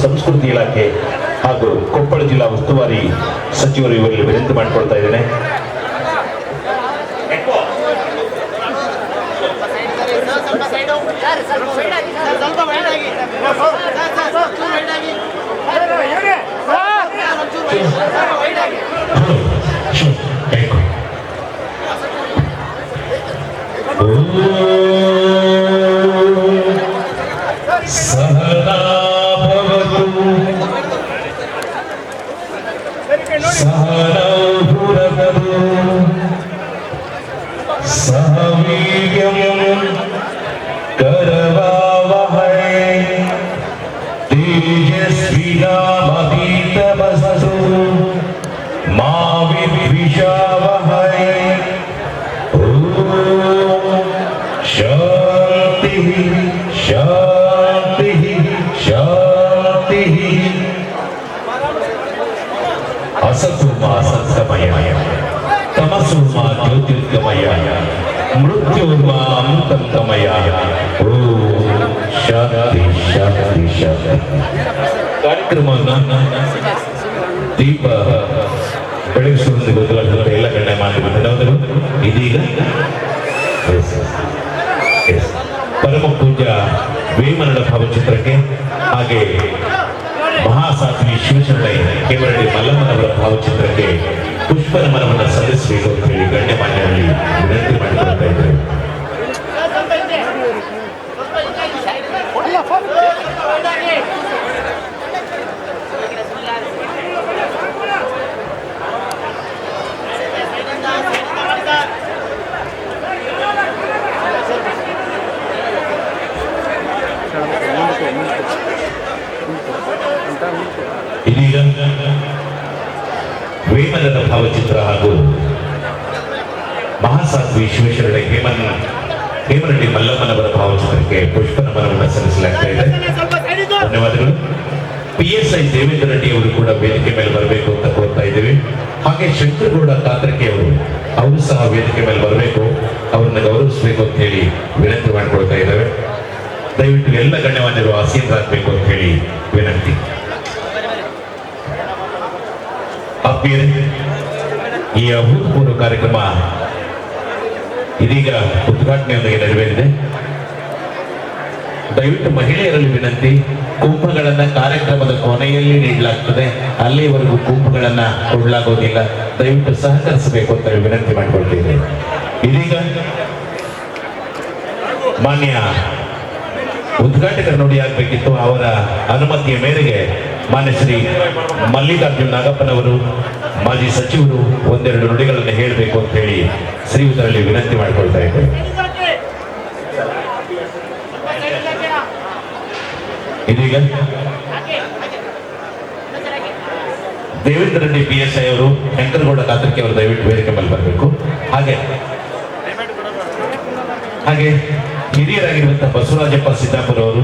ಸಂಸ್ಕೃತಿ ಇಲಾಖೆ ಹಾಗೂ ಕೊಪ್ಪಳ ಜಿಲ್ಲಾ ಉಸ್ತುವಾರಿ ಸಚಿವರು ಇವರಲ್ಲಿ ವಿನಂತಿ ಮಾಡಿಕೊಳ್ತಾ ಇದ್ದೇನೆ. असतुमा सत्समय तमसुमा ज्योतिर्गमय मृत्युर्मा अमृतमय ओम शांति शांति शांति. ಕಾರ್ಯಕ್ರಮವನ್ನು ದೀಪ ಬೆಳಗಿಸುವುದಕ್ಕೆ ಗೊತ್ತುವಂತ ಎಲ್ಲ ಗಣ್ಯಮಾನ್ಯರು ಧನ್ಯವಾದಗಳು. ಇದೀಗ ಪರಮ ಪೂಜ್ಯ ವೇಮನಡ ಭಾವಚಿತ್ರಕ್ಕೆ ಹಾಗೆ ಮಹಾಸಾಧ್ವಿ ಶಿವಶರಣೆ ಕೇವರಡಿ ಮಲ್ಲಮ್ಮನವರ ಭಾವಚಿತ್ರಕ್ಕೆ ಪುಷ್ಪ ನಮನವನ್ನು ಸಲ್ಲಿಸಬೇಕು ಅಂತ ಹೇಳಿ ಗಣ್ಯಮಾನ್ಯರಲ್ಲಿ ವಿನಂತಿ ಮಾಡಿಕೊಳ್ತಾ ಇದ್ದಾರೆ. ಇದೀಗ ವೇಮನದ ಭಾವಚಿತ್ರ ಹಾಗೂ ಮಹಾಸಾಧ್ವಿ ಶಿವಶರಣೆ ಹೇಮರೆಡ್ಡಿ ಮಲ್ಲಮ್ಮನವರ ಭಾವಚಿತ್ರಕ್ಕೆ ಪುಷ್ಪ ನಮನವನ್ನು ಸಲ್ಲಿಸಲಾಗ್ತಾ ಇದೆ. ಧನ್ಯವಾದಗಳು. PSI ದೇವೇಂದ್ರ ರೆಡ್ಡಿ ಅವರು ಕೂಡ ವೇದಿಕೆ ಮೇಲೆ ಬರಬೇಕು ಅಂತ ಕೋರ್ತಾ ಇದ್ದೀವಿ. ಹಾಗೆ ಶಂಕರಗೌಡ ಕಾತ್ರಕ್ಕೆ ಅವರು ಸಹ ವೇದಿಕೆ ಮೇಲೆ ಬರಬೇಕು, ಅವರನ್ನು ಗೌರವಿಸಬೇಕು ಅಂತ ಹೇಳಿ ವಿನಂತಿ ಮಾಡಿಕೊಳ್ತಾ ಇದ್ದೇವೆ. ದಯವಿಟ್ಟು ಎಲ್ಲ ಗಣ್ಯಮಾನ್ಯರು ಆಸೀನರಾಗಬೇಕು ಅಂತ ಹೇಳಿ ವಿನಂತಿ. ಈ ಅಭೂತಪೂರ್ವ ಕಾರ್ಯಕ್ರಮ ಇದೀಗ ಉದ್ಘಾಟನೆಯೊಂದಿಗೆ ನೆರವೇರಿದೆ. ದಯವಿಟ್ಟು ಮಹಿಳೆಯರಲ್ಲಿ ವಿನಂತಿ, ಕುಂಭಗಳನ್ನ ಕಾರ್ಯಕ್ರಮದ ಕೊನೆಯಲ್ಲಿ ನೀಡಲಾಗ್ತದೆ, ಅಲ್ಲಿವರೆಗೂ ಕುಂಭಗಳನ್ನ ಕೊಡಲಾಗೋದಿಲ್ಲ. ದಯವಿಟ್ಟು ಸಹಕರಿಸಬೇಕು ಅಂತ ವಿನಂತಿ ಮಾಡಿಕೊಳ್ತಿದ್ದೇನೆ. ಇದೀಗ ಮಾನ್ಯ ಉದ್ಘಾಟಕರು ನೋಡಿ ಆಗ್ಬೇಕಿತ್ತು, ಅವರ ಅನುಮತಿಯ ಮೇರೆಗೆ ಮಾನ್ಯ ಶ್ರೀ ಮಲ್ಲಿಕಾರ್ಜುನ್ ನಾಗಪ್ಪನವರು ಮಾಜಿ ಸಚಿವರು ಒಂದೆರಡು ನುಡಿಗಳನ್ನು ಹೇಳಬೇಕು ಅಂತ ಹೇಳಿ ಶ್ರೀಯುತರಲ್ಲಿ ವಿನಂತಿ ಮಾಡಿಕೊಳ್ತಾ ಇದ್ದೇವೆ. ಇದೀಗ ದೇವೇಂದ್ರ ರೆಡ್ಡಿ PSI ಅವರು, ಶಂಕರಗೌಡ ಕಾತ್ರಕ್ಕೆ ಅವರು ದಯವಿಟ್ಟು ವೇದಿಕೆ ಮೇಲೆ ಬರಬೇಕು. ಹಾಗೆ ಹಿರಿಯರಾಗಿರುವಂತಹ ಬಸವರಾಜಪ್ಪ ಸಿದ್ದಾಪುರ ಅವರು,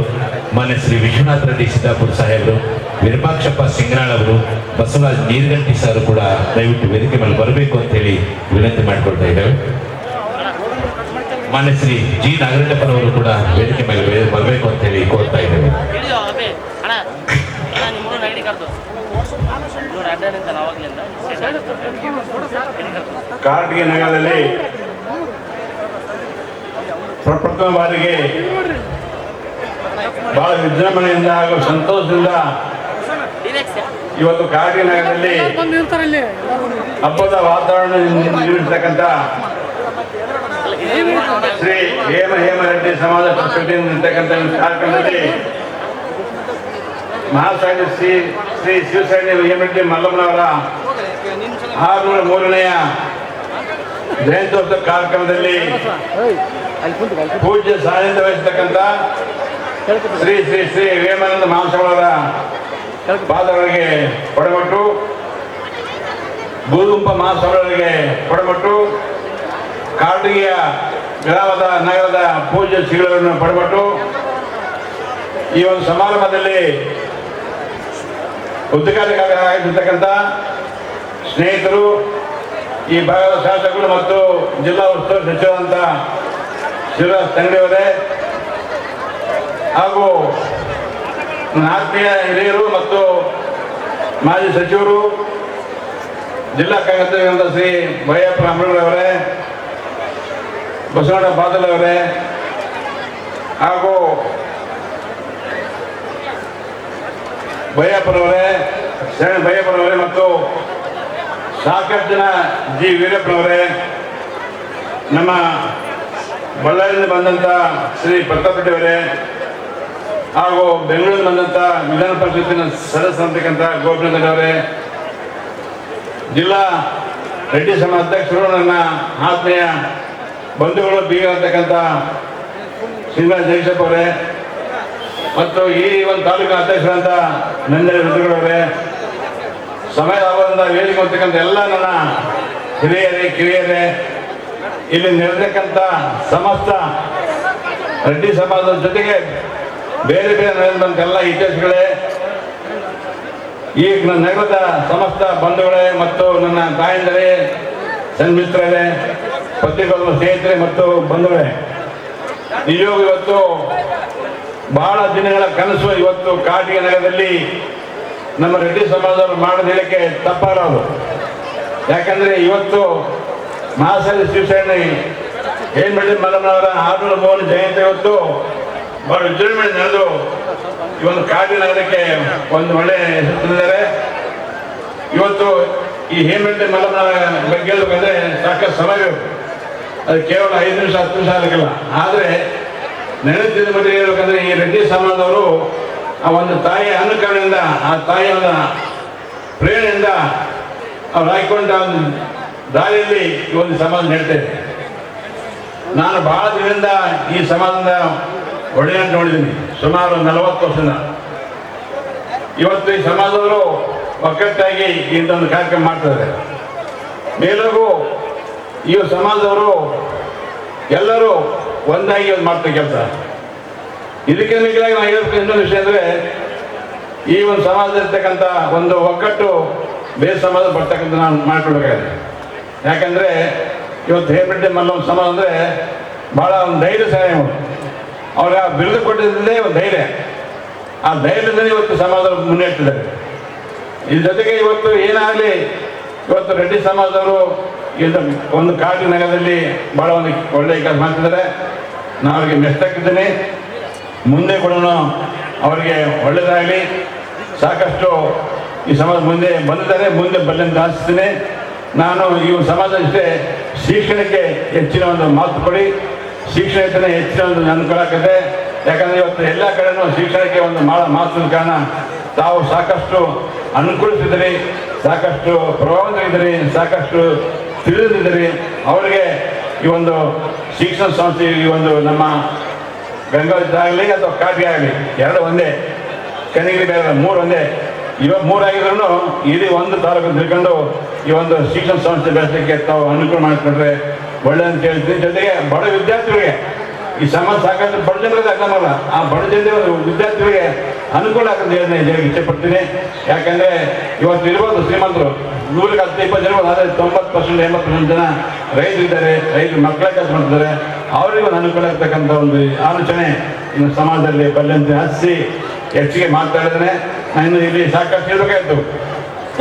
ಮಾನ್ಯ ಶ್ರೀ ವಿಶ್ವನಾಥ ರೆಡ್ಡಿ ಸಿದ್ದಾಪುರ ಸಾಹೇಬರು, ವಿರೂಪಾಕ್ಷಪ್ಪ ಸಿಂಗನಾಳ್ ಅವರು, ಬಸವರಾಜ್ ನೀರ್ಗಂಟಿ ಸರ್ ಕೂಡ ದಯವಿಟ್ಟು ವೇದಿಕೆ ಮೇಲೆ ಬರಬೇಕು ಅಂತ ಹೇಳಿ ವಿನಂತಿ ಮಾಡಿಕೊಳ್ತಾ ಇದ್ದೇವೆ. ಮಾನ್ಯ ಶ್ರೀ G ನಾಗರಾಜಪ್ಪನವರು ಕೂಡ ವೇದಿಕೆ ಮೇಲೆ ಬರಬೇಕು ಅಂತ ಹೇಳಿ ಕೋರ್ತಾ ಇದ್ದೇವೆ. ಕಾರ್ಟಿಗೆ ನಗರದಲ್ಲಿ ಪ್ರಪ್ರಥಮ ಬಾರಿಗೆ ಬಹಳ ವಿಜೃಂಭಣೆಯಿಂದ ಹಾಗೂ ಸಂತೋಷದಿಂದ ಇವತ್ತು ಕಾರ್ಟಿಗೆ ನಗರದಲ್ಲಿ ಹಬ್ಬದ ವಾತಾವರಣ ನಿರ್ಮಿಸತಕ್ಕಂಥ ಶ್ರೀ ಹೇಮರೆಡ್ಡಿ ಸಮಾಜ ಪ್ರಕೃತಿಯಿಂದ ಇರ್ತಕ್ಕಂಥ ಕಾರ್ಯಕ್ರಮದಲ್ಲಿ ಮಹಾಸಾಧ್ವಿ ಶ್ರೀ ಶಿವಶರಣೆ ಹೇಮರೆಡ್ಡಿ ಮಲ್ಲಮ್ಮನವರ 603ನೇಯ ಜಯಂತ್ಯೋತ್ಸವ ಕಾರ್ಯಕ್ರಮದಲ್ಲಿ ಪೂಜ್ಯ ಸಾನ್ನಿಧ್ಯ ವಹಿಸತಕ್ಕಂಥ ಶ್ರೀ ಶ್ರೀ ಶ್ರೀ ವೇಮಾನಂದ ಮಹಾಸ್ವಾಮಿಯವರ ಪಾದಗಳಿಗೆ ಕೊಡಮಟ್ಟು, ಬೂದುಂಪ ಮಹಾಸ್ವಾಮಿಯವರಿಗೆ ಕೊಡಮಟ್ಟು, ಕಾರ್ಟಿಗೆಯ ಗ್ರಾಮದ ನಗರದ ಪೂಜ್ಯ ಶ್ರೀಗಳನ್ನು ಪಡೆಮಟ್ಟು ಈ ಒಂದು ಸಮಾರಂಭದಲ್ಲಿ ಉದ್ಘಾಟಕರಾಗಿರ್ತಕ್ಕಂಥ ಸ್ನೇಹಿತರು, ಈ ಭಾಗದ ಶಾಸಕರು ಮತ್ತು ಜಿಲ್ಲಾ ಉಸ್ತುವಾರಿ ಸಚಿವರಾದಂಥ ಶಿವರಾಜ್ ತಂಗಡಿಯವರೇ ಹಾಗೂ ನನ್ನ ಆತ್ಮೀಯ ಹಿರಿಯರು ಮತ್ತು ಮಾಜಿ ಸಚಿವರು ಜಿಲ್ಲಾ ಕಾಂಗ್ರೆಸ್ ಶ್ರೀ ಬೈಯಪ್ಪ ಅಮರವರೇ, ಬಸವಣ್ಣ ಬಾದಲ್ ಅವರೇ ಹಾಗೂ ಬೈಯಪ್ಪನವರೇ, ಶರಣ ಬೈಯಪ್ಪನವರೇ ಮತ್ತು ಸಾಕಷ್ಟು ಜನ ಜಿ ವೀರಪ್ಪನವರೇ, ನಮ್ಮ ಬಳ್ಳಾರಿಯಿಂದ ಬಂದಂಥ ಶ್ರೀ ಪ್ರತಾಪ್ ರೆಡ್ಡಿ ಅವರೇ ಹಾಗೂ ಬೆಂಗಳೂರಿಂದ ಬಂದಂಥ ವಿಧಾನ ಪರಿಷತ್ತಿನ ಸದಸ್ಯರಂತಕ್ಕಂಥ ಗೋಪಿನಾಥ್ ಅವರೇ, ಜಿಲ್ಲಾ ರೆಡ್ಡಿ ಸಮಾಜ ಅಧ್ಯಕ್ಷರು, ನನ್ನ ಆತ್ಮೀಯ ಬಂಧುಗಳು ಬೀಗರ್ತಕ್ಕಂಥ ಶ್ರೀನಿವಾಸ ಜಗದೀಶಪ್ಪ ಅವರೇ ಮತ್ತು ಈ ಒಂದು ತಾಲೂಕಿನ ಅಧ್ಯಕ್ಷರಂತ ನಂದರಿ ರುದ್ರಗಳವರೇ, ಸಮಯದ ಅಭಾವದಿಂದ ವೇದಿಕೆ ಹೊಂದತಕ್ಕಂಥ ಎಲ್ಲ ನನ್ನ ಹಿರಿಯರೇ ಕಿರಿಯರೇ, ಇಲ್ಲಿ ನೆರೆದಕ್ಕಂಥ ಸಮಸ್ತ ರೆಡ್ಡಿ ಸಮಾಜದ ಜೊತೆಗೆ ಬೇರೆ ಬೇರೆ ನಡೆದಂಥ ಎಲ್ಲ ಇತಿಹಾಸಗಳೇ, ಈ ನಗರದ ಸಮಸ್ತ ಬಂಧುಗಳೇ ಮತ್ತು ನನ್ನ ತಾಯಂದರೇ, ಸನ್ಮಿತ್ರರೇ, ಪತ್ರಿಕೋದ್ಯಮ ಸ್ನೇಹಿತರೆ ಮತ್ತು ಬಂಧುಗಳೇ, ನಿಜವಾಗೂ ಇವತ್ತು ಬಹಳ ದಿನಗಳ ಕನಸು ಇವತ್ತು ಕಾಟಿಗೆ ನಗರದಲ್ಲಿ ನಮ್ಮ ರೆಡ್ಡಿ ಸಮಾಜದವರು ಮಾಡೋದು ಹೇಳಕ್ಕೆ ತಪ್ಪಾಗಲಾರದು. ಯಾಕಂದ್ರೆ ಇವತ್ತು ಮಹಾಸರಿ ಶಿವಸೇನೆ ಏನ್ಮಳ್ಳಿ ಮಲ್ಲಮ್ಮನವರ 603 ಜಯಂತಿ ಇವತ್ತು ಬಹಳ ವಿಜೃಂಭಣೆ ನಡೆದು ಈ ಒಂದು ಕಾಟಿನ ನಗರಕ್ಕೆ ಒಂದು ಒಳ್ಳೆ ಹೆಸರು ತಂದಿದ್ದಾರೆ. ಇವತ್ತು ಈ ಹೇಮರೆಡ್ಡಿ ಮಲ್ಲಮ್ಮನ ಬಗ್ಗೆ ಹೇಳ್ಬೇಕಂದ್ರೆ ಸಾಕಷ್ಟು ಸಮಯ ಬೇಕು. ಅದು ಕೇವಲ 5 ನಿಮಿಷ 10 ನಿಮಿಷ ಆಗಲಿಕ್ಕಿಲ್ಲ. ಆದರೆ ನೆನಪಿನ ಬಗ್ಗೆ ಹೇಳ್ಬೇಕಂದ್ರೆ ಈ ರೆಡ್ಡಿ ಸಮಾಜದವರು ಆ ಒಂದು ತಾಯಿಯ ಅನುಕರಣೆಯಿಂದ, ಆ ತಾಯಿಯ ಪ್ರೇರಣೆಯಿಂದ ಅವ್ರು ಹಾಕಿಕೊಂಡ ಒಂದು ದಾರಿಯಲ್ಲಿ ಈ ಒಂದು ಸಮಾಜ ನಡೀತೇವೆ. ನಾನು ಬಹಳ ದಿನದಿಂದ ಈ ಸಮಾಜದ ಒಳ್ಳೆಯ ನೋಡಿದ್ದೀನಿ, ಸುಮಾರು 40 ವರ್ಷದಿಂದ. ಇವತ್ತು ಈ ಸಮಾಜದವರು ಒಕ್ಕಟ್ಟಾಗಿ ಇಂಥೊಂದು ಕಾರ್ಯಕ್ರಮ ಮಾಡ್ತಾರೆ. ಮೇಲೂ ಈ ಸಮಾಜದವರು ಎಲ್ಲರೂ ಒಂದಾಗಿ ಒಂದು ಮಾಡ್ತಾರೆ ಕೆಲಸ. ಇದಕ್ಕೆ ಮಿಗಿಲಾಗಿ ನಾನು ಹೇಳಬೇಕು ಇನ್ನೊಂದು ವಿಷಯ ಅಂದರೆ, ಈ ಒಂದು ಸಮಾಜದಲ್ಲಿರ್ತಕ್ಕಂಥ ಒಂದು ಒಗ್ಗಟ್ಟು ಬೇರೆ ಸಮಾಜ ಬರ್ತಕ್ಕಂಥ ನಾನು ಮಾಡ್ಕೊಳ್ಬೇಕಾಗಿದೆ. ಯಾಕಂದರೆ ಇವತ್ತು ಹೇಮರೆಡ್ಡಿ ಮಲ್ಲಮ್ಮ ಸಮಾಜ ಅಂದರೆ ಭಾಳ ಒಂದು ಧೈರ್ಯ ಸಹಾಯ. ಅವ್ರಿಗೆ ಆ ಬಿರುದು ಕೊಟ್ಟಿದ್ದೇ ಒಂದು ಧೈರ್ಯ. ಆ ಧೈರ್ಯದಲ್ಲಿ ಇವತ್ತು ಸಮಾಜದವರು ಮುನ್ನಡೆತಿದ್ದಾರೆ. ಇದ್ರ ಜೊತೆಗೆ ಇವತ್ತು ಏನಾಗಲಿ ಇವತ್ತು ರೆಡ್ಡಿ ಸಮಾಜದವರು ಒಂದು ಕಾಟಿನ ನಗರದಲ್ಲಿ ಭಾಳ ಒಂದು ಒಳ್ಳೆಯ ಕೆಲಸ ಮಾಡ್ತಿದ್ದಾರೆ. ನಾನು ಅವರಿಗೆ ಮೆಚ್ಚಿದ್ದೇನೆ. ಮುಂದೆ ಕೂಡ ಅವರಿಗೆ ಒಳ್ಳೆಯದಾಗಲಿ. ಸಾಕಷ್ಟು ಈ ಸಮಾಜ ಮುಂದೆ ಬಂದಿದ್ದಾರೆ, ಮುಂದೆ ಬರಲೆಂದು ಆಶಿಸ್ತೀನಿ. ನಾನು ಈ ಸಮಾಜ ಇಷ್ಟೇ ಶಿಕ್ಷಣಕ್ಕೆ ಹೆಚ್ಚಿನ ಒಂದು ಮಾತು ಕೊಡಿ, ಶಿಕ್ಷಣಕ್ಕೆ ಹೆಚ್ಚಿನ ಒಂದು ಅನುಕೂಲ ಆಗ್ತದೆ. ಯಾಕಂದರೆ ಇವತ್ತು ಎಲ್ಲ ಕಡೆನೂ ಶಿಕ್ಷಣಕ್ಕೆ ಒಂದು ಮಾತಿನ ಕಾರಣ ತಾವು ಸಾಕಷ್ಟು ಅನುಕೂಲಿಸಿದಿರಿ, ಸಾಕಷ್ಟು ಪ್ರಭಾವಿತರಿದ್ದೀರಿ, ಸಾಕಷ್ಟು ತಿಳಿದಿದ್ದೀರಿ. ಅವರಿಗೆ ಈ ಒಂದು ಶಿಕ್ಷಣ ಸಂಸ್ಥೆ ಈ ಒಂದು ನಮ್ಮ ಗಂಗಾವತಿ ಅಥವಾ ಕಾಟಿ ಆಗಲಿ ಎರಡು ಒಂದೇ, ಕನಗಿರಿ ಬೇರೆ 3 ಒಂದೇ. ಇವಾಗ 3 ಆಗಿದ್ರು ಇಡೀ ಒಂದು ತಾಲೂಕು ತಿಳ್ಕೊಂಡು ಈ ಒಂದು ಶಿಕ್ಷಣ ಸಂಸ್ಥೆ ಬೆಳೆಸಲಿಕ್ಕೆ ತಾವು ಅನುಕೂಲ ಮಾಡಿಕೊಂಡ್ರೆ ಒಳ್ಳೆಯಂತ ಹೇಳ್ತೀನಿ. ಜೊತೆಗೆ ಬಡ ವಿದ್ಯಾರ್ಥಿಗಳಿಗೆ ಈ ಸಮಾಜ ಸಾಕಷ್ಟು ಬಡ ಜನರಿಗೆ ಅಗ್ನಮಲ್ಲ, ಆ ಬಡ ಜನತೆ ವಿದ್ಯಾರ್ಥಿಗಳಿಗೆ ಅನುಕೂಲ ಆಗ್ತದೆ ಹೇಳಿ ಇಷ್ಟಪಡ್ತೀನಿ. ಯಾಕಂದರೆ ಇವತ್ತು ಇರ್ಬೋದು ಶ್ರೀಮಂತರು 100ಕ್ಕೆ 10-20 ಜನ, ಆದರೆ 90% 80% ಜನ ರೈತರಿದ್ದಾರೆ, ರೈತರು ಮಕ್ಕಳ ಕೆಲಸ ಮಾಡ್ತಿದ್ದಾರೆ. ಅವರಿಗೆ ಒಂದು ಅನುಕೂಲ ಆಗ್ತಕ್ಕಂಥ ಒಂದು ಆಲೋಚನೆ ಇನ್ನು ಸಮಾಜದಲ್ಲಿ ಬಲ್ಲಂತೆ ಹಚ್ಚಿ ಹೆಚ್ಚಿಗೆ ಮಾತಾಡಿದ್ರೆ ನಾನು ಇಲ್ಲಿ ಸಾಕಷ್ಟು ಇರಬೇಕಾಯ್ತು.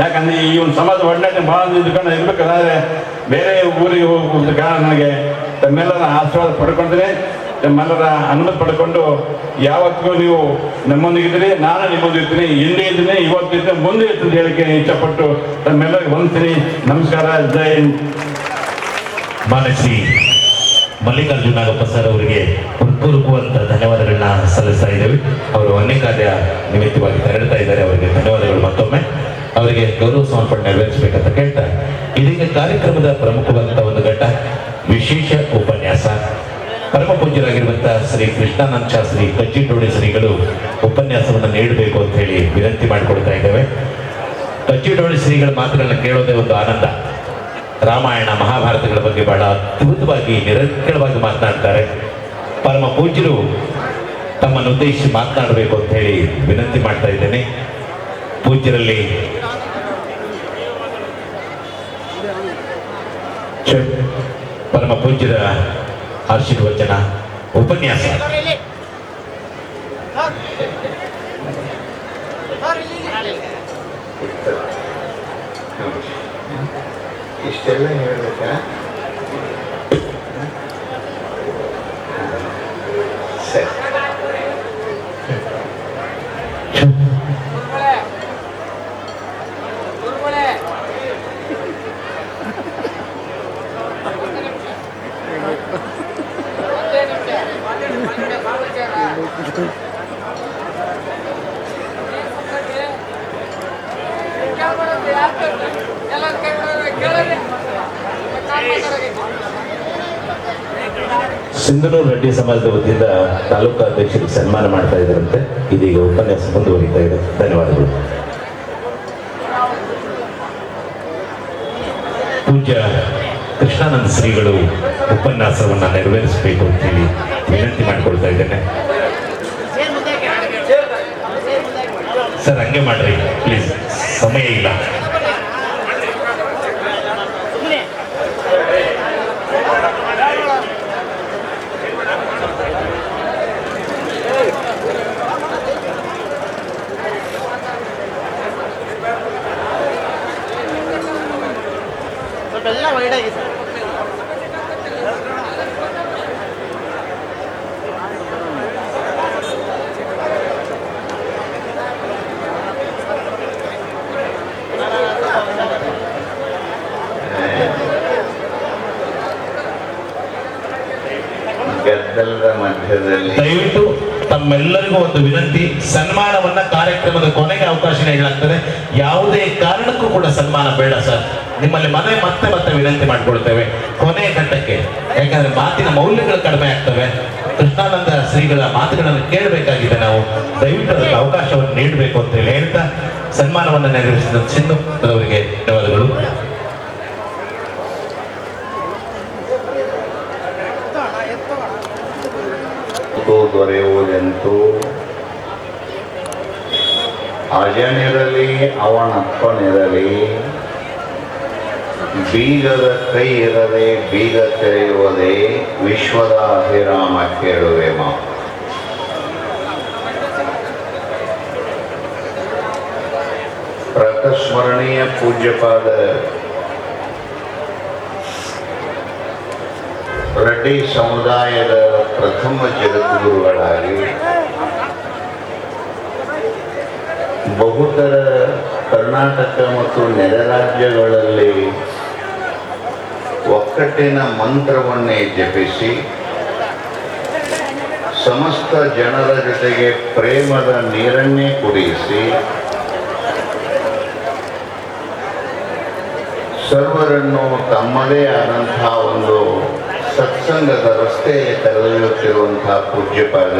ಯಾಕಂದರೆ ಈ ಒಂದು ಸಮಾಜ ಒಡನಾಟ ಭಾಳ ಇದ್ಕೊಂಡು ಇರಬೇಕಾದ್ರೆ ಬೇರೆ ಊರಿಗೆ ಹೋಗುವಂಥ ಕಾರಣ ನನಗೆ ತಮ್ಮೆಲ್ಲರ ಆಶೀರ್ವಾದ ಪಡ್ಕೊಳ್ತೀನಿ, ತಮ್ಮೆಲ್ಲರ ಅನುಮತಿ ಪಡ್ಕೊಂಡು ಯಾವತ್ತಿಗೂ ನೀವು ನಮ್ಮೊಂದಿಗಿದ್ದೀರಿ, ನಾನು ನಿಮ್ಮೊಂದಿರ್ತೀನಿ, ಹಿಂದೆ ಇದ್ದೀನಿ, ಇವತ್ತಿದ್ದೀನಿ, ಮುಂದೆ ಇರ್ತೀನಿ ಹೇಳಿಕೆ ಇಷ್ಟಪಟ್ಟು ತಮ್ಮೆಲ್ಲರಿಗೆ ಹೊಂದ್ತೀನಿ. ನಮಸ್ಕಾರ, ಜೈ ಹಿಂದ್. ಮಾನಸಿ ಮಲ್ಲಿಕಾರ್ಜುನ ನಾಗಪ್ಪ ಸರ್ ಅವರಿಗೆ ಹೃತ್ಪೂರ್ವಕವಾದ ಧನ್ಯವಾದಗಳನ್ನ ಸಲ್ಲಿಸ್ತಾ ಇದ್ದೇವೆ. ಅವರು ಅನೇಕ ಕಾರ್ಯ ನಿಮಿತ್ತವಾಗಿ ತೆರಳುತ್ತಾ ಇದ್ದಾರೆ. ಅವರಿಗೆ ಧನ್ಯವಾದಗಳು. ಮತ್ತೊಮ್ಮೆ ಅವರಿಗೆ ಗೌರವ ಸಮರ್ಪಣೆ ನೆರವೇರಿಸಬೇಕಂತ ಕೇಳ್ತಾ, ಇದೀಗ ಕಾರ್ಯಕ್ರಮದ ಪ್ರಮುಖವಾದಂಥ ಒಂದು ಘಟ್ಟ ವಿಶೇಷ ಉಪನ್ಯಾಸ. ಪರಮ ಪೂಜ್ಯರಾಗಿರುವಂತಹ ಶ್ರೀ ಕೃಷ್ಣಾನಂದ ಶಾಸ್ತ್ರಿ ಕಚ್ಚಿಟೋಡಿ ಶ್ರೀಗಳು ಉಪನ್ಯಾಸವನ್ನು ನೀಡಬೇಕು ಅಂತ ಹೇಳಿ ವಿನಂತಿ ಮಾಡಿಕೊಡ್ತಾ ಇದ್ದೇವೆ. ಕಚ್ಚಿಟೋಡಿ ಶ್ರೀಗಳ ಮಾತುಗಳನ್ನ ಕೇಳೋದೇ ಒಂದು ಆನಂದ. ರಾಮಾಯಣ ಮಹಾಭಾರತಗಳ ಬಗ್ಗೆ ಬಹಳ ಅದ್ಭುತವಾಗಿ ನಿರಂತರವಾಗಿ ಮಾತನಾಡ್ತಾರೆ. ಪರಮ ಪೂಜ್ಯರು ತಮ್ಮನ್ನು ಉದ್ದೇಶಿಸಿ ಮಾತನಾಡಬೇಕು ಅಂತ ಹೇಳಿ ವಿನಂತಿ ಮಾಡ್ತಾ ಇದ್ದೇನೆ. ಪೂಜ್ಯರಲ್ಲಿ ಪರಮ ಪೂಜ್ಯರ ಆಶೀರ್ವಚನ ಉಪನ್ಯಾಸ. ಇಷ್ಟೆಲ್ಲ ಹೇಳ್ಬೇಕಾ? ಸರಿ. ಸಿಂಧನೂರು ರೆಡ್ಡಿ ಸಮಾಜದ ವತಿಯಿಂದ ತಾಲೂಕು ಅಧ್ಯಕ್ಷರಿಗೆ ಸನ್ಮಾನ ಮಾಡ್ತಾ ಇದ್ದಾರಂತೆ. ಇದೀಗ ಉಪನ್ಯಾಸ ಮುಂದುವರಿತಾ ಇದೆ. ಧನ್ಯವಾದಗಳು. ಪೂಜ್ಯ ಕೃಷ್ಣಾನಂದ ಶ್ರೀಗಳು ಉಪನ್ಯಾಸವನ್ನ ನೆರವೇರಿಸಬೇಕು ಅಂತೇಳಿ ವಿನಂತಿ ಮಾಡಿಕೊಳ್ತಾ ಇದ್ದೇನೆ. ಸರ್ ಹಂಗೆ ಮಾಡ್ರಿ ಪ್ಲೀಸ್, ಸಮಯ ಇಲ್ಲ. ಎಲ್ಲ ವೈಡಾಗಿ ಸರ್. ಗದ್ದಲದ ಮಧ್ಯದಲ್ಲಿ ದಯವಿಟ್ಟು ತಮ್ಮೆಲ್ಲರಿಗೂ ಒಂದು ವಿನಂತಿ, ಸನ್ಮಾನವನ್ನ ಕಾರ್ಯಕ್ರಮದ ಕೊನೆಗೆ ಅವಕಾಶ ನೀಡಲಾಗ್ತದೆ. ಯಾವುದೇ ಕಾರಣಕ್ಕೂ ಕೂಡ ಸನ್ಮಾನ ಬೇಡ ಸರ್. ನಿಮ್ಮಲ್ಲಿ ಮತ್ತೆ ಮತ್ತೆ ವಿನಂತಿ ಮಾಡ್ಕೊಳ್ತೇವೆ ಕೊನೆಯ ಘಟ್ಟಕ್ಕೆ, ಯಾಕಂದ್ರೆ ಮಾತಿನ ಮೌಲ್ಯಗಳು ಕಡಿಮೆ ಆಗ್ತವೆ. ಕೃಷ್ಣಾನಂದ ಶ್ರೀಗಳ ಮಾತುಗಳನ್ನು ಕೇಳಬೇಕಾಗಿದೆ ನಾವು. ದಯವಿಟ್ಟು ಅದಕ್ಕೆ ಅವಕಾಶವನ್ನು ನೀಡಬೇಕು ಅಂತ ಹೇಳಿ ಹೇಳ್ತಾ ಸನ್ಮಾನವನ್ನು ನೆರವೇರಿಸಿದ ಸಿಂಧು ಅವರಿಗೆ ಧನ್ಯವಾದಗಳು. ದೊರೆಯುವುದೆಂತೂ ಅಜನಿರಲಿ ಅವನಪ್ಪನಿರಲಿ, ಬೀಗದ ಕೈ ಇರದೆ ಬೀಗ ತೆರೆಯುವುದೇ ವಿಶ್ವದ ಅಭಿರಾಮ ಕೇಳುವೆಮ. ಪ್ರತಸ್ಮರಣೀಯ ಪೂಜ್ಯಪಾದ ರೆಡ್ಡಿ ಸಮುದಾಯದ ಪ್ರಥಮ ಜಗದ್ಗುರುಗಳಾಗಿ ಬಹುತರ ಕರ್ನಾಟಕ ಮತ್ತು ನೆರೆ ರಾಜ್ಯಗಳಲ್ಲಿ ಒಕ್ಕಟ್ಟಿನ ಮಂತ್ರವನ್ನೇ ಜಪಿಸಿ ಸಮಸ್ತ ಜನರ ಜೊತೆಗೆ ಪ್ರೇಮದ ನೀರನ್ನೇ ಕುಡಿಸಿ ಸರ್ವರನ್ನು ತಮ್ಮದೇ ಆದಂತಹ ಒಂದು ಸತ್ಸಂಗದ ರಸ್ತೆಯಲ್ಲಿ ಕರೆದೊಯ್ಯುತ್ತಿರುವಂತಹ ಪೂಜ್ಯಪಾದ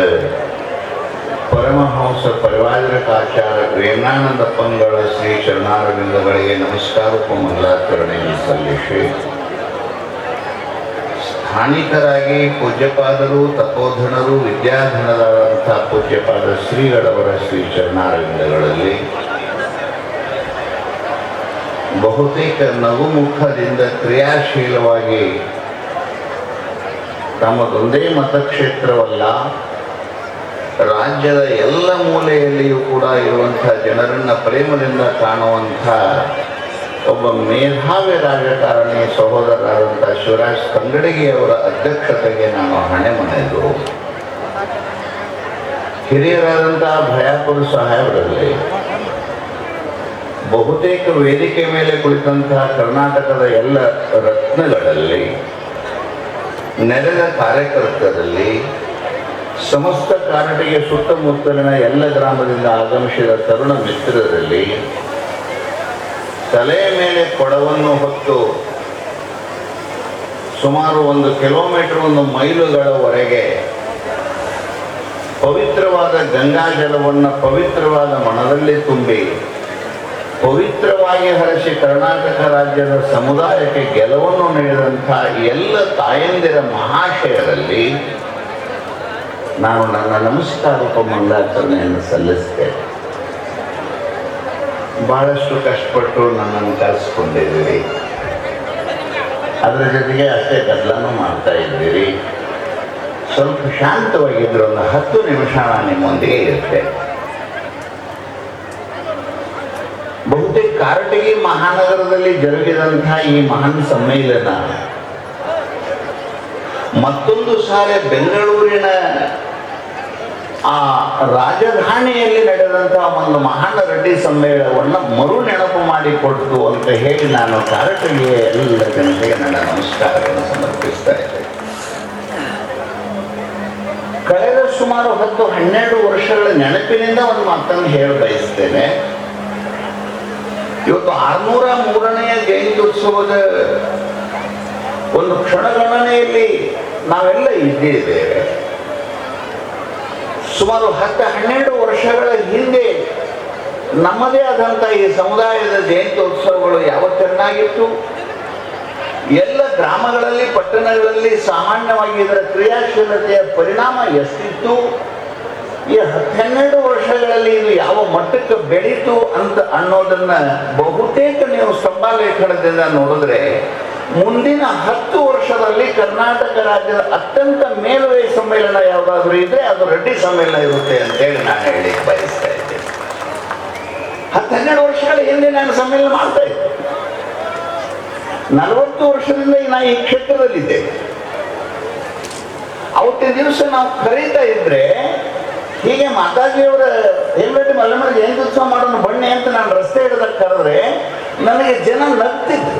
ಪರಮಹಂಸ ಪರಿವಾರಕಾಚಾರ್ಯ ವೇಮನಾನಂದ ಪಂಗಳ ಶ್ರೀ ಶರಣಾರವಿಂದಗಳಿಗೆ ನಮಸ್ಕಾರಕ್ಕೂ ಮಂಗಲಾಚರಣೆಯನ್ನು ಸಲ್ಲಿಸಿ, ಸ್ಥಾನಿಕರಾಗಿ ಪೂಜ್ಯಪಾದರು, ತಪೋಧನರು, ವಿದ್ಯಾಧನರಾದಂತಹ ಪೂಜ್ಯಪಾದ ಶ್ರೀಗಳವರ ಶ್ರೀ ಶರಣಾರವಿಂದಗಳಲ್ಲಿ ಬಹುತೇಕ ನಗುಮುಖದಿಂದ ಕ್ರಿಯಾಶೀಲವಾಗಿ ತಮ್ಮದೊಂದೇ ಮತಕ್ಷೇತ್ರವಲ್ಲ, ರಾಜ್ಯದ ಎಲ್ಲ ಮೂಲೆಯಲ್ಲಿಯೂ ಕೂಡ ಇರುವಂಥ ಜನರನ್ನ ಪ್ರೇಮದಿಂದ ಕಾಣುವಂಥ ಒಬ್ಬ ಮೇಧಾವಿ ರಾಜಕಾರಣಿ ಸಹೋದರರಾದಂಥ ಶಿವರಾಜ್ ತಂಗಡಗಿಯವರ ಅಧ್ಯಕ್ಷತೆಗೆ ನಾನು ಹಣೆ ಮನೆದು, ಹಿರಿಯರಾದಂತಹ ಭಯಾಪುರ ಸಾಹೇಬರಲ್ಲಿ, ಬಹುತೇಕ ವೇದಿಕೆ ಮೇಲೆ ಕುಳಿತಂತಹ ಕರ್ನಾಟಕದ ಎಲ್ಲ ರತ್ನಗಳಲ್ಲಿ, ನೆರೆದ ಕಾರ್ಯಕರ್ತರಲ್ಲಿ, ಸಮಸ್ತ ಕಾರಟಿಗೆ ಸುತ್ತಮುತ್ತಲಿನ ಎಲ್ಲ ಗ್ರಾಮದಿಂದ ಆಗಮಿಸಿದ ತರುಣ ಮಿತ್ರರಲ್ಲಿ, ತಲೆಯ ಮೇಲೆ ಕೊಡವನ್ನು ಹೊತ್ತು ಸುಮಾರು 1 ಕಿಲೋಮೀಟರ್ 1 ಮೈಲುಗಳವರೆಗೆ ಪವಿತ್ರವಾದ ಗಂಗಾ ಜಲವನ್ನು ಪವಿತ್ರವಾದ ಮನದಲ್ಲಿ ತುಂಬಿ ಪವಿತ್ರವಾಗಿ ಹರಿಸಿ ಕರ್ನಾಟಕ ರಾಜ್ಯದ ಸಮುದಾಯಕ್ಕೆ ಗೆಲುವನ್ನು ನೀಡಿದಂಥ ಎಲ್ಲ ತಾಯಂದಿರ ಮಹಾಶಯರಲ್ಲಿ ನಾನು ನನ್ನ ನಮಸ್ಕಾರಕ್ಕೂ ಮಂಗಳಾಚರಣೆಯನ್ನು ಸಲ್ಲಿಸ್ತೇನೆ. ಬಹಳಷ್ಟು ಕಷ್ಟಪಟ್ಟು ನನ್ನನ್ನು ಕಲಿಸ್ಕೊಂಡಿದ್ದೀರಿ, ಅದರ ಜೊತೆಗೆ ಅಷ್ಟೇ ಗದ್ದಲನೂ ಮಾಡ್ತಾ ಇದ್ದೀರಿ. ಸ್ವಲ್ಪ ಶಾಂತವಾಗಿದ್ದರೆ ಒಂದು 10 ನಿಮಿಷ ನಾನು ನಿಮ್ಮೊಂದಿಗೆ ಇರ್ತೇನೆ. ಬಹುತೇಕ ಕಾರಟಗಿ ಮಹಾನಗರದಲ್ಲಿ ಜರುಗಿದಂತಹ ಈ ಮಹಾನ್ ಸಮ್ಮೇಳನ ಮತ್ತೊಂದು ಸಾರಿ ಬೆಂಗಳೂರಿನ ಆ ರಾಜಧಾನಿಯಲ್ಲಿ ನಡೆದಂತಹ ಒಂದು ಮಹಾನ್ ರೆಡ್ಡಿ ಸಮ್ಮೇಳನವನ್ನು ಮರು ನೆನಪು ಮಾಡಿಕೊಡ್ತು ಅಂತ ಹೇಳಿ ನಾನು ಕಾರಟಗಿಯ ಎಲ್ಲ ಜನತೆಗೆ ನನ್ನ ನಮಸ್ಕಾರಗಳನ್ನು ಸಮರ್ಪಿಸ್ತಾ ಇದ್ದೇನೆ. ಕಳೆದ ಸುಮಾರು 10-12 ವರ್ಷಗಳ ನೆನಪಿನಿಂದ ಒಂದು ಮಾತನ್ನು ಹೇಳಿ ಬಯಸ್ತೇನೆ. ಇವತ್ತು 603ನೇ ಜಯಂತ್ಯುತ್ಸವದ ಒಂದು ಕ್ಷಣಗಣನೆಯಲ್ಲಿ ನಾವೆಲ್ಲ ಇದ್ದೇವೆ. ಸುಮಾರು 10-12 ವರ್ಷಗಳ ಹಿಂದೆ ನಮ್ಮದೇ ಆದಂಥ ಈ ಸಮುದಾಯದ ಜಯಂತ್ಯೋತ್ಸವಗಳು ಯಾವ ಚೆನ್ನಾಗಿತ್ತು. ಎಲ್ಲ ಗ್ರಾಮಗಳಲ್ಲಿ ಪಟ್ಟಣಗಳಲ್ಲಿ ಸಾಮಾನ್ಯವಾಗಿ ಇದರ ಕ್ರಿಯಾಶೀಲತೆಯ ಪರಿಣಾಮ ಎಷ್ಟಿತ್ತು. ಈ 10-12 ವರ್ಷಗಳಲ್ಲಿ ಇದು ಯಾವ ಮಟ್ಟಕ್ಕೆ ಬೆಳೀತು ಅಂತ ಅನ್ನೋದನ್ನ ಬಹುತೇಕ ನೀವು ಸ್ತಂಭಾಲೇಖನದಿಂದ ನೋಡಿದ್ರೆ ಮುಂದಿನ 10 ವರ್ಷದಲ್ಲಿ ಕರ್ನಾಟಕ ರಾಜ್ಯದ ಅತ್ಯಂತ ಮೇಲುಗೈ ಸಮ್ಮೇಳನ ಯಾವುದಾದ್ರೂ ಇದ್ರೆ ಅದು ರೆಡ್ಡಿ ಸಮ್ಮೇಳನ ಇರುತ್ತೆ ಅಂತೇಳಿ ನಾನು ಹೇಳಿ ಬಯಸ್ತಾ ಇದ್ದೇನೆ. 10-12 ವರ್ಷಗಳ ಹಿಂದೆ ನಾನು ಸಮ್ಮೇಳನ ಮಾಡ್ತಾ ಇದ್ದೆ. 40 ವರ್ಷದಿಂದ ನಾನು ಈ ಕ್ಷೇತ್ರದಲ್ಲಿದ್ದೇನೆ. ಅವತ್ತಿನ ದಿವಸ ನಾವು ಕರೀತಾ ಇದ್ರೆ ಹೀಗೆ ಮಾತಾಜಿಯವರ ಹೇಮರೆಡ್ಡಿ ಮಲ್ಲಮ್ಮನ ಜಯಂತ್ಯುತ್ಸವ ಮಾಡೋಣ ಬನ್ನಿ ಅಂತ ನಾನು ರಸ್ತೆ ಹಿಡಿದಾಗ ಕರೆದ್ರೆ ನನಗೆ ಜನ ನಗ್ತಿದ್ರು.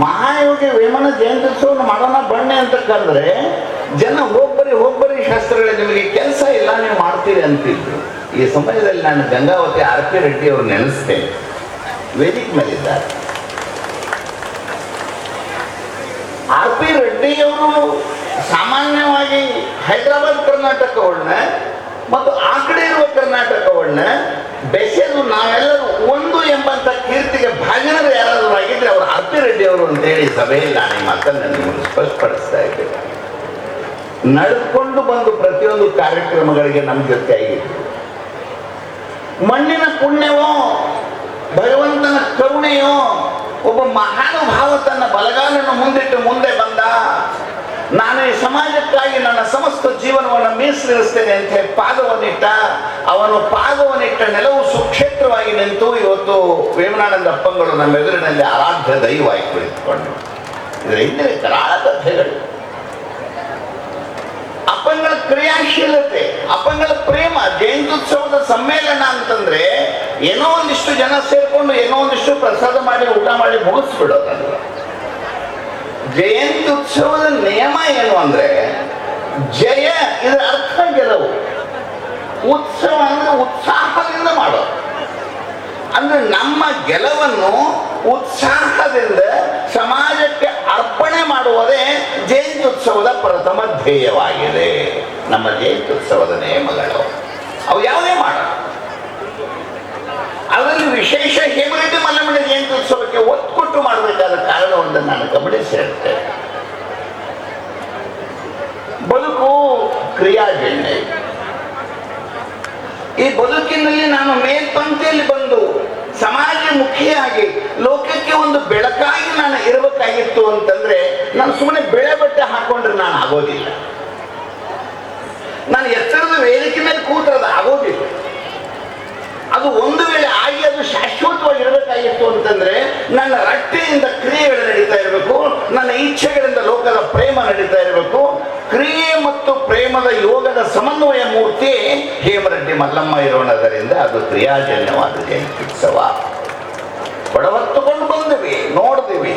ಮಹಾಯೋಗಿ ವೇಮನ ಜಯಂತ್ಯುತ್ಸವವನ್ನು ಮಾಡೋಣ ಬನ್ನಿ ಅಂತ ಕರೆದ್ರೆ ಜನ ಹೋಗ್ಬರಿ ಶಾಸ್ತ್ರಗಳೇ, ನಿಮಗೆ ಕೆಲಸ ಇಲ್ಲ, ನೀವು ಮಾಡ್ತೀರಿ ಅಂತಿದ್ರು. ಈ ಸಮಯದಲ್ಲಿ ನಾನು ಗಂಗಾವತಿ RP ರೆಡ್ಡಿ ಅವರು ನೆನೆಸ್ತೇನೆ. ವೇದಿಕೆ ಮೇಲಿದ್ದಾರೆ. RP ರೆಡ್ಡಿಯವರು ಸಾಮಾನ್ಯವಾಗಿ ಹೈದರಾಬಾದ್ ಕರ್ನಾಟಕವನ್ನ ಮತ್ತು ಆ ಕಡೆ ಇರುವ ಕರ್ನಾಟಕವನ್ನ ಬೆಸೆದು ನಾವೆಲ್ಲರೂ ಒಂದು ಎಂಬಂತ ಕೀರ್ತಿಗೆ ಭಾಜನರು ಯಾರಾದರೂ ಆಗಿದ್ರೆ ಅವರು RP ರೆಡ್ಡಿ ಅವರು ಅಂತೇಳಿ ಸಭೆಯಲ್ಲಿ ನಾನು ಈ ಮಾತನ್ನು ನಿಮಗೆ ಸ್ಪಷ್ಟಪಡಿಸ್ತಾ ಇದ್ದೇನೆ. ನಡೆದುಕೊಂಡು ಬಂದು ಪ್ರತಿಯೊಂದು ಕಾರ್ಯಕ್ರಮಗಳಿಗೆ ನಮ್ಮ ಜೊತೆ ಆಗಿತ್ತು. ಮಣ್ಣಿನ ಪುಣ್ಯವೋ ಭಗವಂತನ ಕರುಣೆಯೋ ಒಬ್ಬ ಮಹಾನುಭಾವ ತನ್ನ ಬಲಗಾಲನ್ನು ಮುಂದಿಟ್ಟು ಮುಂದೆ ಬಂದ. ನಾನು ಈ ಸಮಾಜಕ್ಕಾಗಿ ನನ್ನ ಸಮಸ್ತ ಜೀವನವನ್ನು ಮೀಸಲಿರಿಸ್ತೇನೆ ಅಂತ ಹೇಳಿ ಪಾದವನ್ನಿಟ್ಟ. ಅವನು ಪಾದವನ್ನಿಟ್ಟ ನೆಲವು ಸುಕ್ಷೇತ್ರವಾಗಿ ನಿಂತು ಇವತ್ತು ವೇಮನಾನಂದ ಅಪ್ಪಂಗಳು ನಮ್ಮ ಎದುರಿನಲ್ಲಿ ಆರಾಧ್ಯ ದೈವವಾಗಿ ಕುಳಿತುಕೊಂಡು. ಇದರ ಹಿಂದೆ ಕರಾಳ ಕಥೆಗಳು, ಅಪ್ಪಂಗಳ ಕ್ರಿಯಾಶೀಲತೆ, ಅಪ್ಪಂಗಳ ಪ್ರೇಮ. ಜಯಂತ್ಯುತ್ಸವದ ಸಮ್ಮೇಳನ ಅಂತಂದ್ರೆ ಏನೋ ಒಂದಿಷ್ಟು ಜನ ಸೇರ್ಕೊಂಡು ಏನೋ ಒಂದಿಷ್ಟು ಪ್ರಸಾದ ಮಾಡಿ ಊಟ ಮಾಡಿ ಮುಗಿಸ್ಬಿಡೋದಲ್ಲ. ಜಯಂತ್ಯುತ್ಸವದ ನಿಯಮ ಏನು ಅಂದ್ರೆ ಜಯ, ಇದರ ಅರ್ಥ ಗೆಲುವು. ಉತ್ಸವ ಅಂದ್ರೆ ಉತ್ಸಾಹದಿಂದ ಮಾಡೋದು. ಅಂದ್ರೆ ನಮ್ಮ ಗೆಲುವನ್ನು ಉತ್ಸಾಹದಿಂದ ಸಮಾಜಕ್ಕೆ ಅರ್ಪಣೆ ಮಾಡುವುದೇ ಜಯಂತ್ಯುತ್ಸವದ ಪ್ರಥಮ ಧ್ಯೇಯವಾಗಿದೆ. ನಮ್ಮ ಜಯಂತ್ಯುತ್ಸವದ ನಿಯಮಗಳು ಅವು ಯಾವುದೇ ಮಾಡೋದು. ಅದರಲ್ಲಿ ವಿಶೇಷ ಹೇಮರೆಡ್ಡಿ ಮಲ್ಲಮ್ಮನ ಜಯಂತ್ಯುತ್ಸವಕ್ಕೆ ಒತ್ತು ಕೊಟ್ಟು ಮಾಡಬೇಕಾದ ಕಾರಣವನ್ನು ನಾನು ಗಮನಿಸಿ ಹೇಳ್ತೇನೆ. ಬದುಕು ಕ್ರಿಯಾಜನ್ಯ. ಈ ಬದುಕಿನಲ್ಲಿ ನಾನು ಮೇಲ್ಪಂಕ್ತಿಯಲ್ಲಿ ಬಂದು ಸಮಾಜಮುಖಿಯಾಗಿ ಲೋಕಕ್ಕೆ ಒಂದು ಬೆಳಕಾಗಿ ನಾನು ಇರಬೇಕಾಗಿತ್ತು ಅಂತಂದ್ರೆ ನಾನು ಸುಮ್ಮನೆ ಬೆಳೆ ಬಟ್ಟೆ ಹಾಕೊಂಡ್ರೆ ನಾನು ಆಗೋದಿಲ್ಲ. ನಾನು ಎತ್ತರದ ವೇದಿಕೆ ಮೇಲೆ ಕೂತ್ರದ ಆಗೋದಿಲ್ಲ. ಅದು ಒಂದು ವೇಳೆ ಆಗಿ ಅದು ಶಾಶ್ವತವಾಗಿ ಇರಬೇಕಾಗಿತ್ತು ಅಂತಂದ್ರೆ ನನ್ನ ರಟ್ಟೆಯಿಂದ ಕ್ರಿಯೆಗಳು ನಡೀತಾ ಇರಬೇಕು, ನನ್ನ ಇಚ್ಛೆಗಳಿಂದ ಲೋಕದ ಪ್ರೇಮ ನಡೀತಾ ಇರಬೇಕು. ಕ್ರಿಯೆ ಮತ್ತು ಪ್ರೇಮದ ಯೋಗದ ಸಮನ್ವಯ ಮೂರ್ತಿ ಹೇಮರೆಡ್ಡಿ ಮಲ್ಲಮ್ಮ ಇರೋಣದರಿಂದ ಅದು ಕ್ರಿಯಾಜನ್ಯವಾದ ಜಯಂತ್ಯುತ್ಸವ. ಹೊಡವತ್ತುಕೊಂಡು ಬಂದ್ವಿ, ನೋಡಿದ್ವಿ,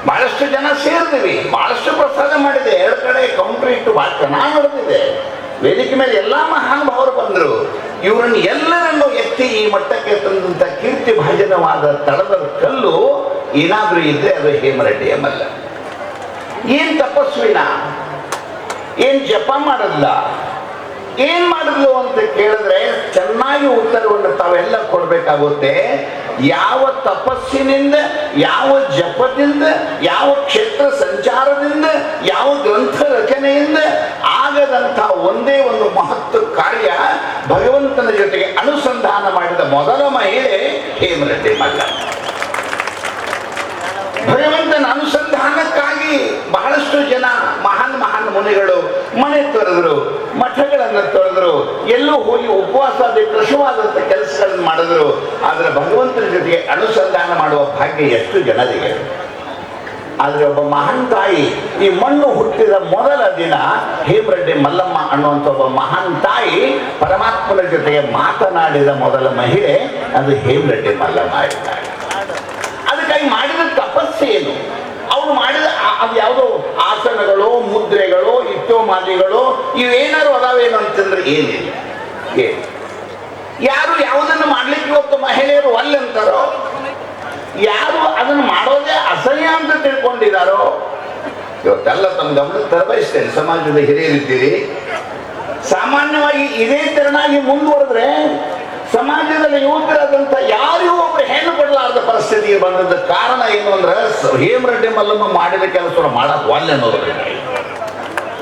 ಬಹಳಷ್ಟು ಜನ ಸೇರಿದ್ವಿ, ಬಹಳಷ್ಟು ಪ್ರಸಾದ ಮಾಡಿದೆ. 2 ಕಡೆ ಕೌಂಟರ್ ಇಟ್ಟು ಬಹಳ ಚೆನ್ನಾಗಿ ನಡೆದಿದೆ. ವೇದಿಕೆ ಮೇಲೆ ಎಲ್ಲಾ ಮಹಾನುಭಾವರು ಬಂದರು. ಇವರನ್ನು ಎಲ್ಲರನ್ನು ಎತ್ತಿ ಈ ಮಟ್ಟಕ್ಕೆ ತಂದಂತ ಕೀರ್ತಿ ಭಾಜನವಾದ ತಳದ ಕಲ್ಲು ಏನಾದ್ರೂ ಇದ್ರೆ ಅದು ಹೇಮರೆಡ್ಡಿಯ ಮಲ್ಲ. ಏನ್ ತಪಸ್ವಿನ, ಏನ್ ಜಪ ಮಾಡಲ್ಲ, ಏನ್ ಮಾಡಿದ್ಲು ಅಂತ ಕೇಳಿದ್ರೆ ಚೆನ್ನಾಗಿ ಉತ್ತರವನ್ನು ತಾವೆಲ್ಲ ಕೊಡ್ಬೇಕಾಗುತ್ತೆ. ಯಾವ ತಪಸ್ಸಿನಿಂದ, ಯಾವ ಜಪದಿಂದ, ಯಾವ ಕ್ಷೇತ್ರ ಸಂಚಾರದಿಂದ, ಯಾವ ಗ್ರಂಥ ರಚನೆಯಿಂದ ಆಗದಂಥ ಒಂದೇ ಒಂದು ಮಹತ್ವ ಕಾರ್ಯ ಭಗವಂತನ ಜೊತೆಗೆ ಅನುಸಂಧಾನ ಮಾಡಿದ ಮೊದಲ ಮಹಿಳೆ ಹೇಮರೆಡ್ಡಿ ಮಲ್ಲಮ್ಮ. ಭಗವಂತನ ಅನುಸಂಧಾನಕ್ಕಾಗಿ ಬಹಳಷ್ಟು ಜನ ಮಹಾನ್ ಮುನಿಗಳು ಮನೆ ತೊರೆದ್ರು, ಮಠಗಳನ್ನು ತೊರೆದ್ರು, ಎಲ್ಲೂ ಹೋಗಿ ಉಪವಾಸ ಕೃಷವಾದಂಥ ಕೆಲಸ ಕೆಲಸಗಳನ್ನು ಮಾಡಿದ್ರು, ಆದರೆ ಭಗವಂತನ ಜೊತೆಗೆ ಅನುಸಂಧಾನ ಮಾಡುವ ಭಾಗ್ಯ ಎಷ್ಟು ಜನರಿಗೆ. ಆದರೆ ಒಬ್ಬ ಮಹಾನ್ ತಾಯಿ, ಈ ಮಣ್ಣು ಹುಟ್ಟಿದ ಮೊದಲ ದಿನ ಹೇಮರೆಡ್ಡಿ ಮಲ್ಲಮ್ಮ ಅನ್ನುವಂಥ ಒಬ್ಬ ಮಹಾನ್ ತಾಯಿ ಪರಮಾತ್ಮನ ಜೊತೆಗೆ ಮಾತನಾಡಿದ ಮೊದಲ ಮಹಿಳೆ ಅದು ಹೇಮರೆಡ್ಡಿ ಮಲ್ಲಮ್ಮ ಇದ್ದಾರೆ. ಅದಕ್ಕಾಗಿ ಮಾಡಿದ ತಪಸ್ಸೇನು, ಅವನು ಮಾಡಿದ ಅದು ಯಾವುದೋ ಆಸನಗಳು, ಮುದ್ರೆಗಳು, ಇಟ್ಟೋಮಾದಿಗಳು ಇವೇನಾದ್ರು ಅದಾವೇನು ಅಂತಂದ್ರೆ ಏನಿಲ್ಲ. ಏನು ಯಾರು ಯಾವುದನ್ನು ಮಾಡ್ಲಿಕ್ಕೆ ಇವತ್ತು ಮಹಿಳೆಯರು ಅಲ್ಲಂತಾರೋ, ಯಾರು ಅದನ್ನು ಮಾಡೋದೇ ಅಸಹ್ಯ ಅಂತ ತಿಳ್ಕೊಂಡಿದ್ದಾರೋ, ಇವತ್ತೆಲ್ಲ ತಮ್ಮ ಗಮನಕ್ಕೆ ತರಬಯಸ್ತೇನೆ. ಸಮಾಜದ ಹಿರಿಯರಿದ್ದೀರಿ, ಸಾಮಾನ್ಯವಾಗಿ ಇದೇ ತೆರನಾಗಿ ಮುಂದುವರೆದ್ರೆ ಸಮಾಜದಲ್ಲಿ ಯುವಕರಾದಂಥ ಯಾರಿಗೂ ಒಬ್ಬರು ಹೆಣ್ಣು ಕೊಡಲಾರದ ಪರಿಸ್ಥಿತಿಗೆ ಬಂದದ ಕಾರಣ ಏನು ಅಂದ್ರೆ ಹೇಮರೆಡ್ಡಿ ಮಲ್ಲಮ್ಮ ಮಾಡಿದ ಕೆಲಸ ಮಾಡಕ್ ಒಲ್ಲೆ ಅನ್ನೋದ್ರಿಂದ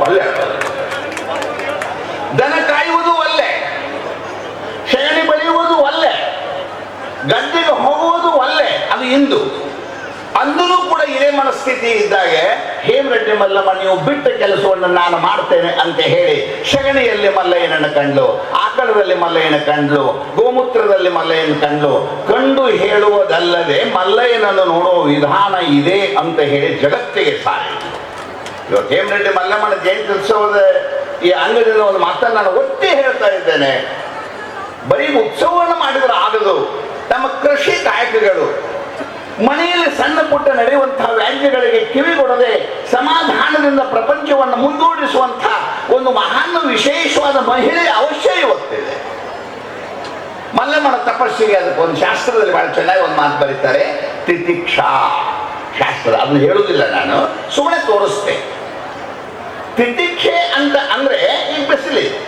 ಒಲ್ಲೆ. ದನ ಕಾಯುವುದು ಒಲ್ಲೆ, ಸಗಣಿ ಬೆಳೆಯುವುದು ಒಲ್ಲೆ, ಗದ್ದೆಗೆ ಹೋಗುವುದು ಒಲ್ಲೆ, ಅದು ಇಂದು. ಅಂದೂ ಕೂಡ ಇದೇ ಮನಸ್ಥಿತಿ ಇದ್ದಾಗ ಹೇಮರೆಡ್ಡಿ ಮಲ್ಲಮ್ಮ ನೀವು ಬಿಟ್ಟ ಕೆಲಸವನ್ನು ನಾನು ಮಾಡ್ತೇನೆ ಅಂತ ಹೇಳಿ ಸಗಣಿಯಲ್ಲಿ ಮಲ್ಲಯ್ಯನನ್ನು ಕಂಡ್ಲು, ಆಕಳದಲ್ಲಿ ಮಲ್ಲಯ್ಯನ ಕಂಡ್ಲು, ಗೋಮೂತ್ರದಲ್ಲಿ ಮಲ್ಲಯ್ಯನ ಕಂಡ್ಲು. ಕಂಡು ಹೇಳುವುದಲ್ಲದೆ ಮಲ್ಲಯ್ಯನನ್ನು ನೋಡುವ ವಿಧಾನ ಇದೆ ಅಂತ ಹೇಳಿ ಜಗತ್ತಿಗೆ ಸಾರಿ. ಇವತ್ತು ಹೇಮರೆಡ್ಡಿ ಮಲ್ಲಮ್ಮನ ಜಯಂತಿ ಉತ್ಸವದ ಈ ಅಂಗದಿಂದ ಒಂದು ಮಾತನ್ನು ನಾನು ಒತ್ತಿ ಹೇಳ್ತಾ ಇದ್ದೇನೆ. ಬರೀ ಉತ್ಸವವನ್ನು ಮಾಡಿದ್ರೆ ಆಗದು. ನಮ್ಮ ಕೃಷಿ ಕಾಯಕಗಳು ಮನೆಯಲ್ಲಿ ಸಣ್ಣ ಪುಟ್ಟ ನಡೆಯುವಂತಹ ವ್ಯಾಜ್ಯಗಳಿಗೆ ಕಿವಿಗೊಡದೆ ಸಮಾಧಾನದಿಂದ ಪ್ರಪಂಚವನ್ನು ಮುಂದೂಡಿಸುವಂತಹ ಒಂದು ಮಹಾನ್ ವಿಶೇಷವಾದ ಮಹಿಳೆ ಅವಶ್ಯ ಇವತ್ತಿದೆ. ಮಲ್ಲಮ್ಮನ ತಪಸ್ಸಿಗೆ ಅದಕ್ಕೊಂದು ಶಾಸ್ತ್ರದಲ್ಲಿ ಬಹಳ ಚೆನ್ನಾಗಿ ಒಂದು ಮಾತು ಬರೀತಾರೆ, ತಿತಿಕ್ಷಾ ಶಾಸ್ತ್ರ. ಅದನ್ನು ಹೇಳುವುದಿಲ್ಲ ನಾನು, ಸುಮ್ಮನೆ ತೋರಿಸ್ತೆ. ತಿತಿಕ್ಷೆ ಅಂತ ಅಂದ್ರೆ ಈಗ ಬಿಸಿಲಿದೆ,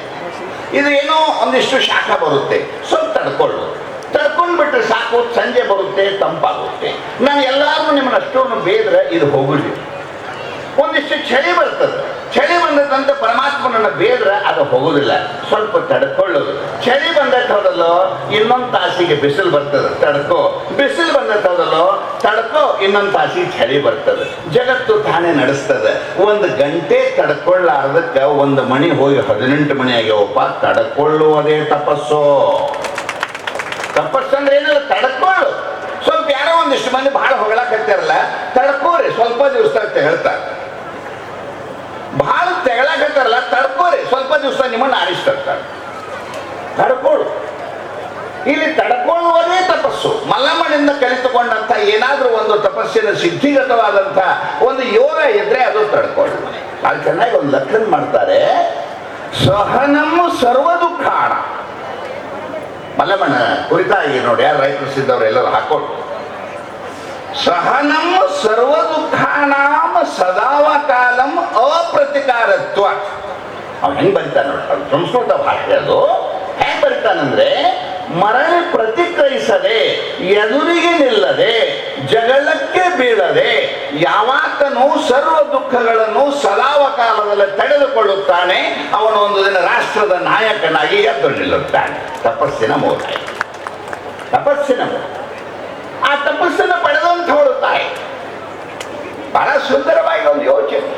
ಇದು ಏನೋ ಒಂದಿಷ್ಟು ಶಾಖ ಬರುತ್ತೆ, ಸ್ವಲ್ಪ ತಡ್ಕೊಂಡ್ಬಿಟ್ರೆ ಸಾಕು, ಸಂಜೆ ಬರುತ್ತೆ, ತಂಪಾಗುತ್ತೆ. ನಾನು ಎಲ್ಲಾರು ನಿಮ್ಮನ್ನ ಅಷ್ಟೊಂದು ಬೇದ್ರೆ ಇದು ಹೋಗುದಿಲ್ಲ. ಒಂದಿಷ್ಟು ಚಳಿ ಬರ್ತದೆ, ಚಳಿ ಬಂದದಂತ ಪರಮಾತ್ಮನನ್ನ ಬೇದ್ರೆ ಅದು ಹೋಗುದಿಲ್ಲ, ಸ್ವಲ್ಪ ತಡ್ಕೊಳ್ಳೋದು. ಚಳಿ ಬಂದದ್ದಲ್ಲೋ ಇನ್ನೊಂದು ತಾಸಿಗೆ ಬಿಸಿಲು ಬರ್ತದೆ, ತಡ್ಕೋ. ಬಿಸಿಲು ಬಂದದ್ದಲ್ಲೋ ತಡ್ಕೋ, ಇನ್ನೊಂದು ತಾಸಿಗೆ ಚಳಿ ಬರ್ತದೆ. ಜಗತ್ತು ತಾನೇ ನಡೆಸ್ತದೆ. ಒಂದು ಗಂಟೆ ತಡ್ಕೊಳ್ಳಾರ್ದಕ್ಕೆ ಒಂದು ಮಣಿ ಹೋಗಿ 18 ಮಣಿ ಆಗ್ಯಾವಪ್ಪ. ತಡ್ಕೊಳ್ಳುವುದೇ ತಪಸ್ಸು. ತಪಸ್ಸಂದ್ರೆ ಏನಿಲ್ಲ, ತಡ್ಕೊಳ್ಳು. ಸ್ವಲ್ಪ ಯಾರೋ ಒಂದಿಷ್ಟು ಮಂದಿ ಬಹಳ ಹೊಗಳಾಕತ್ತಾರಲ್ಲ, ತಡ್ಕೋರಿ, ಸ್ವಲ್ಪ ದಿವಸ ತೆಗಳ್ತಾರೆ. ಬಹಳ ತೆಗಳಾಕತ್ತಾರಲ್ಲ, ತಡ್ಕೋರಿ, ಸ್ವಲ್ಪ ದಿವಸ ನಿಮ್ಮನ್ನು ಆರಿಸ್ತಾರೆ. ತಡ್ಕೊಳ್ಳು. ಇಲ್ಲಿ ತಡ್ಕೊಳ್ಳುವುದೇ ತಪಸ್ಸು. ಮಲ್ಲಮ್ಮನಿಂದ ಕಲಿತುಕೊಂಡಂತ ಏನಾದ್ರೂ ಒಂದು ತಪಸ್ಸಿನ ಸಿದ್ಧಿಗತವಾದಂಥ ಒಂದು ಯೋಗ ಇದ್ರೆ ಅದು ತಡ್ಕೊಳ್ಳು. ಅದು ಚೆನ್ನಾಗಿ ಒಂದು ಲಕ್ಷಣ ಮಾಡ್ತಾರೆ, ಸಹನಮ್ಮು ಸರ್ವ ದುಃಖಾಣ. ಮಲ್ಲಮ್ಮನ ಕುರಿತಾಗಿ ನೋಡಿ, ಯಾರು ರೈತರು ಸಿದ್ದವರು ಎಲ್ಲರೂ ಹಾಕೊಂಡು, ಸಹನಂ ಸರ್ವ ದುಃಖಾನಾಂ ಸದಾವ ಕಾಲಂ ಅಪ್ರತಿಕಾರತ್ವ. ಅವ್ನು ಹೆಂಗ್ ಬರೀತಾನೆ ನೋಡಿ, ಅದು ಸಂಸ್ಕೃತ ಭಾಷೆ. ಅದು ಹೆಂಗ್ ಬರೀತಾನಂದ್ರೆ, ಮರಳಿ ಪ್ರತಿಕ್ರಿಯಿಸದೆ, ಎದುರಿಗೆ ನಿಲ್ಲದೆ, ಜಗಳಕ್ಕೆ ಬೀಳದೆ, ಯಾವಾತನು ಸರ್ವ ದುಃಖಗಳನ್ನು ಸದಾವ ಕಾಲದಲ್ಲಿ ತಡೆದುಕೊಳ್ಳುತ್ತಾನೆ, ಅವನು ಒಂದು ದಿನ ರಾಷ್ಟ್ರದ ನಾಯಕನಾಗಿ ಎದ್ದು ನಿಲ್ಲುತ್ತಾನೆ. ತಪಸ್ಸಿನ ಮೂಲ, ತಪಸ್ಸಿನ ಮೂಲ. ಆ ತಪಸ್ಸನ್ನು ಪಡೆದಂಥವಳು ತಾಯಿ. ಬಹಳ ಸುಂದರವಾಗಿ ಒಂದು ಯೋಚನೆ.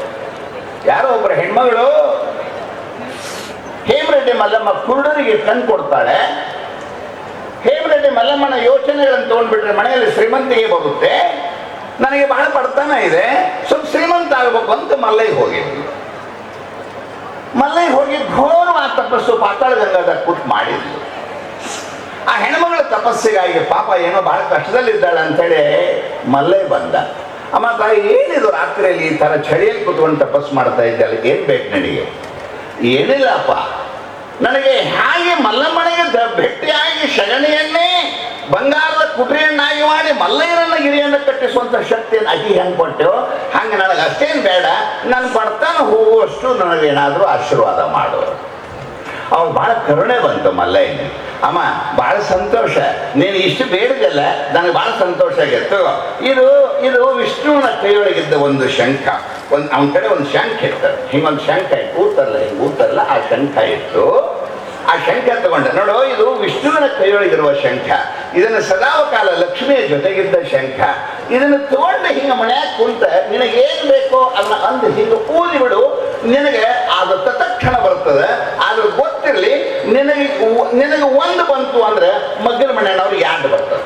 ಯಾರೋ ಒಬ್ಬರು ಹೆಣ್ಮಗಳು ಹೇಮರೆಡ್ಡಿ ಮಲ್ಲಮ್ಮ ಕುರುಡರಿಗೆ ಕಣ್ ಕೊಡ್ತಾಳೆ. ಹೇಮರೆಡ್ಡಿ ಮಲ್ಲಮ್ಮನ ಯೋಚನೆಗಳನ್ನು ತಗೊಂಡ್ಬಿಟ್ರೆ ಮನೆಯಲ್ಲಿ ಶ್ರೀಮಂತಿಗೆ ಬರುತ್ತೆ. ನನಗೆ ಬಹಳ ಬಡತನ ಇದೆ, ಸ್ವಲ್ಪ ಶ್ರೀಮಂತ ಆಗಬೇಕು ಅಂತ ಮಲ್ಲಯ್ಯ ಹೋಗಿದ್ವಿ. ಮಲ್ಲಯ್ಯ ಹೋಗಿ ಘೋರವಾದ ತಪಸ್ಸು ಪಾತಾಳ ಗಂಗಾದ ಕೂತ್ ಮಾಡಿದ್ಲು. ಆ ಹೆಣ್ಮಗಳ ತಪಸ್ಸಿಗಾಗಿ ಪಾಪ ಏನೋ ಬಹಳ ಕಷ್ಟದಲ್ಲಿದ್ದಾಳೆ ಅಂತೇಳಿ ಮಲ್ಲಯ್ಯ ಬಂದ. ಅಮ್ಮ ತಾಯಿ, ಏನಿದು ರಾತ್ರಿಯಲ್ಲಿ ಈ ಥರ ಚಳಿಯಲ್ಲಿ ಕೂತ್ಕೊಂಡು ತಪಸ್ಸು ಮಾಡ್ತಾ ಇದ್ದಲ್ಲ, ಏನು ಬೇಕು ನನಗೆ? ಏನಿಲ್ಲಪ್ಪ, ನನಗೆ ಹಾಗೆ ಮಲ್ಲಮ್ಮನಿಗೆ ಭೇಟಿಯಾಗಿ ಸಗಣಿಯನ್ನೇ ಬಂಗಾರದ ಕುಟ್ರಿಯನ್ನಾಗಿ ಮಾಡಿ ಮಲ್ಲಯ್ಯನನ್ನ ಗಿರಿಯನ್ನು ಕಟ್ಟಿಸುವಂಥ ಶಕ್ತಿಯನ್ನು ಅತಿ ಹೆಂಗೆ ಕೊಟ್ಟೆವು, ಹಂಗೆ ನನಗೆ ಅಷ್ಟೇನು ಬೇಡ, ನನ್ನ ಬಡತನ ಹೋಗುವಷ್ಟು ನನಗೇನಾದರೂ ಆಶೀರ್ವಾದ ಮಾಡು. ಅವ್ರು ಭಾಳ ಕರುಣೆ ಬಂತು ಮಲ್ಲಯ್ಯನಿಗೆ. ಅಮ್ಮ, ಭಾಳ ಸಂತೋಷ, ನೀನು ಇಷ್ಟು ಬೇಡದಲ್ಲ, ನನಗೆ ಭಾಳ ಸಂತೋಷ ಆಗಿತ್ತು. ಇದು ವಿಷ್ಣುವಿನ ಕೈಯೊಳಗಿದ್ದ ಒಂದು ಶಂಖ. ಅವನ ಕಡೆ ಒಂದು ಶಂಖ ಇತ್ತು, ಹಿಂಗೊಂದು ಶಂಖ ಇತ್ತು, ಊತಲ್ಲ ಆ ಶಂಖ ಇತ್ತು. ಆ ಶಂಖ ತಗೊಂಡೆ ನೋಡು, ಇದು ವಿಷ್ಣುವಿನ ಕೈಯೊಳಗಿರುವ ಶಂಖ. ಇದನ್ನು ಸದಾವ ಕಾಲ ಲಕ್ಷ್ಮಿಯ ಜೊತೆಗಿದ್ದ ಶಂಖ. ಇದನ್ನು ತಗೊಂಡು ಹಿಂಗೆ ಮನ್ಯಾಗ ಕುಂತ ನಿನಗೇನು ಬೇಕೋ ಅನ್ನ ಅಂದು ಹಿಂಗೆ ಊದಿ ಬಿಡು, ನಿನಗೆ ಅದು ತತ್ಕ್ಷಣ ಬರ್ತದೆ. ಆದ್ರೆ ಗೊತ್ತಿರಲಿ, ನಿನಗೆ ಒಂದು ಬಂತು ಅಂದ್ರೆ ಮಗ್ಗಲ ಮನೆಯವ್ರು ಯಾರು ಬರ್ತದೆ,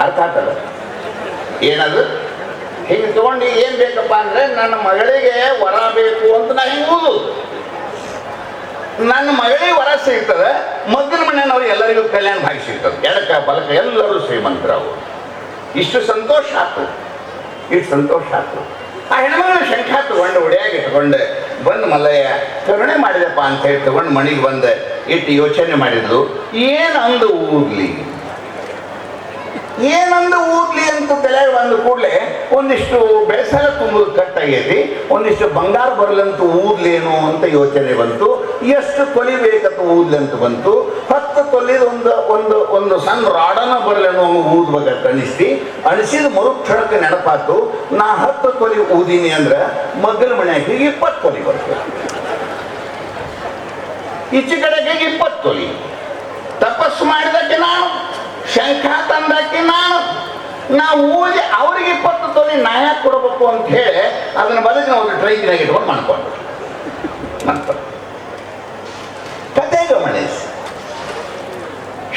ಅರ್ಥ ಆಗ್ತದ? ಏನದು ಹಿಂಗೆ ತಗೊಂಡು ಏನ್ ಬೇಕಪ್ಪ ಅಂದ್ರೆ ನನ್ನ ಮಗಳಿಗೆ ವರ ಬೇಕು ಅಂತ ನಾ ಹಿಂಗೆ ಓದುದು. ನನ್ನ ಮಗಳಿಗೆ ವರ ಸಿಗ್ತದೆ, ಮಗ್ಗಲ ಮನೆಯವ್ರು ಎಲ್ಲರಿಗೂ ಕಲ್ಯಾಣ ಭಾಗಿ ಸಿಗ್ತದೆ, ಎಡಕ ಬಲಕ ಎಲ್ಲರೂ ಶ್ರೀಮಂತರವು. ಇಷ್ಟು ಸಂತೋಷ ಆಗ್ತದೆ, ಇಷ್ಟು ಸಂತೋಷ ಆಗ್ತದೆ. ಆ ಹೆಣ್ಮಗಳ ಶಂಖ ತಗೊಂಡು ಒಡೆಯಾಗಿ ಇಟ್ಕೊಂಡು ಬಂದು ಮಲ್ಲಯ್ಯ ಕರುಣೆ ಮಾಡಿದಪ್ಪ ಅಂತ ಹೇಳಿ ತಗೊಂಡು ಮನೆಗೆ ಬಂದು ಇಟ್ಟು ಯೋಚನೆ ಮಾಡಿದ್ಲು, ಏನಂದು ಊರ್ಲಿ ಏನಂದು ಊರ್ಲಿ ಅಂತ ತಲೆ ಬಂದು ಕೂಡಲೇ ಒಂದಿಷ್ಟು ಬೆಳೆಸಾಲ ತುಂಬುದು ಕಟ್ಟಾಗೈತಿ, ಒಂದಿಷ್ಟು ಬಂಗಾರ ಬರಲಂತ ಊದ್ಲೇನು ಅಂತ ಯೋಚನೆ ಬಂತು. ಎಷ್ಟು ತೊಲಿ ಬೇಕಂತ ಊದ್ಲಿ ಅಂತ ಬಂತು. 10 ತೊಲಿದ ಒಂದು ಸಣ್ಣ ರಾಡನ ಬರಲೇನೋ ಊದ್ಬೇಕಂತ ಅನಿಸಿದ ಮರುಕ್ಷಣಕ್ಕೆ ನೆನಪಾತು, ನಾ 10 ತೊಲಿ ಊದಿನಿ ಅಂದ್ರೆ ಮಗ್ಗಲ ಮನೆಯಾಗಿ 20 ತೊಲಿ ಬರ್ತದೆ, ಈಚೆ ಕಡೆಗೆ 20 ತೊಲಿ. ತಪಸ್ಸು ಮಾಡಿದಕ್ಕೆ ನಾನು, ಶಂಖ ತಂದಕ್ಕೆ ನಾವು ಊದಿ ಅವ್ರಿಗೆ 20 ತೊಲಿ ನಾ ಯಾಕೆ ಕೊಡಬೇಕು ಅಂತ ಹೇಳಿ ಅದನ್ನ ಬದಲಿಗೆ ನಾವು ಟ್ರೈಕಿನಾಗ ಇಟ್ಕೊಂಡು ಮಾಡ್ಕೊಂಡು ಕತೆ ಗಮನಿಸಿ.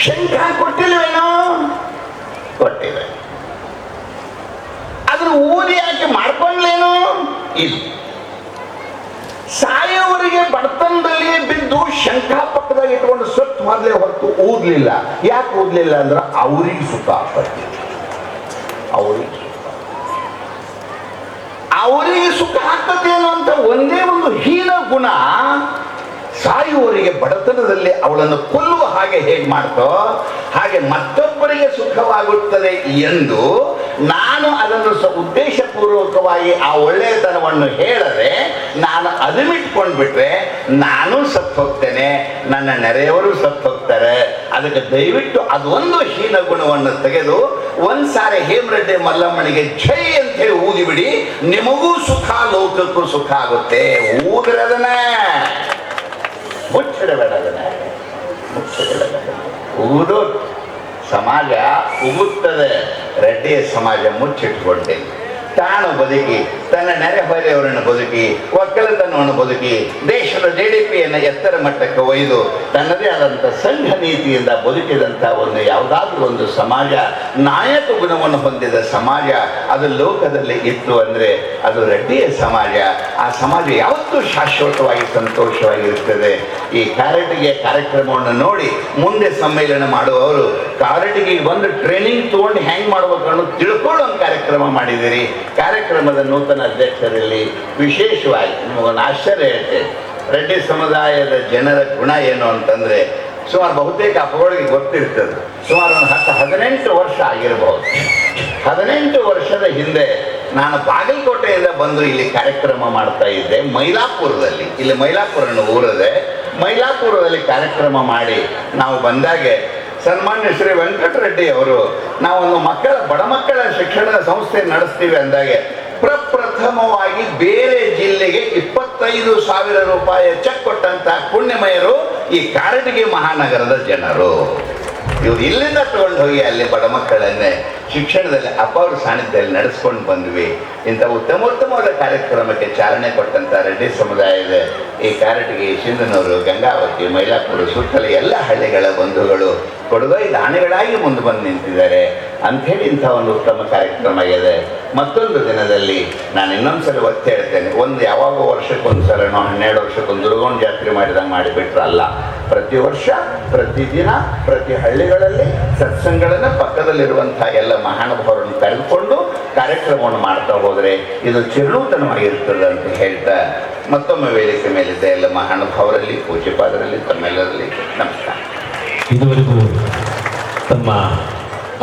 ಶಂಖ ಕೊಟ್ಟಿಲ್ವೇನೋ? ಕೊಟ್ಟಿದೆ. ಅದನ್ನ ಊದಿ ಯಾಕೆ ಮಾಡ್ಕೊಂಡ್ಲೇನು? ಇಲ್ಲ. ಸಾಯೋವರಿಗೆ ಬಡತನದಲ್ಲಿ ಬಿದ್ದು ಶಂಖ ಪಕ್ಕದಾಗ ಇಟ್ಕೊಂಡು ಸ್ವತ್ತು ಮೊದಲೇ ಹೊರತು ಊದ್ಲಿಲ್ಲ. ಯಾಕೆ ಊದ್ಲಿಲ್ಲ ಅಂದ್ರೆ ಅವ್ರಿಗೆ ಸುಖ ಆಗ್ತದೆ, ಅವರಿಗೆ ಸುಖ ಆಗ್ತದೇನೋ ಅಂತ ಒಂದೇ ಒಂದು ಹೀನ ಗುಣ ಸಾಯುವವರಿಗೆ ಬಡತನದಲ್ಲಿ ಅವಳನ್ನು ಕೊಲ್ಲುವ ಹಾಗೆ ಹೇಗೆ ಮಾಡ್ತೋ ಹಾಗೆ ಮತ್ತೊಬ್ಬರಿಗೆ ಸುಖವಾಗುತ್ತದೆ ಎಂದು ನಾನು ಅದನ್ನು ಉದ್ದೇಶಪೂರ್ವಕವಾಗಿ ಆ ಒಳ್ಳೆಯತನವನ್ನು ಹೇಳದೆ ನಾನು ಅದನ್ನಿಟ್ಕೊಂಡು ಬಿಟ್ರೆ ನಾನು ಸತ್ತು ಹೋಗ್ತೇನೆ, ನನ್ನ ನೆರೆಯವರು ಸತ್ತು ಹೋಗ್ತಾರೆ. ಅದಕ್ಕೆ ದಯವಿಟ್ಟು ಅದೊಂದು ಹೀನ ಗುಣವನ್ನು ತೆಗೆದು ಒಂದ್ಸಾರಿ ಹೇಮರೆಡ್ಡಿ ಮಲ್ಲಮ್ಮನಿಗೆ ಜೈ ಅಂತ ಹೇಳಿ ಊದಿಬಿಡಿ, ನಿಮಗೂ ಸುಖ ಲೋಕಕ್ಕೂ ಸುಖ ಆಗುತ್ತೆ. ಊದಿರದನ್ನ ಮುಚ್ಚಿಡಬೇಡ, ಊದು ಸಮಾಜ ಉಗುತ್ತದೆ. ರೆಡ್ಡಿಯ ಸಮಾಜ ಮುಚ್ಚಿಟ್ಕೊಂಡೆ ತಾನು ಬದುಕಿ, ತನ್ನ ನೆರೆಹೊರೆಯವರನ್ನು ಬದುಕಿ, ಒಕ್ಕಲತನವನ್ನು ಬದುಕಿ, ದೇಶದ GDPಯನ್ನು ಎತ್ತರ ಮಟ್ಟಕ್ಕೆ ಒಯ್ದು ತನ್ನದೇ ಆದಂಥ ಸಂಘ ನೀತಿಯಿಂದ ಬದುಕಿದಂಥ ಒಂದು ಯಾವುದಾದ್ರೂ ಒಂದು ಸಮಾಜ, ನಾಯಕ ಗುಣವನ್ನು ಹೊಂದಿದ ಸಮಾಜ ಅದು ಲೋಕದಲ್ಲಿ ಇತ್ತು ಅಂದರೆ ಅದು ರೆಡ್ಡಿಯ ಸಮಾಜ. ಆ ಸಮಾಜ ಯಾವತ್ತೂ ಶಾಶ್ವತವಾಗಿ ಸಂತೋಷವಾಗಿರುತ್ತದೆ. ಈ ಕಾರಟಗಿ ಕಾರ್ಯಕ್ರಮವನ್ನು ನೋಡಿ ಮುಂದೆ ಸಮ್ಮೇಳನ ಮಾಡುವವರು ಕಾರಟಗಿ ಬಂದು ಟ್ರೈನಿಂಗ್ ತಗೊಂಡು ಹೆಂಗೆ ಮಾಡ್ಬೇಕು ಅನ್ನೋದು ತಿಳ್ಕೊಳ್ಳೋ ಒಂದು ಕಾರ್ಯಕ್ರಮ ಮಾಡಿದ್ದೀರಿ. ಕಾರ್ಯಕ್ರಮದ ನೂತನ ಅಧ್ಯಕ್ಷರಲ್ಲಿ ವಿಶೇಷವಾಗಿ ನಿಮಗೊಂದು ಆಶ್ಚರ್ಯ ಹೇಳ್ತೇನೆ. ರೆಡ್ಡಿ ಸಮುದಾಯದ ಜನರ ಗುಣ ಏನು ಅಂತಂದ್ರೆ ಸುಮಾರು ಬಹುತೇಕ ಅಪಗಳಿಗೆ ಗೊತ್ತಿರ್ತದೆ. ಸುಮಾರು ಒಂದು 18 ವರ್ಷ ಆಗಿರಬಹುದು. 18 ವರ್ಷದ ಹಿಂದೆ ನಾನು ಬಾಗಲಕೋಟೆಯಿಂದ ಬಂದು ಇಲ್ಲಿ ಕಾರ್ಯಕ್ರಮ ಮಾಡ್ತಾ ಇದ್ದೆ ಮೈಲಾಪುರದಲ್ಲಿ. ಇಲ್ಲಿ ಮೈಲಾಪುರ ಅನ್ನೋ ಊರದೆ, ಮೈಲಾಪುರದಲ್ಲಿ ಕಾರ್ಯಕ್ರಮ ಮಾಡಿ ನಾವು ಬಂದಾಗೆ ಸನ್ಮಾನ್ಯ ಶ್ರೀ ವೆಂಕಟರೆಡ್ಡಿ ಅವರು ನಾವೊಂದು ಬಡ ಮಕ್ಕಳ ಶಿಕ್ಷಣದ ಸಂಸ್ಥೆ ನಡೆಸ್ತೀವಿ ಅಂದಾಗೆ ಪ್ರಪ್ರಥಮವಾಗಿ ಬೇರೆ ಜಿಲ್ಲೆಗೆ 25,000 ರೂಪಾಯಿ ಚೆಕ್ ಕೊಟ್ಟಂತ ಪುಣ್ಯಮಯರು ಈ ಕಾರಟಗಿ ಮಹಾನಗರದ ಜನರು. ಇವರು ಇಲ್ಲಿಂದ ತಗೊಂಡು ಹೋಗಿ ಅಲ್ಲಿ ಬಡ ಮಕ್ಕಳನ್ನೇ ಶಿಕ್ಷಣದಲ್ಲಿ ಅಪಾರ ಸಾನ್ನಿಧ್ಯದಲ್ಲಿ ನಡೆಸ್ಕೊಂಡು ಬಂದ್ವಿ. ಇಂಥ ಉತ್ತಮೋತ್ತಮವಾದ ಕಾರ್ಯಕ್ರಮಕ್ಕೆ ಚಾಲನೆ ಕೊಟ್ಟಂತ ರೆಡ್ಡಿ ಸಮುದಾಯದ ಈ ಕಾರಟಗಿ, ಸಿಂಧನೂರು, ಗಂಗಾವತಿ, ಮೈಲಾಪುರ ಸುತ್ತಲ ಎಲ್ಲ ಹಳ್ಳಿಗಳ ಬಂಧುಗಳು ಕೊಡುಗೈ ದಾನಿಗಳಾಗಿ ಮುಂದೆ ಬಂದು ನಿಂತಿದ್ದಾರೆ ಅಂಥೇಳಿ ಇಂಥ ಒಂದು ಉತ್ತಮ ಕಾರ್ಯಕ್ರಮ ಇದೆ. ಮತ್ತೊಂದು ದಿನದಲ್ಲಿ ನಾನು ಇನ್ನೊಂದ್ಸಲ ಒತ್ತಿ ಹೇಳ್ತೇನೆ, ಯಾವಾಗ ವರ್ಷಕ್ಕೊಂದ್ಸಲನೋ 12 ವರ್ಷಕ್ಕೊಂದು ದುರ್ಗೋಣ ಜಾತ್ರೆ ಮಾಡಿದಂಗೆ ಮಾಡಿಬಿಟ್ರಲ್ಲ, ಪ್ರತಿ ವರ್ಷ ಪ್ರತಿದಿನ ಪ್ರತಿ ಹಳ್ಳಿಗಳಲ್ಲಿ ಸತ್ಸಂಗಗಳನ್ನು ಪಕ್ಕದಲ್ಲಿರುವಂಥ ಎಲ್ಲ ಮಹಾನುಭಾವರನ್ನು ಕರೆದುಕೊಂಡು ಕಾರ್ಯಕ್ರಮವನ್ನು ಮಾಡ್ತಾ ಹೋದರೆ ಇದು ಚಿರನೂತನವಾಗಿರ್ತದೆ ಅಂತ ಹೇಳ್ತಾ ಮತ್ತೊಮ್ಮೆ ವೇದಿಕೆ ಮೇಲಿದ್ದ ಎಲ್ಲ ಮಹಾನುಭಾವರಲ್ಲಿ, ಪೂಜ್ಯಪಾದರಲ್ಲಿ ತಮ್ಮೆಲ್ಲರಲ್ಲಿ ನಮಸ್ಕಾರ. ಇದುವರೆಗೂ ತಮ್ಮ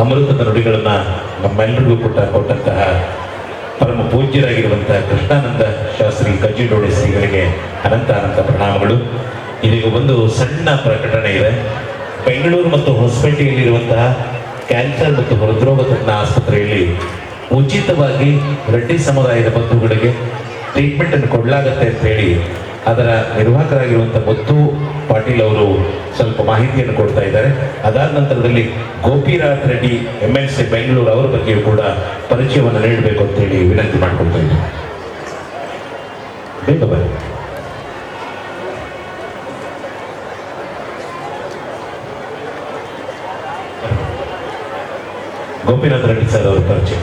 ಅಮೃತದ ನುಡಿಗಳನ್ನು ನಮ್ಮೆಲ್ಲರಿಗೂ ಕೊಟ್ಟಂತಹ ಪರಮ ಪೂಜ್ಯರಾಗಿರುವಂತಹ ಕೃಷ್ಣಾನಂದ ಶಾಸ್ತ್ರಿ ಕಜ್ಜಿಡೋಡೆ ಶ್ರೀಗಳಿಗೆ ಅನಂತ ಪ್ರಣಾಮಗಳು. ಇದೀಗ ಒಂದು ಸಣ್ಣ ಪ್ರಕಟಣೆ ಇದೆ. ಬೆಂಗಳೂರು ಮತ್ತು ಹೊಸಪೇಟೆಯಲ್ಲಿರುವಂತಹ ಕ್ಯಾನ್ಸರ್ ಮತ್ತು ಹೃದ್ರೋಗ ತಜ್ಞ ಆಸ್ಪತ್ರೆಯಲ್ಲಿ ಉಚಿತವಾಗಿ ರೆಡ್ಡಿ ಸಮುದಾಯದ ಬಂಧುಗಳಿಗೆ ಟ್ರೀಟ್ಮೆಂಟ್ ಅನ್ನು ಕೊಡಲಾಗತ್ತೆ ಅಂತ ಹೇಳಿ ಅದರ ನಿರ್ವಾಹಕರಾಗಿರುವಂಥ ಮುತ್ತು ಪಾಟೀಲ್ ಅವರು ಸ್ವಲ್ಪ ಮಾಹಿತಿಯನ್ನು ಕೊಡ್ತಾ ಇದ್ದಾರೆ. ಅದಾದ ನಂತರದಲ್ಲಿ ಗೋಪಿನಾಥ್ ರೆಡ್ಡಿ MLC ಬೆಂಗಳೂರು ಅವರ ಬಗ್ಗೆಯೂ ಕೂಡ ಪರಿಚಯವನ್ನು ನೀಡಬೇಕು ಅಂತ ಹೇಳಿ ವಿನಂತಿ ಮಾಡಿಕೊಳ್ತಾ ಇದ್ದಾರೆ. ಬೇಗ ಬನ್ನಿ. ಗೋಪಿನಾಥ್ ರೆಡ್ಡಿ ಸರ್ ಅವರ ಪರಿಚಯ.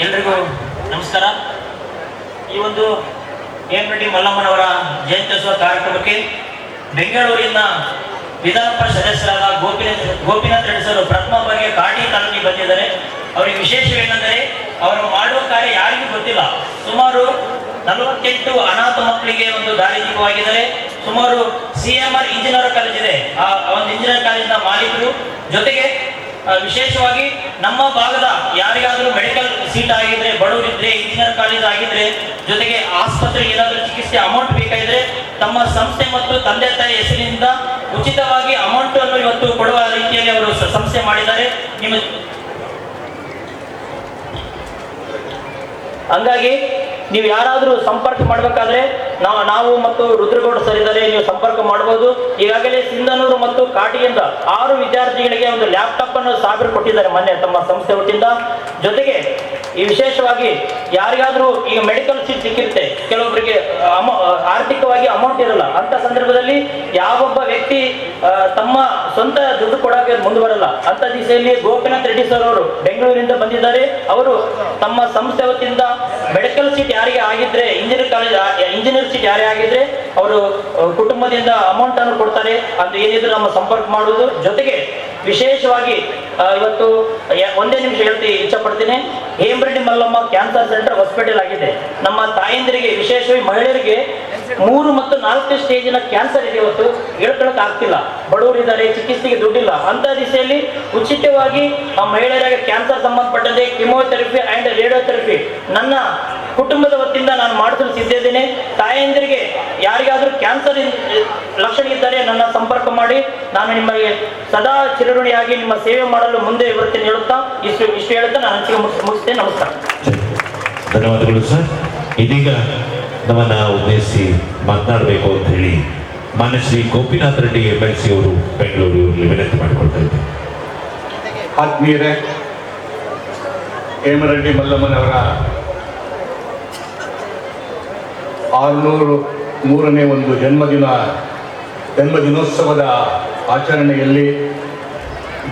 ಎಲ್ರಿಗೂ ನಮಸ್ಕಾರ. ಈ ಒಂದು ಎಂ ರೆಡ್ಡಿ ಮಲ್ಲಮ್ಮನವರ ಜಯಂತ್ಯೋತ್ಸವ ಕಾರ್ಯಕ್ರಮಕ್ಕೆ ಬೆಂಗಳೂರಿನ ವಿಧಾನ ಪರಿಷತ್ ಸದಸ್ಯರಾದ ಗೋಪಿನಾಥ್ ರೆಡ್ಡಿ ಸರ್ ಪ್ರಥಮ ಬಾರಿಗೆ ಕಾಟಿ ತಾಲೂಕಿಗೆ ಬಂದಿದ್ದಾರೆ. ಅವರಿಗೆ ವಿಶೇಷವೇನೆಂದರೆ ಅವರು ಮಾಡುವ ಕಾರ್ಯ ಯಾರಿಗೂ ಗೊತ್ತಿಲ್ಲ. ಸುಮಾರು 48 ಅನಾಥ ಮಕ್ಕಳಿಗೆ ಒಂದು ದಾರಿದೀಪವಾಗಿದ್ದಾರೆ. ಸುಮಾರು CMR ಇಂಜಿನಿಯರ್ ಕಾಲೇಜ್ ಇದೆ, ಆ ಒಂದು ಇಂಜಿನಿಯರ್ ಕಾಲೇಜಿನ ಮಾಲೀಕರು. ಜೊತೆಗೆ ವಿಶೇಷವಾಗಿ ನಮ್ಮ ಭಾಗದ ಯಾರಿಗಾದರೂ ಮೆಡಿಕಲ್ ಸೀಟ್ ಆಗಿದ್ರೆ, ಬಡವರಿದ್ರೆ, ಇಂಜಿನಿಯರ್ ಕಾಲೇಜ್ ಆಗಿದ್ರೆ, ಜೊತೆಗೆ ಆಸ್ಪತ್ರೆಗೆ ಏನಾದರೂ ಚಿಕಿತ್ಸೆ ಅಮೌಂಟ್ ಬೇಕಾಗಿದ್ರೆ ತಮ್ಮ ಸಂಸ್ಥೆ ಮತ್ತು ತಂದೆ ತಾಯಿ ಹೆಸರಿನಿಂದ ಉಚಿತವಾಗಿ ಅಮೌಂಟ್ ಅನ್ನು ಇವತ್ತು ಕೊಡುವ ರೀತಿಯಲ್ಲಿ ಅವರು ಸಂಸ್ಥೆ ಮಾಡಿದ್ದಾರೆ. ಹಂಗಾಗಿ ನೀವು ಯಾರಾದರೂ ಸಂಪರ್ಕ ಮಾಡಬೇಕಾದ್ರೆ ನಾವು ಮತ್ತು ರುದ್ರಗೌಡ ಸರ್ ಇದ್ದಾರೆ, ನೀವು ಸಂಪರ್ಕ ಮಾಡಬಹುದು. ಈಗಾಗಲೇ ಸಿಂಧನೂರು ಮತ್ತು ಕಾಟಿಯಿಂದ 6 ವಿದ್ಯಾರ್ಥಿಗಳಿಗೆ ಒಂದು ಲ್ಯಾಪ್ಟಾಪ್ ಅನ್ನು 1000 ಕೊಟ್ಟಿದ್ದಾರೆ ಮೊನ್ನೆ ತಮ್ಮ ಸಂಸ್ಥೆ ವತಿಯಿಂದ. ಜೊತೆಗೆ ಈ ವಿಶೇಷವಾಗಿ ಯಾರಿಗಾದ್ರೂ ಈಗ ಮೆಡಿಕಲ್ ಸೀಟ್ ಸಿಕ್ಕಿರುತ್ತೆ, ಕೆಲವೊಬ್ಬರಿಗೆ ಆರ್ಥಿಕವಾಗಿ ಅಮೌಂಟ್ ಇರಲ್ಲ. ಅಂತ ಸಂದರ್ಭದಲ್ಲಿ ಯಾವೊಬ್ಬ ವ್ಯಕ್ತಿ ತಮ್ಮ ಸ್ವಂತ ದುಡ್ಡು ಕೊಡೋಕೆ ಮುಂದೆ ಬರಲ್ಲ. ಅಂತ ದಿಸೆಯಲ್ಲಿ ಗೋಪಿನಾಥ್ ರೆಡ್ಡಿ ಸರ್ ಅವರು ಬೆಂಗಳೂರಿನಿಂದ ಬಂದಿದ್ದಾರೆ. ಅವರು ತಮ್ಮ ಸಂಸ್ಥೆ ವತಿಯಿಂದ ಮೆಡಿಕಲ್ ಸೀಟ್ ಯಾರಿಗೆ ಆಗಿದ್ರೆ, ಇಂಜಿನಿಯರ್ ಸೀಟ್ ಯಾರೇ ಆಗಿದ್ರೆ ಅವರು ಕುಟುಂಬದಿಂದ ಅಮೌಂಟ್ ಅನ್ನು ಕೊಡ್ತಾರೆ ಅಂತ ಏನಿದ್ರು ನಮ್ಮ ಸಂಪರ್ಕ ಮಾಡುವುದು. ಜೊತೆಗೆ ವಿಶೇಷವಾಗಿ ಇವತ್ತು ಒಂದೇ ನಿಮಿಷ ಹೇಳ್ತಿ ಇಚ್ಛಪಡ್ತೀನಿ. Hemareddy Mallamma cancer centre hospital ಆಗಿದೆ. ನಮ್ಮ ತಾಯಂದಿರಿಗೆ, ವಿಶೇಷವಾಗಿ ಮಹಿಳೆಯರಿಗೆ 3 ಮತ್ತು 4 ಸ್ಟೇಜಿನ ಕ್ಯಾನ್ಸರ್ ಇದೆ. ಇವತ್ತು ಹೇಳ್ಕೊಳಕ್ ಆಗ್ತಿಲ್ಲ, ಬಡವರಿದ್ದಾರೆ, ಚಿಕಿತ್ಸೆಗೆ ದುಡ್ಡಿಲ್ಲ. ಅಂತ ದಿಸೆಯಲ್ಲಿ ಉಚಿತವಾಗಿ ಆ ಮಹಿಳೆಯರಿಗೆ ಕ್ಯಾನ್ಸರ್ ಸಂಬಂಧಪಟ್ಟಂತೆ ಕಿಮೋಥೆರಪಿ ಅಂಡ್ ರೇಡಿಯೋಥೆರಪಿ ನನ್ನ ಕುಟುಂಬದ ವತಿಯಿಂದ ನಾನು ಮಾಡಿಸಲು ಸಿದ್ಧಿದ್ದೇನೆ. ತಾಯಂದಿರಿಗೆ ಯಾರಿಗಾದ್ರೂ ಕ್ಯಾನ್ಸರ್ ಲಕ್ಷಣ ಇದ್ದರೆ ನನ್ನ ಸಂಪರ್ಕ ಮಾಡಿ. ನಾನು ನಿಮಗೆ ಸದಾ ಚಿರಋಣಿಯಾಗಿ ನಿಮ್ಮ ಸೇವೆ ಮಾಡಲು ಮುಂದೆ ಬರುತ್ತೇನೆ ಹೇಳುತ್ತಾ ಇಷ್ಟು ಹೇಳುತ್ತಾ ನಾನು ಮುಗಿಸ್ತೇನೆ. ನಮಸ್ಕಾರ. ಧನ್ಯವಾದಗಳು ಸರ್. ಇದೀಗ ನಮ್ಮನ್ನ ಉದ್ದೇಶಿಸಿ ಮಾತನಾಡಬೇಕು ಅಂತ ಹೇಳಿ ಮಾನ್ಯ ಶ್ರೀ ಗೋಪಿನಾಥ್ ರೆಡ್ಡಿ MLC ಅವರು ಬೆಂಗಳೂರು ವಿನಂತಿ ಮಾಡಿಕೊಳ್ತಾ ಇದ್ದಾರೆ. ಆತ್ಮೀಯರೇ, ಹೇಮರೆಡ್ಡಿ ಮಲ್ಲಮ್ಮನವರ 603ನೇ ಒಂದು ಜನ್ಮದಿನೋತ್ಸವದ ಆಚರಣೆಯಲ್ಲಿ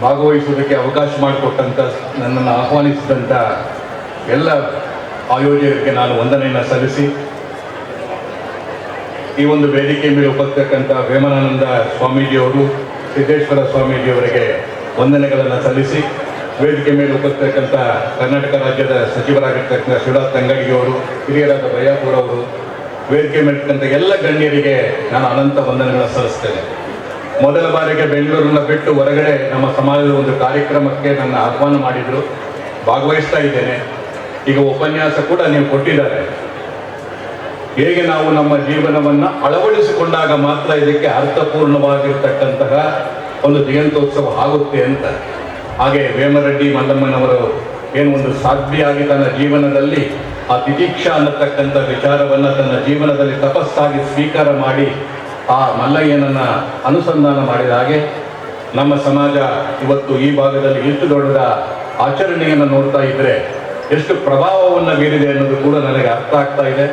ಭಾಗವಹಿಸುವುದಕ್ಕೆ ಅವಕಾಶ ಮಾಡಿಕೊಟ್ಟಂಥ, ನನ್ನನ್ನು ಆಹ್ವಾನಿಸಿದಂಥ ಎಲ್ಲ ಆಯೋಜಕರಿಗೆ ನಾನು ವಂದನೆಯನ್ನು ಸಲ್ಲಿಸಿ, ಈ ಒಂದು ವೇದಿಕೆ ಮೇಲೆ ಉಪಸ್ಥಿತಕ್ಕಂಥ ವೇಮನಾನಂದ ಸ್ವಾಮೀಜಿಯವರು, ಸಿದ್ದೇಶ್ವರ ಸ್ವಾಮೀಜಿಯವರಿಗೆ ವಂದನೆಗಳನ್ನು ಸಲ್ಲಿಸಿ, ವೇದಿಕೆ ಮೇಲೆ ಉಪಸ್ಥಿತಕ್ಕಂಥ ಕರ್ನಾಟಕ ರಾಜ್ಯದ ಸಚಿವರಾಗಿರ್ತಕ್ಕಂಥ ಶಿವರಾಜ್ ತಂಗಡಿಗೆಯವರು, ಹಿರಿಯರಾದ ಬಯ್ಯಾಪುರ ಅವರು, ವೇದಿಕೆ ಮೇಲಿರ್ತಕ್ಕಂಥ ಎಲ್ಲ ಗಣ್ಯರಿಗೆ ನಾನು ಅನಂತ ವಂದನೆಗಳನ್ನು ಸಲ್ಲಿಸ್ತೇನೆ. ಮೊದಲ ಬಾರಿಗೆ ಬೆಂಗಳೂರನ್ನ ಬಿಟ್ಟು ಹೊರಗಡೆ ನಮ್ಮ ಸಮಾಜದ ಒಂದು ಕಾರ್ಯಕ್ರಮಕ್ಕೆ ನನ್ನ ಆಹ್ವಾನ ಮಾಡಿದರು, ಭಾಗವಹಿಸ್ತಾ ಇದ್ದೇನೆ. ಈಗ ಉಪನ್ಯಾಸ ಕೂಡ ನೀವು ಕೊಟ್ಟಿದ್ದಾರೆ. ಹೇಗೆ ನಾವು ನಮ್ಮ ಜೀವನವನ್ನು ಅಳವಡಿಸಿಕೊಂಡಾಗ ಮಾತ್ರ ಇದಕ್ಕೆ ಅರ್ಥಪೂರ್ಣವಾಗಿರ್ತಕ್ಕಂತಹ ಒಂದು ಜಯಂತ್ಯೋತ್ಸವ ಆಗುತ್ತೆ ಅಂತ. ಹಾಗೆ ವೇಮರೆಡ್ಡಿ ಮಲ್ಲಮ್ಮನವರು ಏನು ಒಂದು ಸಾಧ್ವಿಯಾಗಿ ತನ್ನ ಜೀವನದಲ್ಲಿ ಆ ತಿತಿಕ್ಷಾ ಅನ್ನತಕ್ಕಂಥ ವಿಚಾರವನ್ನು ತನ್ನ ಜೀವನದಲ್ಲಿ ತಪಸ್ಸಾಗಿ ಸ್ವೀಕಾರ ಮಾಡಿ ಆ ಮಲ್ಲಯ್ಯನನ್ನು ಅನುಸಂಧಾನ ಮಾಡಿದ ಹಾಗೆ ನಮ್ಮ ಸಮಾಜ ಇವತ್ತು ಈ ಭಾಗದಲ್ಲಿ ಎಷ್ಟು ದೊಡ್ಡ ಆಚರಣೆಯನ್ನು ನೋಡ್ತಾ ಇದ್ದರೆ ಎಷ್ಟು ಪ್ರಭಾವವನ್ನು ಬೀರಿದೆ ಅನ್ನೋದು ಕೂಡ ನನಗೆ ಅರ್ಥ ಆಗ್ತಾ ಇದೆ.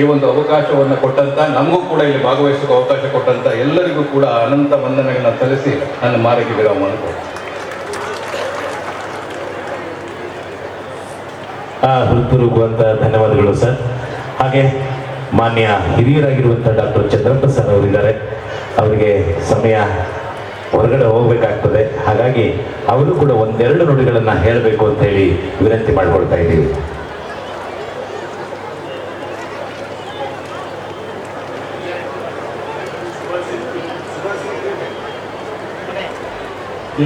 ಈ ಒಂದು ಅವಕಾಶವನ್ನು ಕೊಟ್ಟಂತ, ನಮಗೂ ಕೂಡ ಇಲ್ಲಿ ಭಾಗವಹಿಸೋಕೆ ಅವಕಾಶ ಕೊಟ್ಟಂತ ಎಲ್ಲರಿಗೂ ಕೂಡ ಅನಂತ ವಂದನೆಗಳನ್ನು ಸಲ್ಲಿಸಿ ನನ್ನ ಮಾರಿಗೆ ವಿರಾಮವನ್ನು ಕೊಡ್ತೀನಿ. ಹೃತ್ಪೂರ್ವಕವಂತ ಧನ್ಯವಾದಗಳು ಸರ್. ಹಾಗೆ ಮಾನ್ಯ ಹಿರಿಯರಾಗಿರುವಂಥ ಡಾಕ್ಟರ್ ಚಂದ್ರಪ್ಪ ಸರ್ ಅವರಿದ್ದಾರೆ. ಅವರಿಗೆ ಸಮಯ ಹೊರಗಡೆ ಹೋಗಬೇಕಾಗ್ತದೆ, ಹಾಗಾಗಿ ಅವರು ಕೂಡ ಒಂದೆರಡು ನುಡಿಗಳನ್ನು ಹೇಳಬೇಕು ಅಂತ ಹೇಳಿ ವಿನಂತಿ ಮಾಡಿಕೊಳ್ತಾ ಇದ್ದೀವಿ.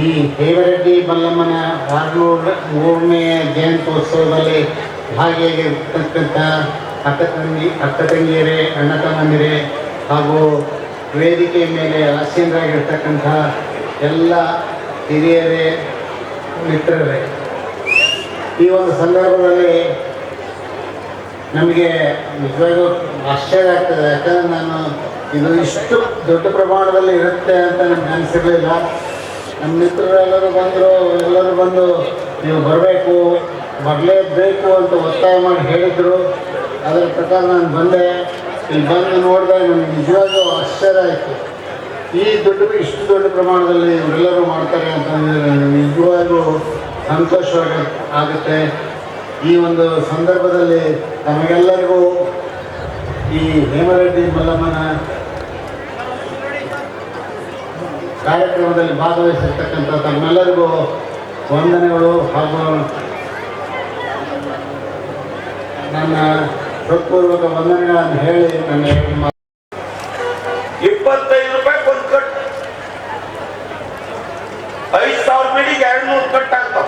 ಈ ಹೇಮರೆಡ್ಡಿ ಮಲ್ಲಮ್ಮನ 603ನೇ ಜಯಂತ್ಯೋತ್ಸವದಲ್ಲಿ ಭಾಗಿಯಾಗಿರ್ತಕ್ಕಂಥ ಅಕ್ಕ ತಂಗಿಯರೇ, ಅಣ್ಣ ತಮ್ಮಂದಿರೇ ಹಾಗೂ ವೇದಿಕೆ ಮೇಲೆ ಆಸೀನರಾಗಿರ್ತಕ್ಕಂಥ ಎಲ್ಲ ಹಿರಿಯರೇ, ಮಿತ್ರರೇ, ಈ ಒಂದು ಸಂದರ್ಭದಲ್ಲಿ ನಮಗೆ ನಿಜವಾಗೂ ಆಶ್ಚರ್ಯ ಆಗ್ತದೆ. ಯಾಕಂದರೆ ನಾನು ಇದು ಇಷ್ಟು ದೊಡ್ಡ ಪ್ರಮಾಣದಲ್ಲಿ ಇರುತ್ತೆ ಅಂತ ನಮ್ಗೆ ಅನಿಸಿರಲಿಲ್ಲ. ನಮ್ಮ ಮಿತ್ರರೆಲ್ಲರೂ ಬಂದು ನೀವು ಬರಲೇಬೇಕು ಅಂತ ಒತ್ತಾಯ ಮಾಡಿ ಹೇಳಿದರು. ಅದರ ಪ್ರಕಾರ ನಾನು ಬಂದೆ. ಇಲ್ಲಿ ಬಂದು ನೋಡಿದಾಗ ನನಗೆ ನಿಜವಾಗ್ಲೂ ಆಶ್ಚರ್ಯ ಆಯಿತು. ಇಷ್ಟು ದೊಡ್ಡ ಪ್ರಮಾಣದಲ್ಲಿ ಇವರೆಲ್ಲರೂ ಮಾಡ್ತಾರೆ ಅಂತಂದರೆ ನನಗೆ ನಿಜವಾಗ್ಲೂ ಆಗುತ್ತೆ. ಈ ಒಂದು ಸಂದರ್ಭದಲ್ಲಿ ತಮಗೆಲ್ಲರಿಗೂ ಈ ಹೇಮರೆಡ್ಡಿ ಮಲ್ಲಮ್ಮನ ಕಾರ್ಯಕ್ರಮದಲ್ಲಿ ಭಾಗವಹಿಸಿರ್ತಕ್ಕಂಥ ತಮ್ಮೆಲ್ಲರಿಗೂ ವಂದನೆಗಳು ಹಾಗೂ ನನ್ನ ಹೃತ್ಪೂರ್ವಕ ವಂದನೆಗಳನ್ನು ಹೇಳಿ ನನ್ನ 25 ರೂಪಾಯಿ ಒಂದು ಕಟ್, 5,000 ಬೀಡಿಗೆ 200 ಕಟ್ ಆಗ್ತಾವ.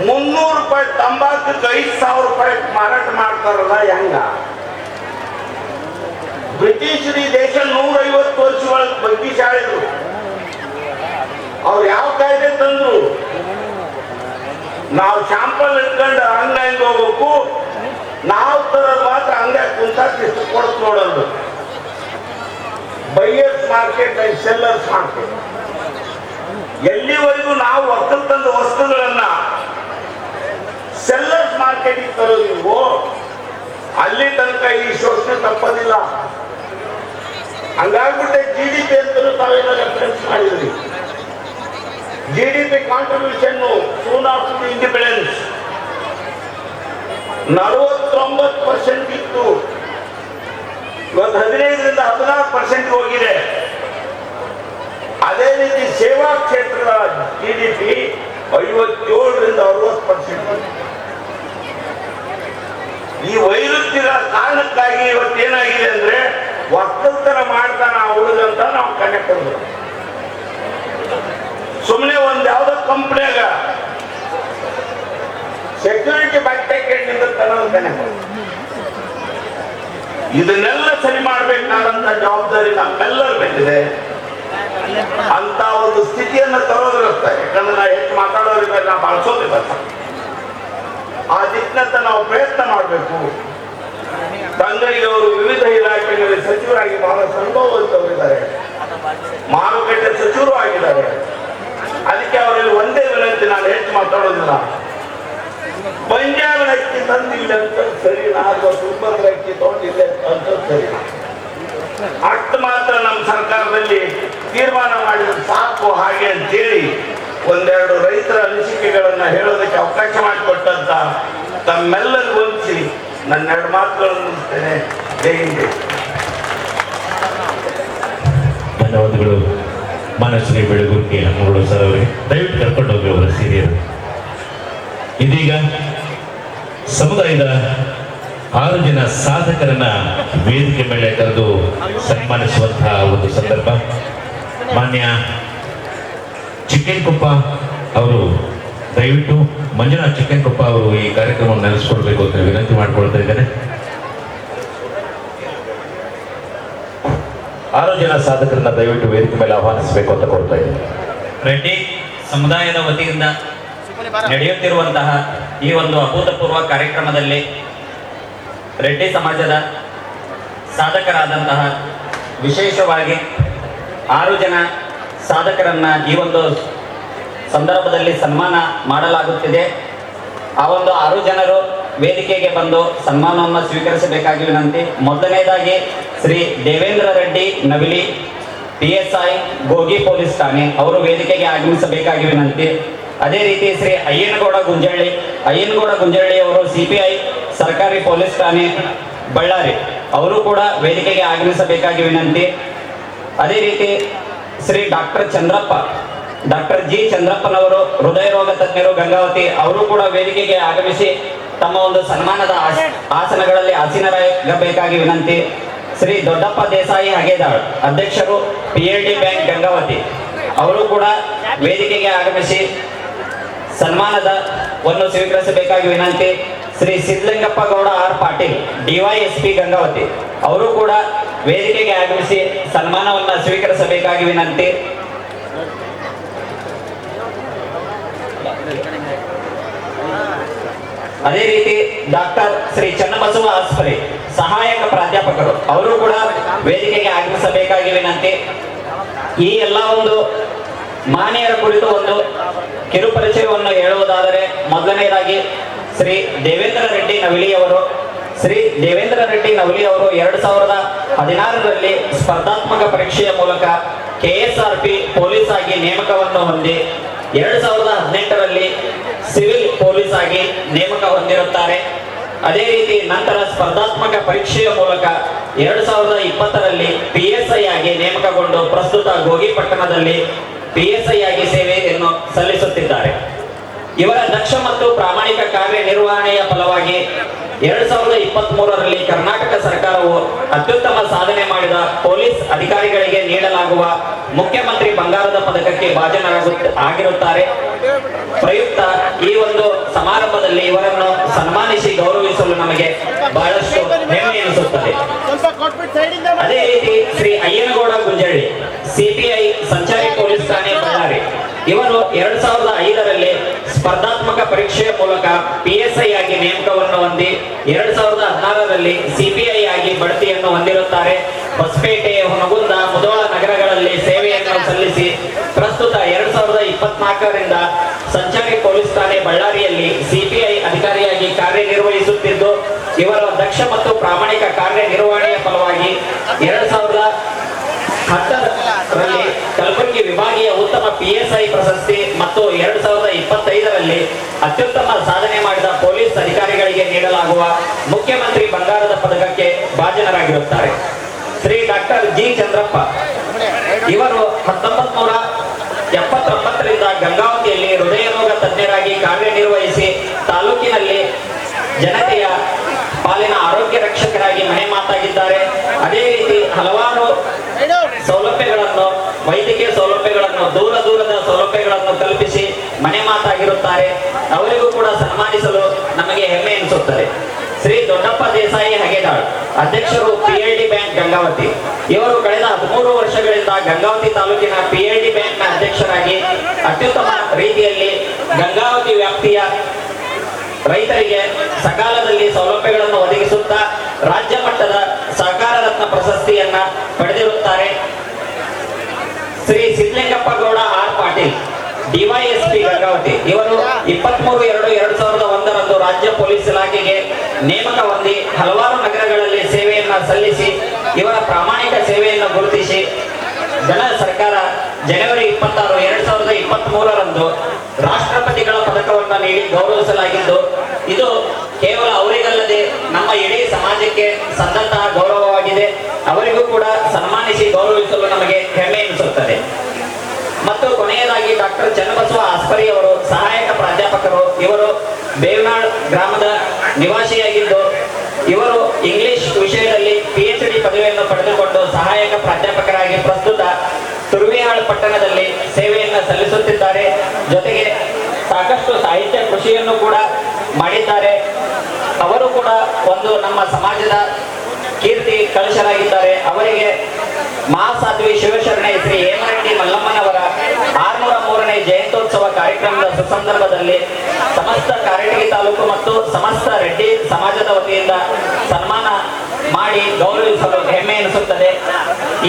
₹300 ತಂಬಾಕಕ್ಕೆ 5,000 ರೂಪಾಯಿ ಮಾರಾಟ ಮಾಡ್ತಾರಲ್ಲ ಹೆಂಗ? ಬ್ರಿಟಿಷರು ಈ ದೇಶ 150 ವರ್ಷಗಳ ಬಗ್ಗಿಸಾಳಿದ್ರು. ಅವ್ರು ಯಾವ ಕಾಯ್ದೆ ತಂದ್ರು? ನಾವು ಶಾಂಪಲ್ ಇಟ್ಕೊಂಡು ಹಂಗ ಹೋಗ್ಬೇಕು, ನಾವು ತರೋದು ಮಾತ್ರ ಹಂಗ ಕುಂತ ಕೊಡ್ತು ನೋಡೋದು. Buyers market and sellers market. ಎಲ್ಲಿವರೆಗೂ ನಾವು ಒಕ್ಕಲ್ತಂದ ವಸ್ತುಗಳನ್ನ ಸೆಲ್ಲರ್ಸ್ ಮಾರ್ಕೆಟಿಗೆ ತರೋದು ನೀವು, ಅಲ್ಲಿ ತನಕ ಈ ಶೋಷಣೆ ತಪ್ಪದಿಲ್ಲ. ಹಂಗಾಗ್ಬಿಟ್ಟೆ GDP ಅಂತಲೂ ತಾವೇನೋ ರೆಫರೆನ್ಸ್ ಮಾಡಿದ್ರಿ. GDP contribution soon after the independence 49% ಇತ್ತು. ಇವತ್ತು 15ರಿಂದ 16% ಹೋಗಿದೆ. ಅದೇ ರೀತಿ ಸೇವಾ ಕ್ಷೇತ್ರದ GDP 57ರಿಂದ 60%. ಈ ವೈರುಧ್ಯದ ಕಾರಣಕ್ಕಾಗಿ ಇವತ್ತೇನಾಗಿದೆ ಅಂದ್ರೆ ಒಕ್ಕಲ್ತನ ಮಾಡ್ತಾನ ಉಳಿದಂತ ನಾವು ಕನೆಕ್ಟರ್. ಸುಮ್ಮನೆ ಒಂದ್ ಯಾವ್ದೋ ಕಂಪ್ನಿಯಾಗ ಸೆಕ್ಯೂರಿಟಿ ಬ್ಯಾಕ್ಟೆಕ್ನಿಂದ ತನ್ನೋದು ಕನೆಕ್ಟರ್. ಇದನ್ನೆಲ್ಲ ಸರಿ ಮಾಡ್ಬೇಕಾದಂತ ಜವಾಬ್ದಾರಿ ನಮ್ಮೆಲ್ಲರ ಮೇಲಿದೆ. ಅಂತ ಒಂದು ಸ್ಥಿತಿಯನ್ನು ತರೋದಿರುತ್ತೆ. ಯಾಕಂದ್ರೆ ನಾ ಹೆಚ್ಚು ಮಾತಾಡೋದ್ರಿಂದ ನಾ ಬಳಸೋದಿಲ್ಲ. ಆ ದಿಕ್ಕಿನತ್ತ ನಾವು ಪ್ರಯತ್ನ ಮಾಡಬೇಕು. ತಂಗಡಿಗೆ ಅವರು ವಿವಿಧ ಇಲಾಖೆಗಳಲ್ಲಿ ಸಚಿವರಾಗಿ ಬಹಳ ಅನುಭವವಂತವರಿದ್ದಾರೆ, ಮಾರುಕಟ್ಟೆ ಸಚಿವರು ಆಗಿದ್ದಾರೆ. ಅದಕ್ಕೆ ಅವರಲ್ಲಿ ಒಂದೇ ವಿನಂತಿ, ನಾನು ಹೆಚ್ಚು ಮಾತಾಡೋದಿಲ್ಲ. ಪಂಜಾಬ್ ಅಕ್ಕಿ ತಂದಿಲ್ಲ ಅಂತ ಸರಿ, ಅಥವಾ ಸುಲ್ಬರ್ಗ ಅಕ್ಕಿ ತಗೊಂಡಿಲ್ಲ ಅಂತ ಸರಿ. ಅಷ್ಟು ಮಾತ್ರ ನಮ್ಮ ಸರ್ಕಾರದಲ್ಲಿ ತೀರ್ಮಾನ ಮಾಡಿದ್ರೆ ಸಾಕು ಹಾಗೆ ಅಂತೇಳಿ ಒಂದೆರಡು ರೈತರ ಅನಿಸಿಕೆಗಳನ್ನ ಹೇಳೋದಕ್ಕೆ ಅವಕಾಶ ಮಾಡಿಕೊಟ್ಟಂತ ತಮ್ಮೆಲ್ಲರಿಗೂ ಹೊಂದಿಸಿ ನನ್ನ 2 ಮಾತುಗಳನ್ನು ಮುಗಿಸ್ತೇನೆ. ಜೈ ಹಿಂದ್. ಧನ್ಯವಾದಗಳು ಮಾನಶ್ರೀ ಬೆಳಗುರ್ಕಿ ಹಮ್ಮಗಳು ಸರ್ ಅವರಿಗೆ. ದಯವಿಟ್ಟು ಕರ್ಕೊಂಡು ಹೋಗಿ ಅವರ ಹಿರಿಯರು. ಇದೀಗ ಸಮುದಾಯದ 6 ಜನ ಸಾಧಕರನ್ನ ವೇದಿಕೆ ಮೇಲೆ ಕರೆದು ಸನ್ಮಾನಿಸುವಂತಹ ಒಂದು ಸಂದರ್ಭ. ಮಾನ್ಯ ಚಿಕ್ಕನಕೊಪ್ಪ ಅವರು, ದಯವಿಟ್ಟು ಮಂಜುನಾಥ್ ಚಿಕ್ಕನಕೊಪ್ಪ ಅವರು ಈ ಕಾರ್ಯಕ್ರಮವನ್ನು ನಡೆಸಿಕೊಡ್ಬೇಕು ಅಂತ ವಿನಂತಿ ಮಾಡಿಕೊಳ್ತಾ ಇದ್ದೇನೆ. 6 ಜನ ಸಾಧಕರನ್ನ ದಯವಿಟ್ಟು ವೇದಿಕೆ ಮೇಲೆ ಆಹ್ವಾನಿಸಬೇಕು ಅಂತ ಕೊಡ್ತಾ ಇದ್ದೇನೆ. ರೆಡ್ಡಿ ಸಮುದಾಯದ ವತಿಯಿಂದ ನಡೆಯುತ್ತಿರುವಂತಹ ಈ ಒಂದು ಅಭೂತಪೂರ್ವ ಕಾರ್ಯಕ್ರಮದಲ್ಲಿ ರೆಡ್ಡಿ ಸಮಾಜದ ಸಾಧಕರಾದಂತಹ ವಿಶೇಷವಾಗಿ 6 ಜನ ಸಾಧಕರನ್ನ ಈ ಒಂದು ಸಂದರ್ಭದಲ್ಲಿ ಸನ್ಮಾನ ಮಾಡಲಾಗುತ್ತಿದೆ. ಆ ಒಂದು 6 ಜನರು ವೇದಿಕೆಗೆ ಬಂದು ಸನ್ಮಾನವನ್ನು ಸ್ವೀಕರಿಸಬೇಕಾಗಿ ವಿನಂತಿ. ಮೊದಲನೇದಾಗಿ ಶ್ರೀ ದೇವೇಂದ್ರ ರೆಡ್ಡಿ ನವಿಲಿ, PSI ಗೋಗಿ ಪೊಲೀಸ್ ಠಾಣೆ, ಅವರು ವೇದಿಕೆಗೆ ಆಗಮಿಸಬೇಕಾಗಿ ವಿನಂತಿ. ಅದೇ ರೀತಿ ಶ್ರೀ ಅಯ್ಯನಗೌಡ ಗುಂಜಳ್ಳಿ ಅವರು CPI ಸರ್ಕಾರಿ ಪೊಲೀಸ್ ಠಾಣೆ ಬಳ್ಳಾರಿ, ಅವರು ಕೂಡ ವೇದಿಕೆಗೆ ಆಗಮಿಸಬೇಕಾಗಿ ವಿನಂತಿ. ಅದೇ ರೀತಿ ಶ್ರೀ ಡಾಕ್ಟರ್ G ಚಂದ್ರಪ್ಪನವರು, ಹೃದಯ ರೋಗ ತಜ್ಞರು, ಗಂಗಾವತಿ, ಅವರು ಕೂಡ ವೇದಿಕೆಗೆ ಆಗಮಿಸಿ ತಮ್ಮ ಒಂದು ಸನ್ಮಾನದ ಆಸನಗಳಲ್ಲಿ ಆಸೀನರಾಗಬೇಕಾಗಿ ವಿನಂತಿ. ಶ್ರೀ ದೊಡ್ಡಪ್ಪ ದೇಸಾಯಿ ಹಗೇದಾಳ್, ಅಧ್ಯಕ್ಷರು PLD ಬ್ಯಾಂಕ್ ಗಂಗಾವತಿ, ಅವರು ಕೂಡ ವೇದಿಕೆಗೆ ಆಗಮಿಸಿ ಸನ್ಮಾನವನ್ನು ಸ್ವೀಕರಿಸಬೇಕಾಗಿ ವಿನಂತಿ. ಶ್ರೀ ಸಿದ್ಧಲಿಂಗಪ್ಪ ಗೌಡ ಆರ್ ಪಾಟೀಲ್, DYSP ಗಂಗಾವತಿ, ಅವರು ಕೂಡ ವೇದಿಕೆಗೆ ಆಗಮಿಸಿ ಸನ್ಮಾನವನ್ನು ಸ್ವೀಕರಿಸಬೇಕಾಗಿ ವಿನಂತಿ. ಅದೇ ರೀತಿ ಡಾಕ್ಟರ್ ಶ್ರೀ ಚನ್ನಬಸವ ಆಸ್ಪರಿ, ಸಹಾಯಕ ಪ್ರಾಧ್ಯಾಪಕರು, ಅವರು ಕೂಡ ವೇದಿಕೆಗೆ ಆಗಮಿಸಬೇಕಾಗಿ ವಿನಂತಿ. ಈ ಎಲ್ಲ ಒಂದು ಮಾನ್ಯರ ಕುರಿತು ಒಂದು ಕಿರುಪರಿಚಯವನ್ನು ಹೇಳುವುದಾದರೆ, ಮೊದಲನೆಯದಾಗಿ ಶ್ರೀ ದೇವೇಂದ್ರ ರೆಡ್ಡಿ ನವಿಲಿಯವರು ಶ್ರೀ ದೇವೇಂದ್ರ ರೆಡ್ಡಿ ನವಲಿ ಅವರು 2016ರಲ್ಲಿ ಸ್ಪರ್ಧಾತ್ಮಕ ಪರೀಕ್ಷೆಯ ಮೂಲಕ KSRP ಪೊಲೀಸ್ ಆಗಿ ನೇಮಕವನ್ನು ಹೊಂದಿ 2018ರಲ್ಲಿ ಸಿವಿಲ್ ಪೊಲೀಸ್ ಆಗಿ ನೇಮಕ ಹೊಂದಿರುತ್ತಾರೆ. ಅದೇ ರೀತಿ ನಂತರ ಸ್ಪರ್ಧಾತ್ಮಕ ಪರೀಕ್ಷೆಯ ಮೂಲಕ 2020ರಲ್ಲಿ PSI ಆಗಿ ನೇಮಕಗೊಂಡು ಪ್ರಸ್ತುತ ಗೋಗಿಪಟ್ಟಣದಲ್ಲಿ PSI ಆಗಿ ಸೇವೆಯನ್ನು ಸಲ್ಲಿಸುತ್ತಿದ್ದಾರೆ. ಇವರ ದಕ್ಷ ಮತ್ತು ಪ್ರಾಮಾಣಿಕ ಕಾರ್ಯನಿರ್ವಹಣೆಯ ಫಲವಾಗಿ 2023ರಲ್ಲಿ ಕರ್ನಾಟಕ ಸರ್ಕಾರವು ಅತ್ಯುತ್ತಮ ಸಾಧನೆ ಮಾಡಿದ ಪೊಲೀಸ್ ಅಧಿಕಾರಿಗಳಿಗೆ ನೀಡಲಾಗುವ ಮುಖ್ಯಮಂತ್ರಿ ಬಂಗಾರದ ಪದಕಕ್ಕೆ ಭಾಜನರಾಗಿರುತ್ತಾರೆ. ಪ್ರಯುಕ್ತ ಈ ಒಂದು ಸಮಾರಂಭದಲ್ಲಿ ಇವರನ್ನು ಸನ್ಮಾನಿಸಿ ಗೌರವಿಸಲು ನಮಗೆ ಬಹಳಷ್ಟು ಹೆಮ್ಮೆ ಎನಿಸುತ್ತದೆ. ಅದೇ ರೀತಿ ಶ್ರೀ ಅಯ್ಯನಗೌಡ ಗುಂಜಳ್ಳಿ CPI ಸಂಚಾರಿ ಪೊಲೀಸ್ ಠಾಣೆ ಬಳ್ಳಾರಿ ಇವರು 2005ರಲ್ಲಿ ಸ್ಪರ್ಧಾತ್ಮಕ ಪರೀಕ್ಷೆಯ ಮೂಲಕ PSI ಆಗಿ ನೇಮಕವನ್ನು ಹೊಂದಿ 2016ರಲ್ಲಿ CPI ಆಗಿ ಬಡ್ತಿಯನ್ನು ಹೊಂದಿರುತ್ತಾರೆ. ಹೊಸಪೇಟೆ, ಹುನಗುಂದ, ಮುಧೋಳ ನಗರಗಳಲ್ಲಿ ಸೇವೆಯನ್ನು ಸಲ್ಲಿಸಿ ಪ್ರಸ್ತುತ 2024ರಿಂದ ಸಂಚಾರಿ ಪೊಲೀಸ್ ಠಾಣೆ ಬಳ್ಳಾರಿಯಲ್ಲಿ CPI ಅಧಿಕಾರಿಯಾಗಿ ಕಾರ್ಯನಿರ್ವಹಿಸುತ್ತಿದ್ದು, ಇವರ ದಕ್ಷ ಮತ್ತು ಪ್ರಾಮಾಣಿಕ ಕಾರ್ಯನಿರ್ವಹಣೆಯ ಫಲವಾಗಿ 2010ರಲ್ಲಿ ಕಲಬುರಗಿ ವಿಭಾಗೀಯ ಉತ್ತಮ PSI ಪ್ರಶಸ್ತಿ ಮತ್ತು 2025ರಲ್ಲಿ ಅತ್ಯುತ್ತಮ ಸಾಧನೆ ಮಾಡಿದ ಪೊಲೀಸ್ ಅಧಿಕಾರಿಗಳಿಗೆ ನೀಡಲಾಗುವ ಮುಖ್ಯಮಂತ್ರಿ ಬಂಗಾರದ ಪದಕಕ್ಕೆ ಭಾಜನರಾಗಿರುತ್ತಾರೆ. Shri doctor G. ಚಂದ್ರಪ್ಪ ಇವರು 1979ರಿಂದ ಗಂಗಾವತಿಯಲ್ಲಿ ಹೃದಯ ರೋಗ ತಜ್ಞರಾಗಿ ಕಾರ್ಯನಿರ್ವಹಿಸಿ ತಾಲೂಕಿನಲ್ಲಿ ಜನತೆಯ ಪಾಲಿನ ಆರೋಗ್ಯ ರಕ್ಷಕರಾಗಿ ಮನೆ ಮಾತಾಗಿದ್ದಾರೆ. ಅದೇ ರೀತಿ ಹಲವಾರು ಸೌಲಭ್ಯಗಳನ್ನು, ವೈದ್ಯಕೀಯ ಸೌಲಭ್ಯಗಳನ್ನು, ದೂರದ ಸೌಲಭ್ಯಗಳನ್ನು ಕಲ್ಪಿಸಿ ಮನೆ ಮಾತಾಗಿರುತ್ತಾರೆ. ಅವರಿಗೂ ಕೂಡ ಸನ್ಮಾನಿಸಲು ನಮಗೆ ಹೆಮ್ಮೆ ಎನಿಸುತ್ತದೆ. ಶ್ರೀ ದೊಡ್ಡಪ್ಪ ದೇಸಾಯಿ ಹಗೇದಾಳ್ ಅಧ್ಯಕ್ಷರು PLD ಬ್ಯಾಂಕ್ ಗಂಗಾವತಿ ಇವರು ಕಳೆದ 13 ವರ್ಷಗಳಿಂದ ಗಂಗಾವತಿ ತಾಲೂಕಿನ PLD ಬ್ಯಾಂಕ್ನ ಅಧ್ಯಕ್ಷರಾಗಿ ಅತ್ಯುತ್ತಮ ರೀತಿಯಲ್ಲಿ ಗಂಗಾವತಿ ವ್ಯಾಪ್ತಿಯ ರೈತರಿಗೆ ಸಕಾಲದಲ್ಲಿ ಸೌಲಭ್ಯಗಳನ್ನು ಒದಗಿಸುತ್ತಾ ರಾಜ್ಯ ಮಟ್ಟದ ಸಹಕಾರ ರತ್ನ ಪ್ರಶಸ್ತಿಯನ್ನ ಪಡೆದಿರುತ್ತಾರೆ. ಶ್ರೀ ಸಿದ್ಧಲಿಂಗಪ್ಪ ಗೌಡ R. ಪಾಟೀಲ್ DYSP ಗಂಗಾವತಿ ಇವರು 23/2/2001ರಂದು ರಾಜ್ಯ ಪೊಲೀಸ್ ಇಲಾಖೆಗೆ ನೇಮಕ ಹೊಂದಿ ಹಲವಾರು ನಗರಗಳಲ್ಲಿ ಸೇವೆಯನ್ನ ಸಲ್ಲಿಸಿ ಇವರ ಪ್ರಾಮಾಣಿಕ ಸೇವೆಯನ್ನು ಗುರುತಿಸಿ ಸರ್ಕಾರ ಜನವರಿ 26, 2023ರಂದು ರಾಷ್ಟ್ರಪತಿಗಳ ಪದಕವನ್ನು ನೀಡಿ ಗೌರವಿಸಲಾಗಿದ್ದು, ಇದು ಕೇವಲ ಅವರಿಗಲ್ಲದೆ ನಮ್ಮ ಇಡೀ ಸಮಾಜಕ್ಕೆ ಸಂದಂತಹ ಗೌರವವಾಗಿದೆ. ಅವರಿಗೂ ಕೂಡ ಸನ್ಮಾನಿಸಿ ಗೌರವಿಸಲು ನಮಗೆ ಹೆಮ್ಮೆ ಎನಿಸುತ್ತದೆ. ಮತ್ತು ಕೊನೆಯದಾಗಿ ಡಾಕ್ಟರ್ ಚನ್ನಬಸವ ಆಸ್ಪರಿ ಅವರು ಸಹಾಯಕ ಪ್ರಾಧ್ಯಾಪಕರು. ಇವರು ಬೇವನಾಳ್ ಗ್ರಾಮದ ನಿವಾಸಿಯಾಗಿದ್ದು, ಇವರು ಇಂಗ್ಲಿಷ್ ವಿಷಯದಲ್ಲಿ PhD ಪದವಿಯನ್ನು ಪಡೆದುಕೊಂಡು ಸಹಾಯಕ ಪ್ರಾಧ್ಯಾಪಕರಾಗಿ ಪ್ರಸ್ತುತ ತುರುವಿಹಾಳ್ ಪಟ್ಟಣದಲ್ಲಿ ಸೇವೆಯನ್ನು ಸಲ್ಲಿಸುತ್ತಿದ್ದಾರೆ. ಜೊತೆಗೆ ಸಾಕಷ್ಟು ಸಾಹಿತ್ಯ ಕೃಷಿಯನ್ನು ಕೂಡ ಮಾಡಿದ್ದಾರೆ. ಅವರು ಕೂಡ ಒಂದು ನಮ್ಮ ಸಮಾಜದ ಕೀರ್ತಿ ಕಲಶರಾಗಿದ್ದಾರೆ. ಅವರಿಗೆ ಮಹಾಸಾಧ್ವಿ ಶಿವಶರಣೆ ಶ್ರೀ ಹೇಮರೆಡ್ಡಿ ಮಲ್ಲಮ್ಮನವರ 603ನೇ ಜಯಂತ್ಯೋತ್ಸವ ಕಾರ್ಯಕ್ರಮದ ಸುಸಂದರ್ಭದಲ್ಲಿ ಸಮಸ್ತ ಕಾರಟಗಿ ತಾಲೂಕು ಮತ್ತು ಸಮಸ್ತ ರೆಡ್ಡಿ ಸಮಾಜದ ವತಿಯಿಂದ ಸನ್ಮಾನ ಮಾಡಿ ಗೌರವಿಸಲು ಹೆಮ್ಮೆ ಎನಿಸುತ್ತದೆ.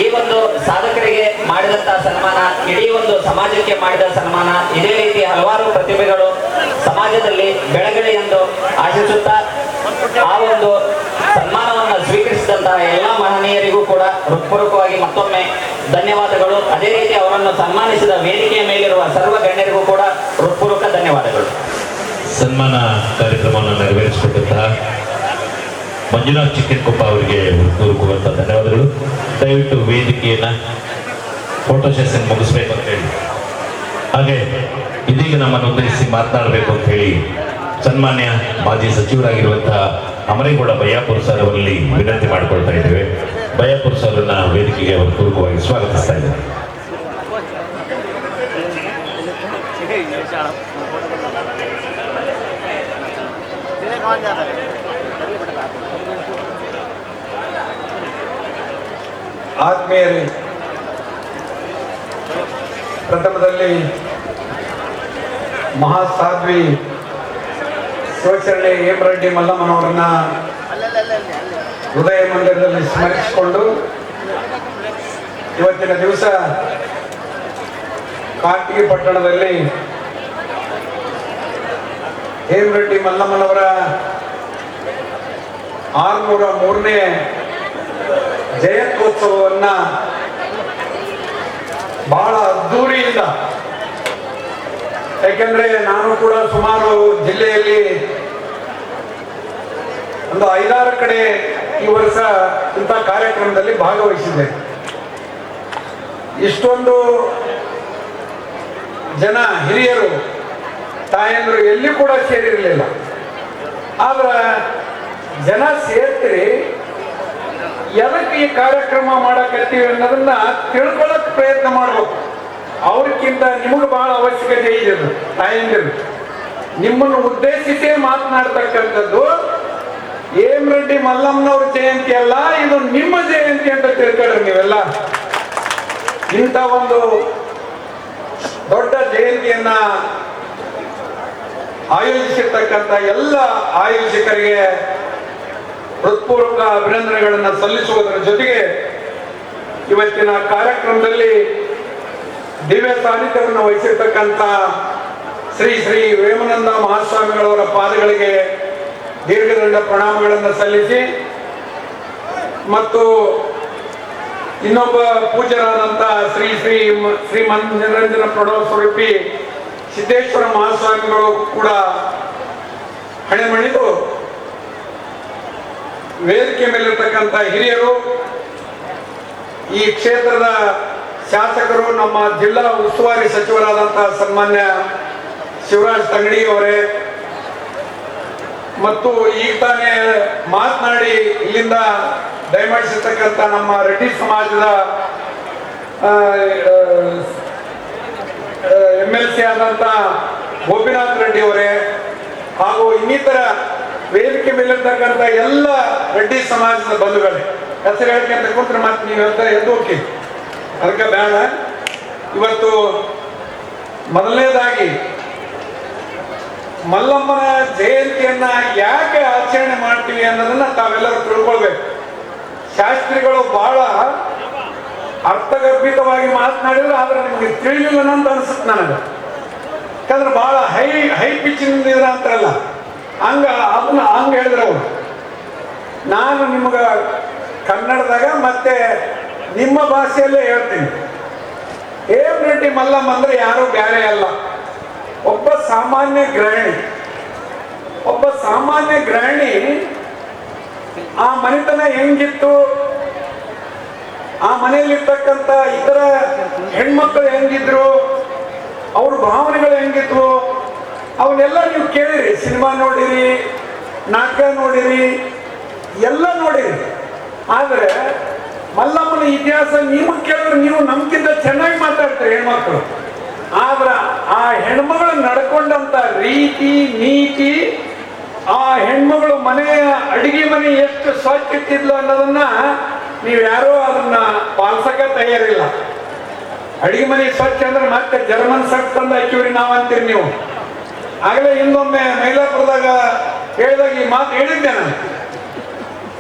ಈ ಒಂದು ಸಾಧಕರಿಗೆ ಮಾಡಿದಂತಹ ಸನ್ಮಾನ ಇಡೀ ಒಂದು ಸಮಾಜಕ್ಕೆ ಮಾಡಿದ ಸನ್ಮಾನ. ಇದೇ ರೀತಿ ಹಲವಾರು ಪ್ರತಿಭೆಗಳು ಸಮಾಜದಲ್ಲಿ ಬೆಳಗಲಿ ಎಂದು ಆಶಿಸುತ್ತಾ ಆ ಒಂದು ಸನ್ಮಾನವನ್ನು ಸ್ವೀಕರಿಸಿದಂತಹ ಎಲ್ಲ ಮಹನೀಯರಿಗೂ ಕೂಡ ಹೃತ್ಪೂರ್ವಕವಾಗಿ ಮತ್ತೊಮ್ಮೆ ಧನ್ಯವಾದಗಳು. ಅದೇ ರೀತಿ ಅವರನ್ನು ಸನ್ಮಾನಿಸಿದ ವೇದಿಕೆಯ ಮೇಲಿರುವ ಸರ್ವ ಗಣ್ಯರಿಗೂ ಕೂಡ ಹೃತ್ಪೂರ್ವಕ ಧನ್ಯವಾದಗಳು. ಸನ್ಮಾನ ಕಾರ್ಯಕ್ರಮವನ್ನು ನೆರವೇರಿಸಿಕೊಟ್ಟಂತಹ ಮಂಜುನಾಥ್ ಚಿಕ್ಕನಕೊಪ್ಪ ಅವರಿಗೆ ಹೃತ್ಪೂರ್ವಕವಾದ ಧನ್ಯವಾದಗಳು. ದಯವಿಟ್ಟು ವೇದಿಕೆಯನ್ನ ಫೋಟೋ ಸೆಷನ್ ಮುಗಿಸ್ಬೇಕು ಅಂತ ಹೇಳಿ, ಹಾಗೆ ಇದೀಗ ನಮ್ಮನ್ನು ಉದ್ದೇಶಿಸಿ ಮಾತನಾಡಬೇಕು ಅಂತ ಹೇಳಿ ಸನ್ಮಾನ್ಯ ಮಾಜಿ ಸಚಿವರಾಗಿರುವಂತಹ ಅಮರೇಗೌಡ ಬಯ್ಯಾಪುರ ಸರ್ ಅವರಲ್ಲಿ ವಿನಂತಿ ಮಾಡಿಕೊಳ್ತಾ ಇದ್ದೇವೆ. ಬಯ್ಯಾಪುರ ಸರ್ನ ವೇದಿಕೆಗೆ ಅವರು ಪೂರ್ವಕವಾಗಿ ಸ್ವಾಗತಿಸ್ತಾ ಇದ್ದಾರೆ. ಆತ್ಮೀಯರೇ, ಪ್ರಥಮದಲ್ಲಿ ಮಹಾಸಾಧ್ವಿ ಶಿವಶರಣೆ ಹೇಮರೆಡ್ಡಿ ಮಲ್ಲಮ್ಮನವರನ್ನ ಹೃದಯ ಮಂದಿರದಲ್ಲಿ ಸ್ಮರಿಸಿಕೊಂಡು ಇವತ್ತಿನ ದಿವಸ ಕಾರಟಗಿ ಪಟ್ಟಣದಲ್ಲಿ ಹೇಮರೆಡ್ಡಿ ಮಲ್ಲಮ್ಮನವರ 603ನೇ ಜಯಂತ್ಯೋತ್ಸವವನ್ನ ಬಹಳ ಅದ್ದೂರಿಯಿಂದ, ಯಾಕೆಂದ್ರೆ ನಾನು ಕೂಡ ಸುಮಾರು ಜಿಲ್ಲೆಯಲ್ಲಿ ಒಂದು 5-6 ಕಡೆ ಈ ವರ್ಷ ಇಂಥ ಕಾರ್ಯಕ್ರಮದಲ್ಲಿ ಭಾಗವಹಿಸಿದ್ದೆ. ಇಷ್ಟೊಂದು ಜನ ಹಿರಿಯರು ತಾಯಂದ್ರು ಎಲ್ಲಿ ಕೂಡ ಸೇರಿರಲಿಲ್ಲ. ಆದ್ರೆ ಜನ ಸೇರ್ತೀರಿ, ಎದಕ್ಕೆ ಈ ಕಾರ್ಯಕ್ರಮ ಮಾಡಕತ್ತೀವಿ ಅನ್ನೋದನ್ನ ತಿಳ್ಕೊಳ್ಳೋಕೆ ಪ್ರಯತ್ನ ಮಾಡ್ಬೇಕು. ಅವ್ರಿಗಿಂತ ನಿಮಗೆ ಬಹಳ ಅವಶ್ಯಕತೆ ಇದೆ. ತಾಯಂದಿರು ನಿಮ್ಮನ್ನು ಉದ್ದೇಶಿಸೇ ಮಾತನಾಡ್ತಕ್ಕಂಥದ್ದು ಹೇಮರೆಡ್ಡಿ ಮಲ್ಲಮ್ಮನವ್ರ ಜಯಂತಿ ಅಲ್ಲ, ಇದು ನಿಮ್ಮ ಜಯಂತಿ ಅಂತ ತಿಳ್ಕೊಂಡ್ರಿ ನೀವೆಲ್ಲ. ಇಂಥ ಒಂದು ದೊಡ್ಡ ಜಯಂತಿಯನ್ನ ಆಯೋಜಿಸಿರ್ತಕ್ಕಂಥ ಎಲ್ಲ ಆಯೋಜಕರಿಗೆ ಹೃತ್ಪೂರ್ವಕ ಅಭಿನಂದನೆಗಳನ್ನು ಸಲ್ಲಿಸುವುದರ ಜೊತೆಗೆ ಇವತ್ತಿನ ಕಾರ್ಯಕ್ರಮದಲ್ಲಿ ದಿವ್ಯ ಸಾನ್ನಿಧ್ಯವನ್ನು ವಹಿಸಿರ್ತಕ್ಕಂಥ ಶ್ರೀ ಶ್ರೀ ವೇಮಾನಂದ ಮಹಾಸ್ವಾಮಿಗಳವರ ಪಾದಗಳಿಗೆ ದೀರ್ಘದಂಡ ಪ್ರಣಾಮಗಳನ್ನು ಸಲ್ಲಿಸಿ, ಮತ್ತು ಇನ್ನೊಬ್ಬ ಪೂಜ್ಯರಾದಂಥ ಶ್ರೀ ಶ್ರೀ ಶ್ರೀ ನಿರಂಜನ ಪ್ರಣವ ಸ್ವರೂಪಿ ಸಿದ್ದೇಶ್ವರ ಮಹಾಸ್ವಾಮಿಗಳು ಕೂಡ ಹಣೆಮಣಿದು ವೇದಿಕೆ ಮೇಲಿರ್ತಕ್ಕಂಥ ಹಿರಿಯರು, ಈ ಕ್ಷೇತ್ರದ ಶಾಸಕರು, ನಮ್ಮ ಜಿಲ್ಲಾ ಉಸ್ತುವಾರಿ ಸಚಿವರಾದಂತಹ ಸನ್ಮಾನ್ಯ ಶಿವರಾಜ್ ತಂಗಡಿ ಅವರೇ, ಮತ್ತು ಈಗ ತಾನೇ ಮಾತನಾಡಿ ಇಲ್ಲಿಂದ ದಯಮಾಡಿಸಿರ್ತಕ್ಕಂಥ ನಮ್ಮ ರೆಡ್ಡಿ ಸಮಾಜದ MLC ಆದಂತ ಗೋಪಿನಾಥ್ ರೆಡ್ಡಿ ಅವರೇ, ಹಾಗೂ ಇನ್ನಿತರ ವೇದಿಕೆ ಮೇಲಿರ್ತಕ್ಕಂಥ ಎಲ್ಲ ರೆಡ್ಡಿ ಸಮಾಜದ ಬಂಧುಗಳೇ, ಹೆಸರು ಹೇಳ್ಕೊಂತ ಕೂತ್ರೆ ಮತ್ತೆ ನೀವೆಂತ ಎದ್ದು ಹೋಗಿ ಅದಕ್ಕೆ ಬೇಡ. ಇವತ್ತು ಮೊದಲನೇದಾಗಿ ಮಲ್ಲಮ್ಮನ ಜಯಂತಿಯನ್ನ ಯಾಕೆ ಆಚರಣೆ ಮಾಡ್ತೀವಿ ಅನ್ನೋದನ್ನ ತಾವೆಲ್ಲರೂ ತಿಳ್ಕೊಳ್ಬೇಕು. ಶಾಸ್ತ್ರಿಗಳು ಬಹಳ ಅರ್ಥಗರ್ಭಿತವಾಗಿ ಮಾತನಾಡಿದ್ರು, ಆದ್ರೆ ನಿಮ್ಗೆ ತಿಳಿಲಿಲ್ಲ ಅಂತ ಅನ್ಸುತ್ತೆ ನನಗೆ. ಯಾಕಂದ್ರೆ ಬಹಳ ಹೈ ಪಿಚ್ಚಿನಿಂದ ಇದ್ರ ಅಂತಾರಲ್ಲ, ಅದನ್ನ ಹೇಳಿದ್ರು ಅವರು. ನಾನು ನಿಮ್ಗ ಕನ್ನಡದಾಗ ಮತ್ತೆ ನಿಮ್ಮ ಭಾಷೆಯಲ್ಲೇ ಹೇಳ್ತೀನಿ. ಹೇಮರೆಡ್ಡಿ ಮಲ್ಲಮ್ಮ ಅಂದ್ರೆ ಯಾರು ಬೇರೆ ಅಲ್ಲ, ಒಬ್ಬ ಸಾಮಾನ್ಯ ಗೃಹಿಣಿ. ಆ ಮನೆತನ ಹೆಂಗಿತ್ತು, ಆ ಮನೆಯಲ್ಲಿರ್ತಕ್ಕಂಥ ಇತರ ಹೆಣ್ಮಕ್ಳು ಹೆಂಗಿದ್ರು, ಅವ್ರ ಭಾವನೆಗಳು ಹೆಂಗಿದ್ವು, ಅವನ್ನೆಲ್ಲ ನೀವು ಕೇಳಿರಿ. ಸಿನಿಮಾ ನೋಡಿರಿ, ನಾಟಕ ನೋಡಿರಿ, ಎಲ್ಲ ನೋಡಿರಿ. ಆದ್ರೆ ಮಲ್ಲಮ್ಮನ ಇತಿಹಾಸ ನಿಮಗೆ ಕೇಳಿದ್ರೆ ನೀವು ನಮ್ಗಿಂತ ಚೆನ್ನಾಗಿ ಮಾತಾಡ್ತೀರಿ ಹೆಣ್ಮಕ್ಳು. ಆದ್ರ ಆ ಹೆಣ್ಮಗಳು ನಡ್ಕೊಂಡಂತ ರೀತಿ ನೀತಿ, ಆ ಹೆಣ್ಮಗಳು ಮನೆಯ ಅಡಿಗೆ ಮನೆ ಎಷ್ಟು ಸ್ವಚ್ಛ ಇಟ್ಟಿದ್ಲು ಅನ್ನೋದನ್ನ ನೀವ್ಯಾರೋ ಅದನ್ನ ಪಾಲ್ಸಕ ತಯಾರಿಲ್ಲ. ಅಡಿಗೆ ಮನೆ ಸ್ವಚ್ಛ ಅಂದ್ರೆ ಮತ್ತೆ ಜರ್ಮನ್ ಸಟ್ ತಂದು ಹಾಕಿವ್ರಿ ನಾವು ಅಂತೀರಿ ನೀವು. ಆಗಲೇ ಇನ್ನೊಮ್ಮೆ ಮೈಲಾಪುರದಾಗ ಹೇಳಿದಾಗ ಈ ಮಾತು ಹೇಳಿದ್ದೆ ನಾನು.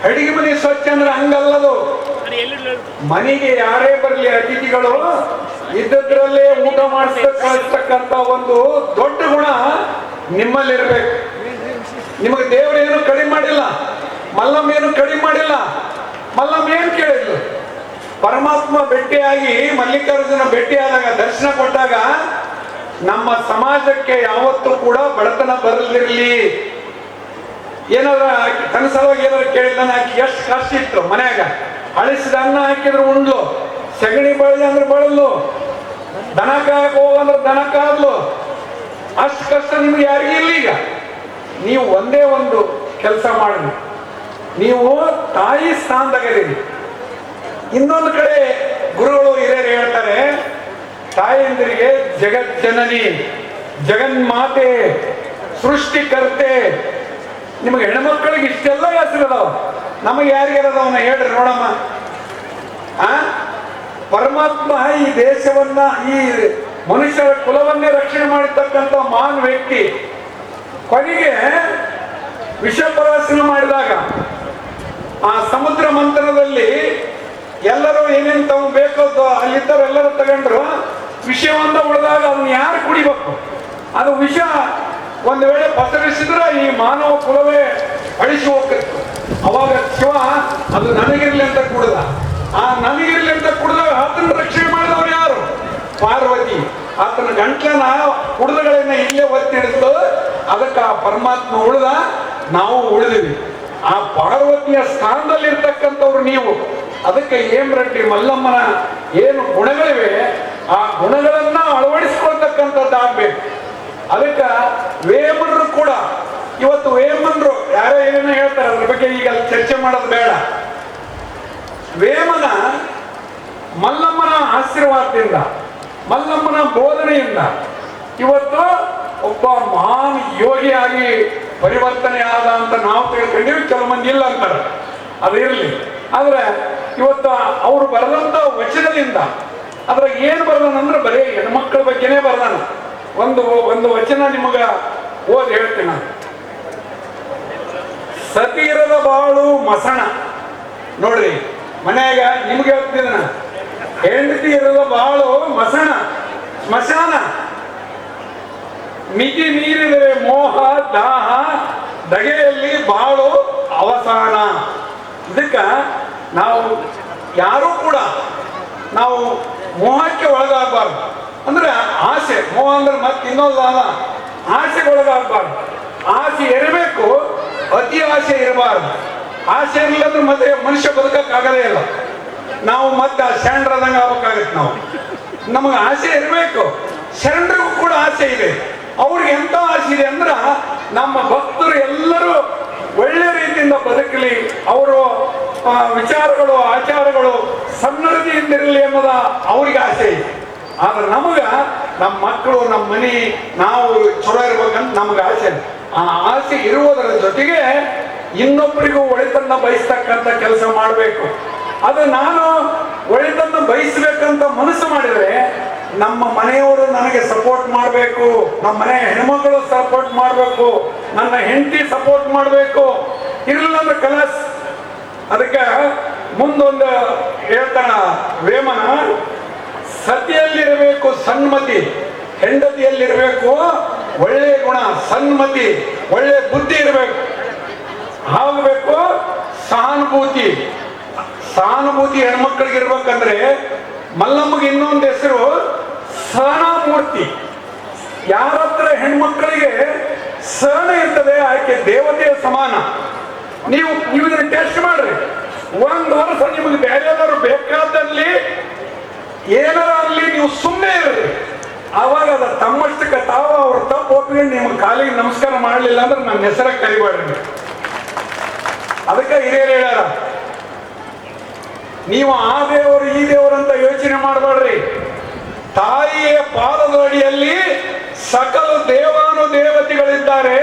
ಅಡಿಗೆ ಮನೆ ಸ್ವಚ್ಛ ಅಂದ್ರೆ ಹಂಗಲ್ಲದು. ಮನೆಗೆ ಯಾರೇ ಬರಲಿ ಅತಿಥಿಗಳು ಇದ್ದದ್ರಲ್ಲೇ ಊಟ ಕಳಿಸ್ತಕ್ಕಂತ ಒಂದು ದೊಡ್ಡ ಗುಣ ನಿಮ್ಮಲ್ಲಿರ್ಬೇಕು. ನಿಮಗೆ ದೇವರೇನು ಕಡಿಮೆ ಮಾಡಿಲ್ಲ, ಮಲ್ಲಮ್ಮ ಏನು ಕಡಿಮೆ ಮಾಡಿಲ್ಲ. ಮಲ್ಲಮ್ಮ ಏನ್ ಕೇಳಿದ್ಲು, ಪರಮಾತ್ಮ ಭೇಟಿಯಾಗಿ ಮಲ್ಲಿಕಾರ್ಜುನ ಭೇಟಿಯಾದಾಗ ದರ್ಶನ ಕೊಟ್ಟಾಗ ನಮ್ಮ ಸಮಾಜಕ್ಕೆ ಯಾವತ್ತೂ ಕೂಡ ಬಡತನ ಬರಲಿರ್ಲಿ, ಏನಾದ್ರ ತನ್ನ ಸಲುವಾಗಿ ಏನಾದ್ರು ಕೇಳಿದಾನ. ಆಕಿ ಎಷ್ಟು ಕಷ್ಟ ಇತ್ತು ಮನ್ಯಾಗ, ಅಳಿಸಿದ ಅನ್ನ ಹಾಕಿದ್ರು ಉಂಡ್ಲು, ಸಗಣಿ ಬಳ್ಳಿ ಅಂದ್ರೆ ಬಳಲು, ದನ ಕಾಯಕ್ ಹೋಗಂದ್ರೆ ದನ ಕಾದ್ಲು. ಅಷ್ಟು ಕಷ್ಟ ನಿಮ್ಗೆ ಯಾರಿಗೂ ಇಲ್ಲ. ಈಗ ನೀವು ಒಂದೇ ಒಂದು ಕೆಲಸ ಮಾಡ್ರಿ, ನೀವು ತಾಯಿ ಸ್ಥಾನದಾಗಿರಿ. ಇನ್ನೊಂದು ಕಡೆ ಗುರುಗಳು ಹಿರಿಯರು ಹೇಳ್ತಾರೆ, ತಾಯಂದಿರಿಗೆ ಜಗಜ್ಜನನಿ, ಜಗನ್ಮಾತೆ, ಸೃಷ್ಟಿಕರ್ತೆ. ನಿಮಗೆ ಹೆಣ್ಮಕ್ಳಿಗೆ ಇಷ್ಟೆಲ್ಲ ಹೆಸರದಾವ, ನಮಗೆ ಯಾರಿಗಾರದವನ್ನ ಹೇಳ್ರಿ ನೋಡಮ್ಮ. ಪರಮಾತ್ಮ ಈ ದೇಶವನ್ನ, ಈ ಮನುಷ್ಯರ ಕುಲವನ್ನೇ ರಕ್ಷಣೆ ಮಾಡಿರ್ತಕ್ಕಂಥ ಮಹಾನ್ ವ್ಯಕ್ತಿ ಕೊನೆಗೆ ವಿಷಪ್ರವಾಸನ ಮಾಡಿದಾಗ ಆ ಸಮುದ್ರ ಮಂಥನದಲ್ಲಿ ಎಲ್ಲರೂ ಏನೇನು ತಾವು ಬೇಕೋ ಅಲ್ಲಿದ್ದವರೆಲ್ಲರೂ ತಗೊಂಡ್ರು. ವಿಷಯವನ್ನ ಉಳಿದಾಗ ಅದನ್ನ ಯಾರು ಕುಡಿಬೇಕು? ಅದು ವಿಷ ಒಂದು ವೇಳೆ ಪಸರಿಸಿದ್ರೆ ಈ ಮಾನವ ಕುಲವೇ ಅಳಿಸಿ ಹೋಗ್ತಿತ್ತು. ಅವಾಗ ಶಿವ ಅದು ನನಗಿರ್ಲಿ ಅಂತ ಕುಡ್ದ. ಆ ನನಗಿರ್ಲಿ ಅಂತ ಕುಡ್ದಾಗ ಆತನ ರಕ್ಷಣೆ ಮಾಡಿದವರು ಯಾರು? ಪಾರ್ವತಿ. ಆತನ ಗಂಟ್ಲನ ಕುಡ್ದಗಳನ್ನ ಇಲ್ಲೇ ಒತ್ತಿಡಿದು ಅದಕ್ಕೆ ಆ ಪರಮಾತ್ಮ ಉಳಿದ, ನಾವು ಉಳಿದಿವಿ. ಆ ಪಾರ್ವತಿಯ ಸ್ಥಾನದಲ್ಲಿ ಇರ್ತಕ್ಕಂಥವ್ರು ನೀವು. ಅದಕ್ಕೆ ಹೇಮರೆಡ್ಡಿ ಮಲ್ಲಮ್ಮನ ಏನು ಗುಣಗಳಿವೆ ಆ ಗುಣಗಳನ್ನ ಅಳವಡಿಸ್ಕೊಳ್ತಕ್ಕಂಥದ್ದಾಗಬೇಕು. ಅದಕ್ಕೆ ವೇಮನರು ಕೂಡ ಇವತ್ತು ವೇಮನರು ಯಾರೋ ಏನೇನೋ ಹೇಳ್ತಾರೆ, ಅದ್ರ ಬಗ್ಗೆ ಈಗ ಚರ್ಚೆ ಮಾಡೋದು ಬೇಡ. ವೇಮನ ಮಲ್ಲಮ್ಮನ ಆಶೀರ್ವಾದದಿಂದ, ಮಲ್ಲಮ್ಮನ ಬೋಧನೆಯಿಂದ ಇವತ್ತು ಒಬ್ಬ ಮಹಾನ್ ಯೋಗಿಯಾಗಿ ಪರಿವರ್ತನೆ ಆದ ಅಂತ ನಾವು ತಿಳ್ಕೊಂಡಿವಿ. ಕೆಲವು ಮಂದಿ ಇಲ್ಲ ಅಂತಾರೆ, ಅದಿರಲಿ. ಆದ್ರೆ ಇವತ್ತು ಅವರು ಬರೆದಂತ ವಚನದಿಂದ ಅದ್ರ ಏನು ಬರ್ದಾನಂದ್ರೆ ಬರೀ ಹೆಣ್ಮಕ್ಳ ಬಗ್ಗೆನೇ ಬರ್ದಾನ. ಒಂದು ವಚನ ನಿಮಗ ಓದಿ ಹೇಳ್ತೀನಿ ನಾನು. ಸತೀರದ ಬಾಳು ಮಸಣ. ನೋಡ್ರಿ, ಮನ್ಯಾಗ ನಿಮ್ಗೆ ಹೇಳ್ತಿದ್ದ, ಹೆಂಡತಿ ಇರದ ಬಾಳು ಮಸಣ, ಸ್ಮಶಾನ. ಮಿತಿ ಮೀರಿದರೆ ಮೋಹ ದಾಹ, ದಗೆಯಲ್ಲಿ ಬಾಳು ಅವಸಾನ. ಇದಕ್ಕ ನಾವು ಯಾರೂ ಕೂಡ ನಾವು ಮೋಹಕ್ಕೆ ಒಳಗಾಗಬಾರ್ದು. ಅಂದ್ರೆ ಆಸೆ, ಮೋಹ ಅಂದ್ರೆ ಮತ್ತೆ ಇನ್ನೊಂದು ಆಸೆಗೆ ಒಳಗಾಗಬಾರ್ದು. ಆಸೆ ಇರಬೇಕು, ಅತಿ ಆಸೆ ಇರಬಾರ್ದು. ಆಸೆ ಇರಲಿಲ್ಲ ಅಂದ್ರೆ ಮತ್ತೆ ಮನುಷ್ಯ ಬದುಕಕ್ಕಾಗದೇ ಇಲ್ಲ. ನಾವು ಮತ್ತೆ ಆ ಶರಣರದಂಗೆ ಆಗ್ಬೇಕಾಗತ್ತೆ. ನಮಗೆ ಆಸೆ ಇರಬೇಕು. ಶರಣರಿಗೂ ಕೂಡ ಆಸೆ ಇದೆ. ಅವ್ರಿಗೆ ಎಂತ ಆಸೆ ಇದೆ ಅಂದ್ರ ನಮ್ಮ ಭಕ್ತರು ಎಲ್ಲರೂ ಒಳ್ಳೆ ರೀತಿಯಿಂದ ಬದುಕಲಿ, ಅವರು ವಿಚಾರಗಳು ಆಚಾರಗಳು ಸನ್ನಡತೆಯಿಂದಿರಲಿ ಅನ್ನೋದ ಅವ್ರಿಗೆ ಆಸೆ ಇದೆ. ಆದ್ರೆ ನಮಗ ನಮ್ಮ ಮಕ್ಕಳು, ನಮ್ಮ ಮನೆ, ನಾವು ಚಲೋ ಇರ್ಬೇಕಂತ ನಮ್ಗೆ ಆಸೆ. ಆ ಆಸೆ ಇರುವುದರ ಜೊತೆಗೆ ಇನ್ನೊಬ್ಬರಿಗೂ ಒಳಿತನ್ನ ಬಯಸ್ತಕ್ಕಂಥ ಕೆಲಸ ಮಾಡಬೇಕು. ಅದು ನಾನು ಒಳಿತನ್ನ ಬಯಸ್ಬೇಕಂತ ಮನಸ್ಸು ಮಾಡಿದ್ರೆ ನಮ್ಮ ಮನೆಯವರು ನನಗೆ ಸಪೋರ್ಟ್ ಮಾಡಬೇಕು, ನಮ್ಮ ಮನೆ ಹೆಣ್ಮಕ್ಳು ಸಪೋರ್ಟ್ ಮಾಡಬೇಕು, ನನ್ನ ಹೆಂಡತಿ ಸಪೋರ್ಟ್ ಮಾಡಬೇಕು. ಇರಲಿಲ್ಲ ಅಂದ್ರೆ ಕಲಸ್. ಅದಕ್ಕೆ ಮುಂದೊಂದು ಹೇಳ್ತಾನ ವೇಮನ, ಸತಿಯಲ್ಲಿರಬೇಕು ಸನ್ಮತಿ, ಹೆಂಡತಿಯಲ್ಲಿರಬೇಕು ಒಳ್ಳೆ ಗುಣ, ಸನ್ಮತಿ, ಒಳ್ಳೆ ಬುದ್ಧಿ ಇರಬೇಕು. ಆಗಬೇಕು ಸಹಾನುಭೂತಿ. ಸಹಾನುಭೂತಿ ಹೆಣ್ಮಕ್ಳಿಗೆ ಇರ್ಬೇಕಂದ್ರೆ ಮಲ್ಲಮ್ಮಗೆ ಇನ್ನೊಂದು ಹೆಸರು ಸಹನಾಮೂರ್ತಿ. ಯಾರತ್ರ ಹೆಣ್ಮಕ್ಳಿಗೆ ಸಹನ ಇರ್ತದೆ ಆಕೆ ದೇವತೆಯ ಸಮಾನ. ನೀವು ಇದನ್ನ ಟೆಸ್ಟ್ ಮಾಡ್ರಿ. ಒಂದು ವರ್ಷ ನಿಮಗೆ ಬೇರೆಯವರು ಬೇಕಾದಲ್ಲಿ ಏನಾರ ಅಲ್ಲಿ ನೀವು ಸುಮ್ಮನೆ ಇರ್ರಿ. ಆವಾಗ ಅದ ತಮ್ಮಷ್ಟಕ್ಕೆ ತಾವು ಅವ್ರ ತಪ್ಪು ಒಪ್ಪಿಕೊಂಡು ನಿಮ್ಗೆ ಕಾಲಿಗೆ ನಮಸ್ಕಾರ ಮಾಡಲಿಲ್ಲ ಅಂದ್ರೆ ನನ್ನ ಹೆಸರ ಕರಿಬೇಡ್ರಿ. ಅದಕ್ಕೆ ಹಿರಿಯರು ಹೇಳ್ಯಾರ, ನೀವು ಆ ದೇವರು ಈ ದೇವರು ಅಂತ ಯೋಚನೆ ಮಾಡಬೇಡ್ರಿ. ತಾಯಿಯ ಪಾದದ ಅಡಿಯಲ್ಲಿ ಸಕಲ ದೇವಾನುದೇವತೆಗಳಿದ್ದಾರೆ.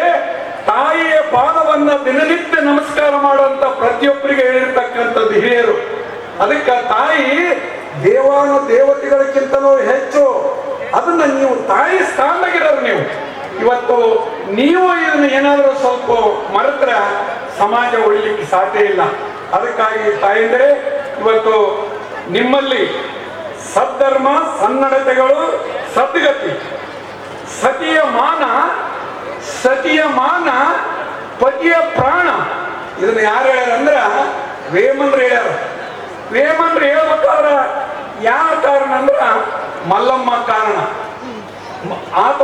ತಾಯಿಯ ಪಾದವನ್ನ ದಿನನಿತ್ಯ ನಮಸ್ಕಾರ ಮಾಡುವಂತ ಪ್ರತಿಯೊಬ್ಬರಿಗೆ ಹೇಳಿರ್ತಕ್ಕಂಥದ್ದು ಹಿರಿಯರು. ಅದಕ್ಕೆ ತಾಯಿ ದೇವಾನುದೇವತೆಗಳಿಗಿಂತಲೂ ಹೆಚ್ಚು. ಅದನ್ನ ನೀವು ತಾಯಿ ಸ್ಥಾನದಾಗಿರೋರು. ನೀವು ಇವತ್ತು ನೀವು ಇದನ್ನ ಏನಾದರೂ ಸ್ವಲ್ಪ ಮರೆತ್ರೆ ಸಮಾಜ ಉಳಿಲಿಕ್ಕೆ ಸಾಧ್ಯ ಇಲ್ಲ. ಅದಕ್ಕಾಗಿ ತಾಯಿಂದರೆ ಇವತ್ತು ನಿಮ್ಮಲ್ಲಿ ಸದ್ಧರ್ಮ, ಸನ್ನಡತೆಗಳು, ಸದ್ಗತಿ, ಸತಿಯ ಮಾನ, ಪತಿಯ ಪ್ರಾಣ. ಇದನ್ನ ಯಾರು ಹೇಳ್ಯಾರ ಅಂದ್ರ ವೇಮನ್ರು ಹೇಳ್ಯಾರ. ವೇಮನ್ರು ಹೇಳ್ಬೇಕಾದ್ರ ಯಾವ ಕಾರಣ ಅಂದ್ರ ಮಲ್ಲಮ್ಮ ಕಾರಣ. ಆತ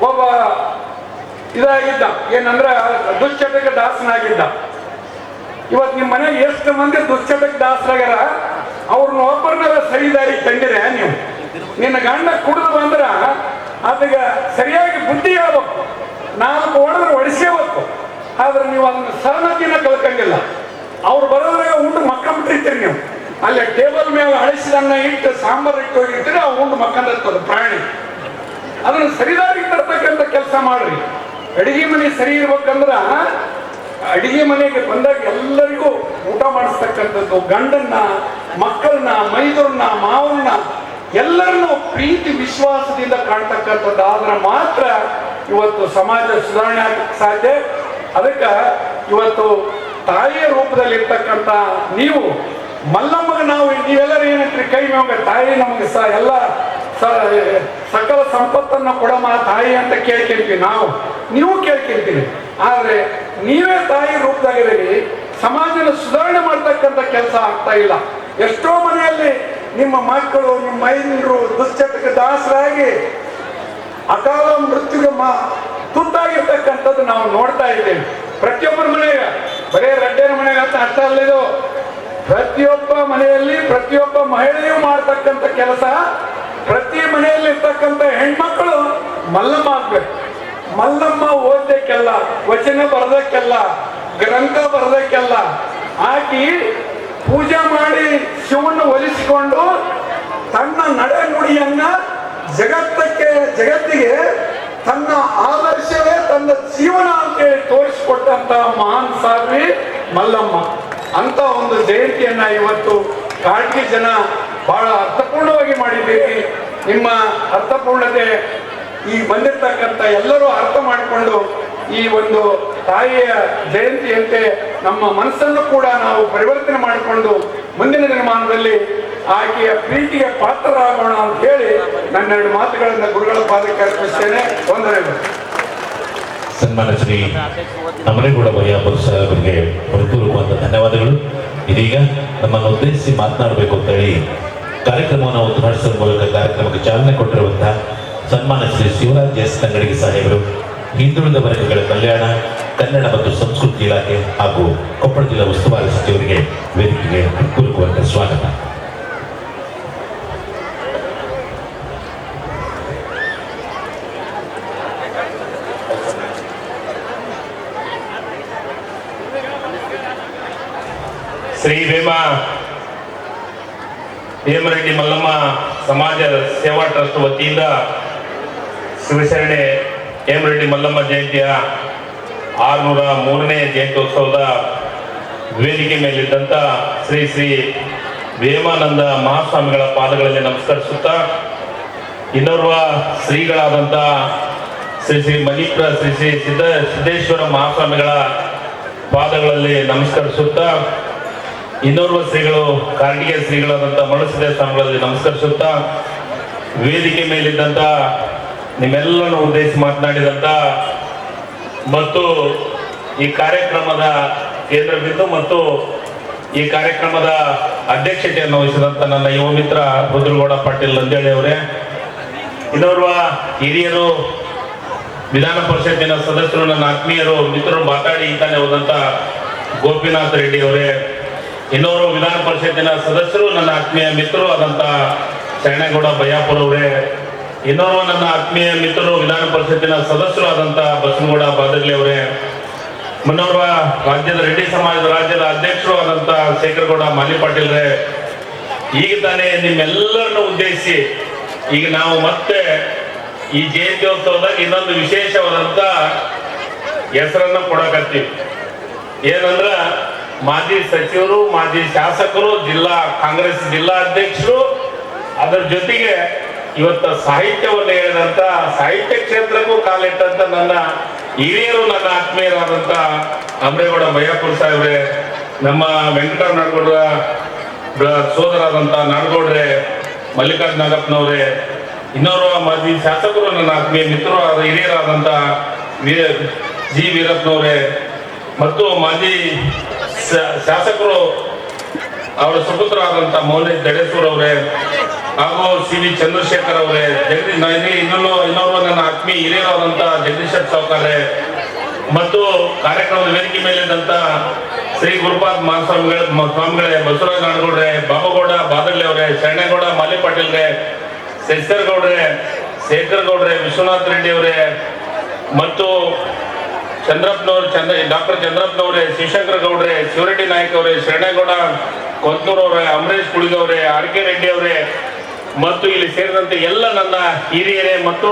ಒಬ್ಬ ಇದಾಗಿದ್ದ, ಏನಂದ್ರ ದುಶ್ಚಟಕ್ಕೆ ದಾಸನಾಗಿದ್ದ. ಇವತ್ತು ನಿಮ್ಮ ಮನೆಗೆ ಎಷ್ಟು ಮಂದಿ ದುಶ್ಚಟಕ್ಕೆ ದಾಸರಾಗ್ಯಾರ, ಅವ್ರನ್ನ ಒಬ್ಬರನ್ನೆಲ್ಲ ಸರಿ ದಾರಿ ತಂದಿರೆ ನೀವು. ನಿನ್ನ ಗಂಡ ಕುಡಿದು ಬಂದ್ರ ಅದಕ್ಕೆ ಸರಿಯಾಗಿ ಬುದ್ಧಿ ಹೇಳ್ಬೇಕು, 4 ಹೊಡೆದ್ರೆ ಹೊಡಿಸ್ಕೋಬೇಕು. ಆದ್ರೆ ನೀವು ಅದನ್ನ ಸಹನತಿನ ಕಳ್ಕಂಗಿಲ್ಲ. ಅವ್ರು ಬರೋದ್ರಾಗ ಉಂಡು ಮಕ್ಕಂಬಿಟ್ಟಿರ್ತೀರಿ. ನೀವು ಅಲ್ಲಿ ಟೇಬಲ್ ಮೇಲೆ ಅಳಿಸಿದನ್ನ ಇಟ್ಟು ಸಾಂಬಾರ್ ಇಟ್ಟು ಹೋಗಿರ್ತೀರಿ, ಅವು ಉಂಡು ಮಕ್ಕಂದಿರ್ತದೆ ಪ್ರಾಣಿ. ಅದನ್ನ ಸರಿದಾರಿಗೆ ತರ್ತಕ್ಕಂಥ ಕೆಲಸ ಮಾಡ್ರಿ. ಅಡಿಗೆ ಮನೆ ಸರಿ ಇರ್ಬೇಕಂದ್ರ ಅಡಿಗೆ ಮನೆಗೆ ಬಂದಾಗ ಎಲ್ಲರಿಗೂ ಊಟ ಮಾಡಿಸ್ತಕ್ಕಂಥದ್ದು, ಗಂಡನ್ನ, ಮಕ್ಕಳನ್ನ, ಮೈದೂರನ್ನ, ಮಾವನ್ನ ಎಲ್ಲರನ್ನೂ ಪ್ರೀತಿ ವಿಶ್ವಾಸದಿಂದ ಕಾಣ್ತಕ್ಕಂಥದ್ದು ಆದ್ರೆ ಮಾತ್ರ ಇವತ್ತು ಸಮಾಜ ಸುಧಾರಣೆ ಆಗಕ್ಕೆ ಸಾಧ್ಯ. ಅದಕ್ಕೆ ಇವತ್ತು ತಾಯಿಯ ರೂಪದಲ್ಲಿ ಇರ್ತಕ್ಕಂಥ ನೀವು ಮಲ್ಲಮ್ಮಗೆ ನಾವು ನೀವೆಲ್ಲರೂ ಏನಂತ್ರಿ ಕೈ ಮ್ಯಾಗ ತಾಯಿ ನಮಗೆ ಎಲ್ಲ ಸಕಲ ಸಂಪತ್ತನ್ನು ಕೊಡಮ್ಮ ತಾಯಿ ಅಂತ ಕೇಳ್ಕೊಂತೀವಿ ನಾವು, ನೀವು ಕೇಳ್ಕೊಂತೀರಿ. ಆದರೆ ನೀವೇ ತಾಯಿ ರೂಪದಾಗಿದ್ದೀರಿ, ಸಮಾಜನ ಸುಧಾರಣೆ ಮಾಡ್ತಕ್ಕಂಥ ಕೆಲಸ ಆಗ್ತಾ ಇಲ್ಲ. ಎಷ್ಟೋ ಮನೆಯಲ್ಲಿ ನಿಮ್ಮ ಮಕ್ಕಳು, ನಿಮ್ಮ ಮೈನರು ದುಶ್ಚಟಕ್ಕೆ ದಾಸರಾಗಿ ಅಕಾಲ ಮೃತ್ಯುಗೆ ತುತ್ತಾಗಿರ್ತಕ್ಕಂಥದ್ದು ನಾವು ನೋಡ್ತಾ ಇದ್ದೇವೆ. ಪ್ರತಿಯೊಬ್ಬರ ಮನೆಗೆ, ಬರೇ ರೆಡ್ಡಿನ ಮನೆಗೆ ಅಂತ ಅರ್ಥ ಅಲ್ಲಿದು, ಪ್ರತಿಯೊಬ್ಬ ಮನೆಯಲ್ಲಿ ಪ್ರತಿಯೊಬ್ಬ ಮಹಿಳೆಯೂ ಮಾಡ್ತಕ್ಕಂಥ ಕೆಲಸ. ಪ್ರತಿ ಮನೆಯಲ್ಲಿ ಇರ್ತಕ್ಕಂಥ ಹೆಣ್ಮಕ್ಳು ಮಲ್ಲಮ್ಮ ಆಗ್ಬೇಕು. ಮಲ್ಲಮ್ಮ ಓದಕ್ಕೆಲ್ಲ, ವಚನ ಬರದಕ್ಕೆಲ್ಲ, ಗ್ರಂಥ ಬರದಕ್ಕೆಲ್ಲ ಆಕಿ ಪೂಜೆ ಮಾಡಿ ಶಿವನ ಒಲಿಸಿಕೊಂಡು ತನ್ನ ನಡೆ ನುಡಿಯನ್ನ ಜಗತ್ತಿಗೆ ತನ್ನ ಆದರ್ಶವೇ ತನ್ನ ಜೀವನ ಅಂತೇಳಿ ತೋರಿಸಿಕೊಟ್ಟಂತ ಮಹಾನ್ ಸಾಧ್ವಿ ಮಲ್ಲಮ್ಮ. ಅಂತ ಒಂದು ಜಯಂತಿಯನ್ನ ಇವತ್ತು ಕಾಡ್ಗಿ ಜನ ಬಹಳ ಅರ್ಥಪೂರ್ಣವಾಗಿ ಮಾಡಿದ್ದೀರಿ. ನಿಮ್ಮ ಅರ್ಥಪೂರ್ಣತೆ ಈ ಬಂದಿರ್ತಕ್ಕಂಥ ಎಲ್ಲರೂ ಅರ್ಥ ಮಾಡಿಕೊಂಡು ಈ ಒಂದು ತಾಯಿಯ ಜಯಂತಿಯಂತೆ ನಮ್ಮ ಮನಸ್ಸನ್ನು ಕೂಡ ನಾವು ಪರಿವರ್ತನೆ ಮಾಡಿಕೊಂಡು ಮುಂದಿನ ನಿರ್ಮಾಣದಲ್ಲಿ ಆಕೆಯ ಪ್ರೀತಿಗೆ ಪಾತ್ರರಾಗೋಣ ಅಂತ ಹೇಳಿ ನನ್ನೆರಡು ಮಾತುಗಳನ್ನು ಗುರುಗಳ ಪಾದಕ್ಕೆ ಅರ್ಪಿಸ್ತೇನೆ. ವಂದನೆಗಳು. ಸನ್ಮಾನ ಶ್ರೀ ಅಮರೇಗೌಡ ಬಯ್ಯಾಪುರ ಸಾಹೇಬರಿಗೆ ಹೃತ್ಪೂರ್ವಕವಾದ ಧನ್ಯವಾದಗಳು. ಇದೀಗ ನಮ್ಮನ್ನು ಉದ್ದೇಶಿಸಿ ಮಾತನಾಡಬೇಕು ಅಂತ ಹೇಳಿ ಕಾರ್ಯಕ್ರಮವನ್ನು ಉದ್ಘಾಟಿಸುವ ಮೂಲಕ ಕಾರ್ಯಕ್ರಮಕ್ಕೆ ಚಾಲನೆ ಕೊಟ್ಟಿರುವಂತಹ ಸನ್ಮಾನ ಶ್ರೀ ಶಿವರಾಜ್ ಎಸ್ ತಂಗಡಿಗೆ ಸಾಹೇಬರು, ಹಿಂದುಳಿದ ವರ್ಗಗಳ ಕಲ್ಯಾಣ, ಕನ್ನಡ ಮತ್ತು ಸಂಸ್ಕೃತಿ ಇಲಾಖೆ ಹಾಗೂ ಕೊಪ್ಪಳ ಜಿಲ್ಲಾ ಉಸ್ತುವಾರಿ ಸಚಿವರಿಗೆ ವೇದಿಕೆಗೆ ಹೃತ್ಪೂರ್ವಕವಾದ ಸ್ವಾಗತ. ಶ್ರೀ ವೇಮರೆಡ್ಡಿ ಮಲ್ಲಮ್ಮ ಸಮಾಜ ಸೇವಾ ಟ್ರಸ್ಟ್ ವತಿಯಿಂದ ಶಿವಶರಣೆ ಹೇಮರೆಡ್ಡಿ ಮಲ್ಲಮ್ಮ ಜಯಂತಿಯ 603ನೇ ಜಯಂತ್ಯೋತ್ಸವದ ವೇದಿಕೆ ಮೇಲಿದ್ದಂಥ ಶ್ರೀ ಶ್ರೀ ವೇಮಾನಂದ ಮಹಾಸ್ವಾಮಿಗಳ ಪಾದಗಳಲ್ಲಿ ನಮಸ್ಕರಿಸುತ್ತಾ, ಇನ್ನೋರ್ವ ಶ್ರೀಗಳಾದಂಥ ಶ್ರೀ ಶ್ರೀ ಮಣಿಪುರ ಶ್ರೀ ಶ್ರೀ ಸಿದ್ದೇಶ್ವರ ಮಹಾಸ್ವಾಮಿಗಳ ಪಾದಗಳಲ್ಲಿ ನಮಸ್ಕರಿಸುತ್ತಾ, ಇನ್ನೋರ್ವ ಶ್ರೀಗಳು ಕಾರ್ಣಿಗೆ ಶ್ರೀಗಳಾದಂಥ ಮರುಸಿದ್ದೇಶ್ವರ ಸ್ವಾಮಿಗಳಲ್ಲಿ ನಮಸ್ಕರಿಸುತ್ತಾ, ವೇದಿಕೆ ಮೇಲಿದ್ದಂಥ ನಿಮ್ಮೆಲ್ಲರನ್ನು ಉದ್ದೇಶಿಸಿ ಮಾತನಾಡಿದಂಥ ಮತ್ತು ಈ ಕಾರ್ಯಕ್ರಮದ ಕೇಂದ್ರ ಬಿಂದು ಮತ್ತು ಈ ಕಾರ್ಯಕ್ರಮದ ಅಧ್ಯಕ್ಷತೆಯನ್ನು ವಹಿಸಿದಂಥ ನನ್ನ ಯುವ ಮಿತ್ರ ರುದ್ರಗೌಡ ಪಾಟೀಲ್ ನಂದೇಳಿ ಅವರೇ, ಇನ್ನೋರ್ವ ಹಿರಿಯರು, ವಿಧಾನ ಪರಿಷತ್ತಿನ ಸದಸ್ಯರು, ನನ್ನ ಆತ್ಮೀಯರು, ಮಿತ್ರರು ಮಾತಾಡಿ ತಾನೇ ಹೋದಂಥ ಗೋಪಿನಾಥ್ ರೆಡ್ಡಿ ಅವರೇ, ಇನ್ನೋರು ವಿಧಾನ ಪರಿಷತ್ತಿನ ಸದಸ್ಯರು, ನನ್ನ ಆತ್ಮೀಯ ಮಿತ್ರರು ಆದಂಥ ಶರಣೇಗೌಡ ಬಯ್ಯಾಪುರ ಅವರೇ, ಇನ್ನೋರು ನನ್ನ ಆತ್ಮೀಯ ಮಿತ್ರರು, ವಿಧಾನ ಪರಿಷತ್ತಿನ ಸದಸ್ಯರು ಆದಂಥ ಬಸನಗೌಡ ಬಾದರ್ಲಿ ಅವರೇ, ಮುನ್ನೋರ್ವ ರಾಜ್ಯದ ರೆಡ್ಡಿ ಸಮಾಜದ ರಾಜ್ಯದ ಅಧ್ಯಕ್ಷರು ಆದಂಥ ಶೇಖರಗೌಡ ಮಾಲಿ ಪಾಟೀಲ್ರೇ, ಈಗ ತಾನೇ ನಿಮ್ಮೆಲ್ಲರನ್ನು ಉದ್ದೇಶಿಸಿ ಈಗ ನಾವು ಮತ್ತೆ ಈ ಜಯಂತ್ಯೋತ್ಸವದಾಗ ಇನ್ನೊಂದು ವಿಶೇಷವಾದಂಥ ಹೆಸರನ್ನು ಕೊಡಕತ್ತೀವಿ. ಏನಂದ್ರ ಮಾಜಿ ಸಚಿವರು, ಮಾಜಿ ಶಾಸಕರು, ಜಿಲ್ಲಾ ಕಾಂಗ್ರೆಸ್ ಜಿಲ್ಲಾ ಅಧ್ಯಕ್ಷರು, ಅದರ ಜೊತೆಗೆ ಇವತ್ತ ಸಾಹಿತ್ಯವನ್ನು ಹೇಳಿದಂತ, ಸಾಹಿತ್ಯ ಕ್ಷೇತ್ರಕ್ಕೂ ಕಾಲಿಟ್ಟಂತ ನನ್ನ ಹಿರಿಯರು, ನನ್ನ ಆತ್ಮೀಯರಾದಂಥ ಅಮರೇಗೌಡ ಬಯ್ಯಾಪುರ ಸಾಹೇಬ್ರೆ, ನಮ್ಮ ವೆಂಕಟ ನಾಡಗೌಡ ಸೋದರಾದಂಥ ನಾಡಗೌಡ್ರೆ, ಮಲ್ಲಿಕಾರ್ಜುನ ನಾಗಪ್ಪನವರೇ, ಇನ್ನೋರ್ವ ಮಾಜಿ ಶಾಸಕರು, ನನ್ನ ಆತ್ಮೀಯ ಮಿತ್ರರು ಹಿರಿಯರಾದಂಥ ಜಿ ವೀರಪ್ಪನವರೇ ಮತ್ತು ಮಾಜಿ ಶಾಸಕರು ಅವರ ಸುಪುತ್ರರಾದಂಥ ಮೌನೇಶ್ ಜಡೇಶ್ವರ್ ಅವರೇ ಹಾಗೂ ಸಿ ವಿ ಚಂದ್ರಶೇಖರ್ ಅವರೇ, ಇನ್ನೋರ್ವ ನನ್ನ ಆತ್ಮೀಯ ಹಿರಿಯರಾದಂಥ ಜಗದೀಶ್ ಸಾವ್ಕಾರೆ ಮತ್ತು ಕಾರ್ಯಕ್ರಮದ ವೇದಿಕೆ ಮೇಲಿದ್ದಂಥ ಶ್ರೀ ಗುರುಪಾದ್ ಸ್ವಾಮಿಗಳೇ, ಬಸವರಾಜ ನಾಡಗೌಡ್ರೆ, ಬಾಬುಗೌಡ ಬಾದಳ್ಳಿ ಅವರೇ, ಶರಣೇಗೌಡ ಮಾಲಿ ಪಾಟೀಲ್ರೆ, ಶೇಖರ್ ಗೌಡ್ರೆ, ವಿಶ್ವನಾಥ್ ರೆಡ್ಡಿ ಅವರೇ ಮತ್ತು ಡಾಕ್ಟರ್ ಚಂದ್ರಪ್ಪನವರೇ, ಶಿವಶಂಕರ ಗೌಡ್ರೆ, ಶಿವರೆಡ್ಡಿ ನಾಯ್ಕ ಅವರೇ, ಶರಣೇಗೌಡ ಕೊಂತೂರ್ ಅವರೇ, ಅಮರೇಶ್ ಕುಳಿಗವರೇ, ಆರ್ ಕೆ ರೆಡ್ಡಿ ಅವರೇ ಮತ್ತು ಇಲ್ಲಿ ಸೇರಿದಂತೆ ಎಲ್ಲ ನನ್ನ ಹಿರಿಯರೇ ಮತ್ತು